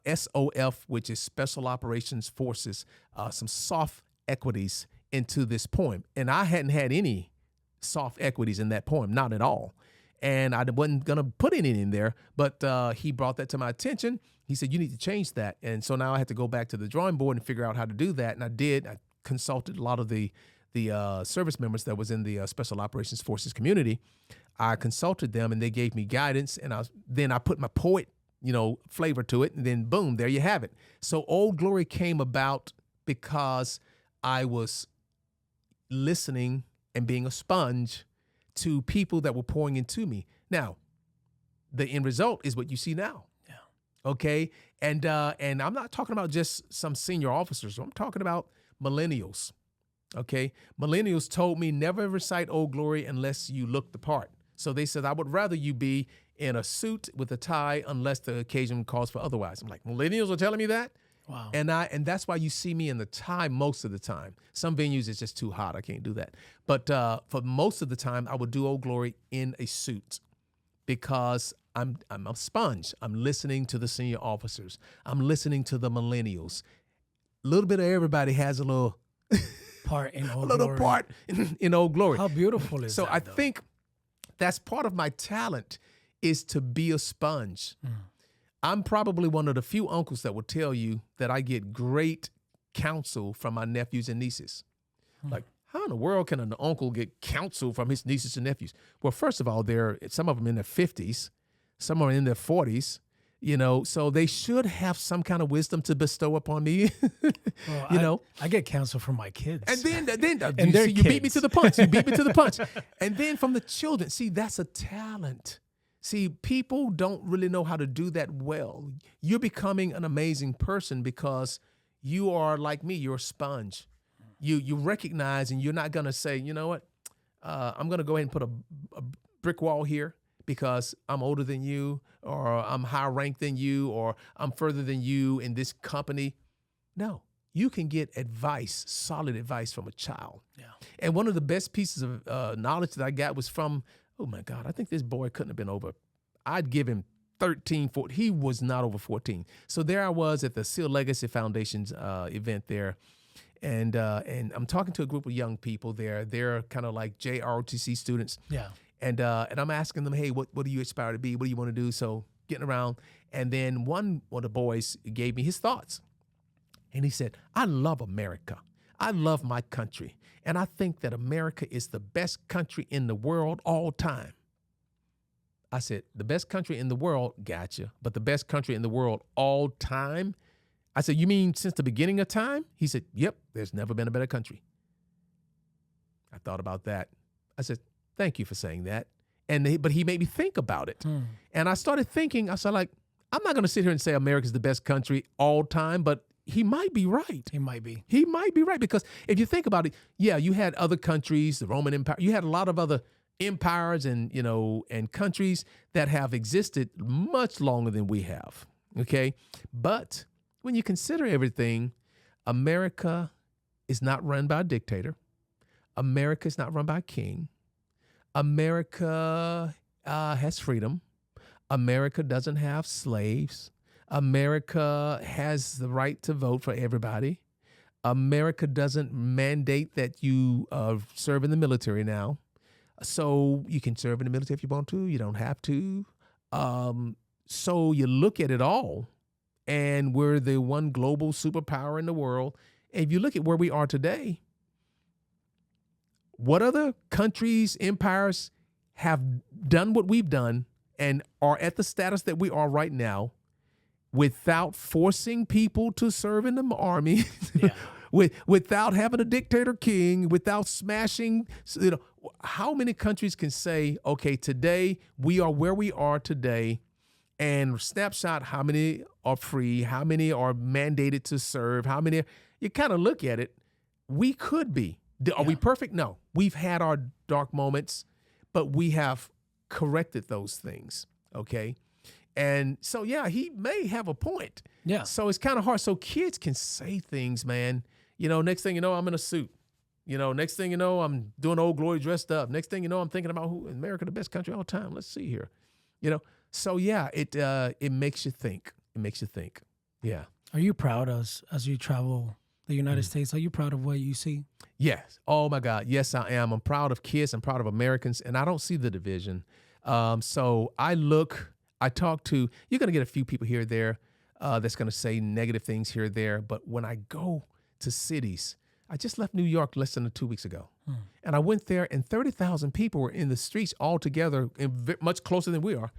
SOF, which is Special Operations Forces, some soft equities into this poem. And I hadn't had any soft equities in that poem, not at all. And I wasn't going to put any in there, but he brought that to my attention. He said, you need to change that. And so now I had to go back to the drawing board and figure out how to do that. And I did. I consulted a lot of the service members that was in the Special Operations Forces community. I consulted them, and they gave me guidance. And then I put my poet flavor to it. And then boom, there you have it. So Old Glory came about because I was listening and being a sponge to people that were pouring into me. Now, the end result is what you see now. Yeah. Okay. And I'm not talking about just some senior officers. I'm talking about millennials. Okay. Millennials told me never recite Old Glory unless you look the part. So they said, I would rather you be in a suit with a tie unless the occasion calls for otherwise. I'm like, millennials are telling me that? Wow. And that's why you see me in the tie most of the time. Some venues it's just too hot. I can't do that. But for most of the time, I would do Old Glory in a suit because I'm a sponge. I'm listening to the senior officers. I'm listening to the millennials. A little bit of everybody has a little part in Old little Glory. part in Old Glory. How beautiful is so that? I though? think that's part of my talent is to be a sponge. I'm probably one of the few uncles that will tell you that I get great counsel from my nephews and nieces. Like, how in the world can an uncle get counsel from his nieces and nephews? Well, first of all, some of them in their 50s, some are in their 40s, so they should have some kind of wisdom to bestow upon me. Well, I get counsel from my kids. And then And their you beat me kids. to the punch. You beat me to the punch. And then from the children, see, that's a talent. See, people don't really know how to do that well. You're becoming an amazing person because you are like me. You're a sponge. You recognize, and you're not going to say, you know what, I'm going to go ahead and put a brick wall here because I'm older than you, or I'm higher ranked than you, or I'm further than you in this company. No, you can get advice, solid advice from a child. Yeah. And one of the best pieces of knowledge that I got was from, oh my God, I think this boy couldn't have been over. I'd give him 13, 14. He was not over 14. So there I was at the Seal Legacy Foundation's event there. And I'm talking to a group of young people there. They're kind of like JROTC students. Yeah. And I'm asking them, hey, what do you aspire to be? What do you want to do? So getting around. And then one of the boys gave me his thoughts. And he said, I love America. I love my country. And I think that America is the best country in the world all time. I said, the best country in the world, gotcha. But the best country in the world all time? I said, you mean since the beginning of time? He said, yep, there's never been a better country. I thought about that. I said, thank you for saying that. But he made me think about it. And I started thinking, I said, like, I'm not going to sit here and say America's the best country all time, but he might be right. He might be. He might be right because if you think about it, yeah, you had other countries, the Roman Empire. You had a lot of other empires and countries that have existed much longer than we have. Okay, but when you consider everything, America is not run by a dictator. America is not run by a king. America has freedom. America doesn't have slaves. America has the right to vote for everybody. America doesn't mandate that you serve in the military now. So you can serve in the military if you want to. You don't have to. So you look at it all, and we're the one global superpower in the world. And if you look at where we are today, what other countries, empires have done what we've done and are at the status that we are right now without forcing people to serve in the army, Yeah. without having a dictator king, without smashing, how many countries can say, okay, today we are where we are today, and snapshot how many are free, how many are mandated to serve, how many, you kind of look at it, we could be. Are we perfect? No. We've had our dark moments, but we have corrected those things, okay? And so, yeah, he may have a point. Yeah. So it's kind of hard. So kids can say things, man. Next thing you know, I'm in a suit. Next thing you know, I'm doing Old Glory dressed up. Next thing you know, I'm thinking about who America, the best country all time. Let's see here. So yeah, it makes you think. It makes you think. Yeah. Are you proud as you travel the United States? Are you proud of what you see? Yes. Oh my God. Yes, I am. I'm proud of kids. I'm proud of Americans, and I don't see the division. So I talk to, you're going to get a few people here or there that's going to say negative things here or there. But when I go to cities, I just left New York less than 2 weeks ago. And I went there and 30,000 people were in the streets all together, much closer than we are.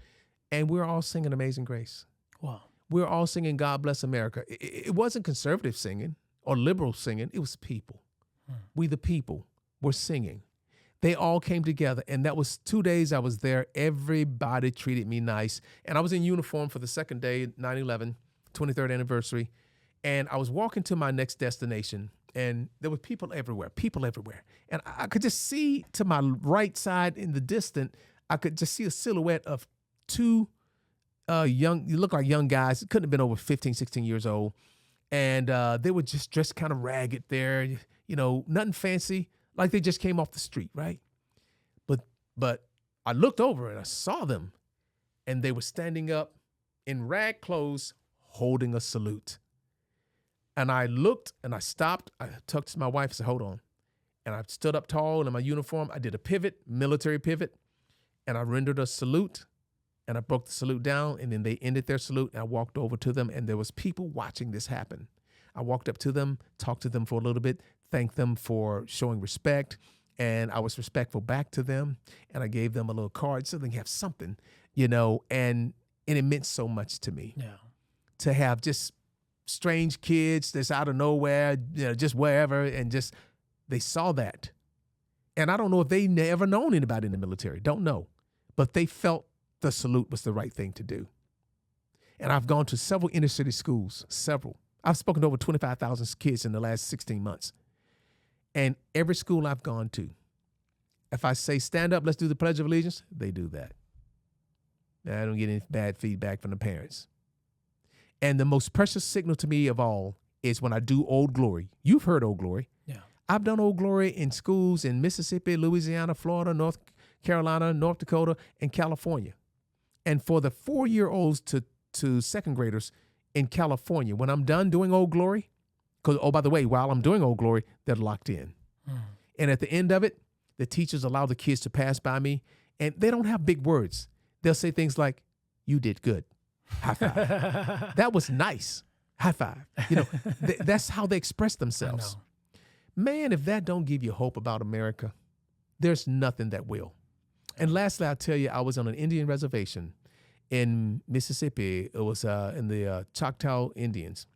And we're all singing Amazing Grace. Wow. We were all singing God Bless America. It wasn't conservative singing or liberal singing. It was people. We the people were singing. They all came together, and that was 2 days I was there. Everybody treated me nice. And I was in uniform for the second day, 9/11, 23rd anniversary. And I was walking to my next destination, and there were people everywhere. And I could just see to my right side in the distance, I could just see a silhouette of two you look like young guys. Couldn't have been over 15, 16 years old. And they were just dressed kind of ragged there, nothing fancy, like they just came off the street, right? But I looked over and I saw them, and they were standing up in rag clothes holding a salute. And I looked and I stopped. I talked to my wife and said, hold on. And I stood up tall in my uniform. I did a pivot, military pivot, and I rendered a salute. And I broke the salute down, and then they ended their salute, and I walked over to them, and there was people watching this happen. I walked up to them, talked to them for a little bit, thanked them for showing respect, and I was respectful back to them, and I gave them a little card so they can have something, and it meant so much to me to have just strange kids that's out of nowhere, just wherever, and just they saw that. And I don't know if they never known anybody in the military, don't know, but they felt the salute was the right thing to do. And I've gone to several inner city schools, several. I've spoken to over 25,000 kids in the last 16 months. And every school I've gone to, if I say, stand up, let's do the Pledge of Allegiance, they do that. And I don't get any bad feedback from the parents. And the most precious signal to me of all is when I do Old Glory. You've heard Old Glory. Yeah. I've done Old Glory in schools in Mississippi, Louisiana, Florida, North Carolina, North Dakota, and California. And for the 4-year-olds to second graders in California, when I'm done doing Old Glory, because, oh, by the way, while I'm doing Old Glory, they're locked in. And at the end of it, the teachers allow the kids to pass by me, and they don't have big words. They'll say things like, you did good. High five. That was nice. High five. That's how they express themselves. Man, if that don't give you hope about America, there's nothing that will. And lastly, I'll tell you, I was on an Indian reservation in Mississippi. It was in the Choctaw Indians,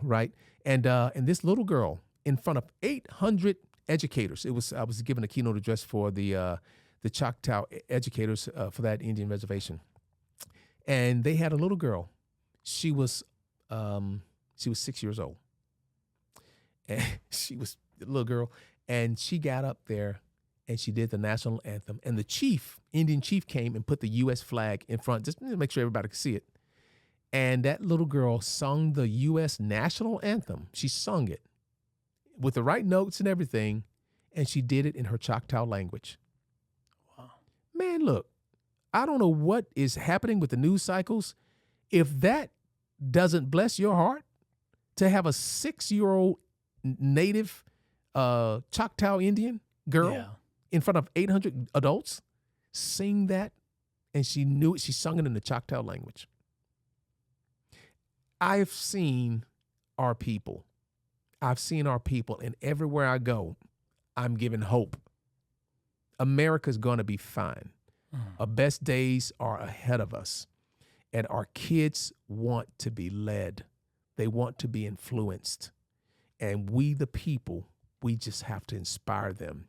right? And this little girl in front of 800 educators. I was given a keynote address for the Choctaw educators for that Indian reservation, and they had a little girl. She was 6 years old, and she was a little girl, and she got up there. And she did the national anthem. And the Indian chief came and put the U.S. flag in front, just to make sure everybody could see it. And that little girl sung the U.S. national anthem. She sung it with the right notes and everything. And she did it in her Choctaw language. Wow. Man, look, I don't know what is happening with the news cycles. If that doesn't bless your heart, to have a 6-year-old native Choctaw Indian girl in front of 800 adults, sing that, and she knew it. She sung it in the Choctaw language. I've seen our people. And everywhere I go, I'm given hope. America's going to be fine. Our best days are ahead of us, and our kids want to be led. They want to be influenced, and we, the people, we just have to inspire them.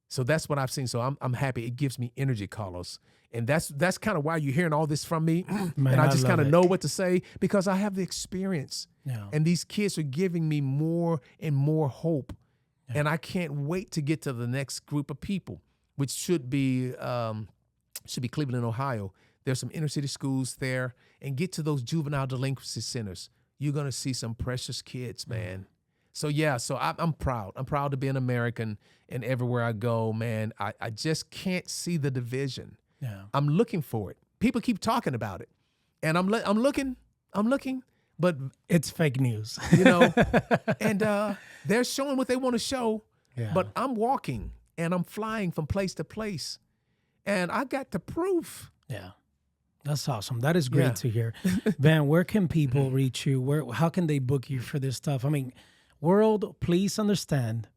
So that's what I've seen. So I'm happy. It gives me energy, Carlos. And that's kind of why you're hearing all this from me. Man, and I just kind of know what to say because I have the experience. Yeah. And these kids are giving me more and more hope. Yeah. And I can't wait to get to the next group of people, which should be Cleveland, Ohio. There's some inner city schools there. And get to those juvenile delinquency centers. You're going to see some precious kids, man. So I'm proud. I'm proud to be an American, and everywhere I go, man, I just can't see the division. Yeah. I'm looking for it. People keep talking about it, and I'm looking, but it's fake news, and they're showing what they want to show, but I'm walking and I'm flying from place to place, and I got the proof. Yeah. That's awesome. That is great to hear. Van, where can people reach you? How can they book you for this stuff? I mean, world, please understand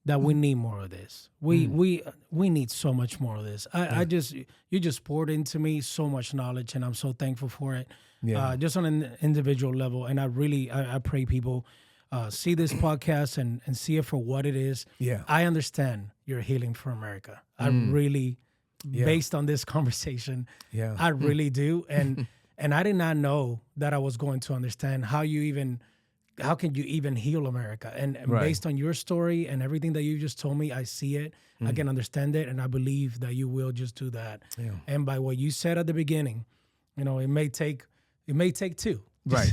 that we need more of this. We need so much more of this. You just poured into me so much knowledge, and I'm so thankful for it. just on an individual level. And I pray people see this podcast and see it for what it is. Yeah. I understand you're healing for America. I really, based on this conversation, I really do. And I did not know that I was going to understand how can you even heal America? And based on your story and everything that you just told me, I see it, I can understand it, and I believe that you will just do that. Yeah. And by what you said at the beginning, it may take two. Right.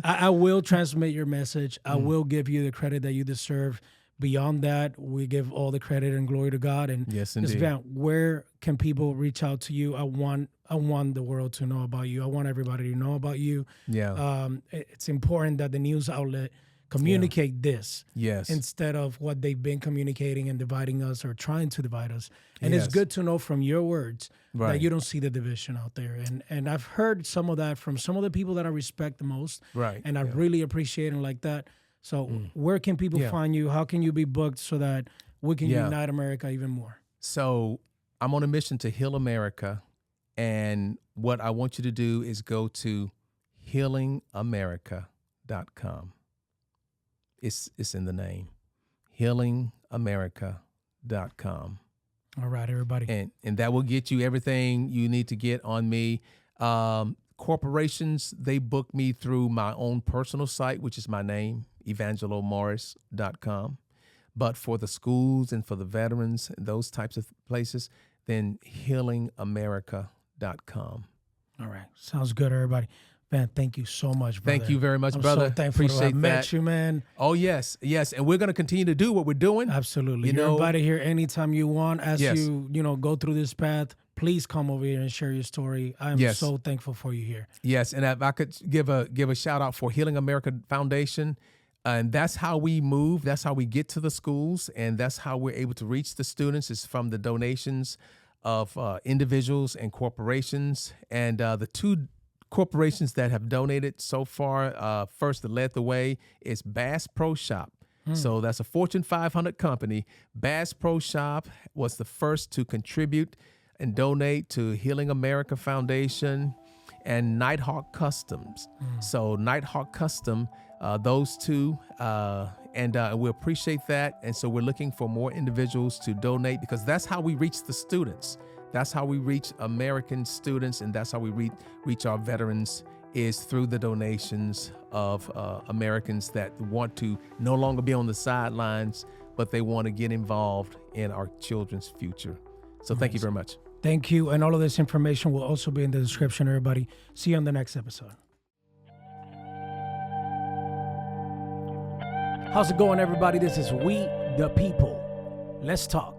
I will transmit your message. I will give you the credit that you deserve. Beyond that, we give all the credit and glory to God. And yes, indeed. Van, where can people reach out to you? I want the world to know about you. I want everybody to know about you. Yeah. It's important that the news outlet communicate this. Yes. Instead of what they've been communicating and dividing us or trying to divide us. And it's good to know from your words that you don't see the division out there. And I've heard some of that from some of the people that I respect the most. Right. And I really appreciate them like that. So where can people find you? How can you be booked so that we can unite America even more? So I'm on a mission to heal America. And what I want you to do is go to healingamerica.com. It's in the name. healingamerica.com. All right, everybody. And that will get you everything you need to get on me. Corporations, they book me through my own personal site, which is my name, evangelomorris.com. But for the schools and for the veterans and those types of places, then healingamerica.com. All right. Sounds good, everybody. Man, thank you so much, brother. Thank you very much, brother. I'm so thankful to have met you, man. Oh, yes. Yes. And we're going to continue to do what we're doing. Absolutely. You're invited here anytime you want. As you go through this path, please come over here and share your story. I am so thankful for you here. Yes. And if I could give a shout out for Healing America Foundation. And that's how we move. That's how we get to the schools. And that's how we're able to reach the students, is from the donations of individuals and corporations. And the two corporations that have donated so far, first that led the way is Bass Pro Shop. So that's a Fortune 500 company. Bass Pro Shop was the first to contribute and donate to Healing America Foundation, and Nighthawk Customs. So Nighthawk Custom, those two, and we appreciate that. And so we're looking for more individuals to donate, because that's how we reach the students. That's how we reach American students, and that's how we reach our veterans, is through the donations of Americans that want to no longer be on the sidelines, but they want to get involved in our children's future. So thank you very much. Thank you. And all of this information will also be in the description, everybody. See you on the next episode. How's it going, everybody? This is We the People. Let's talk.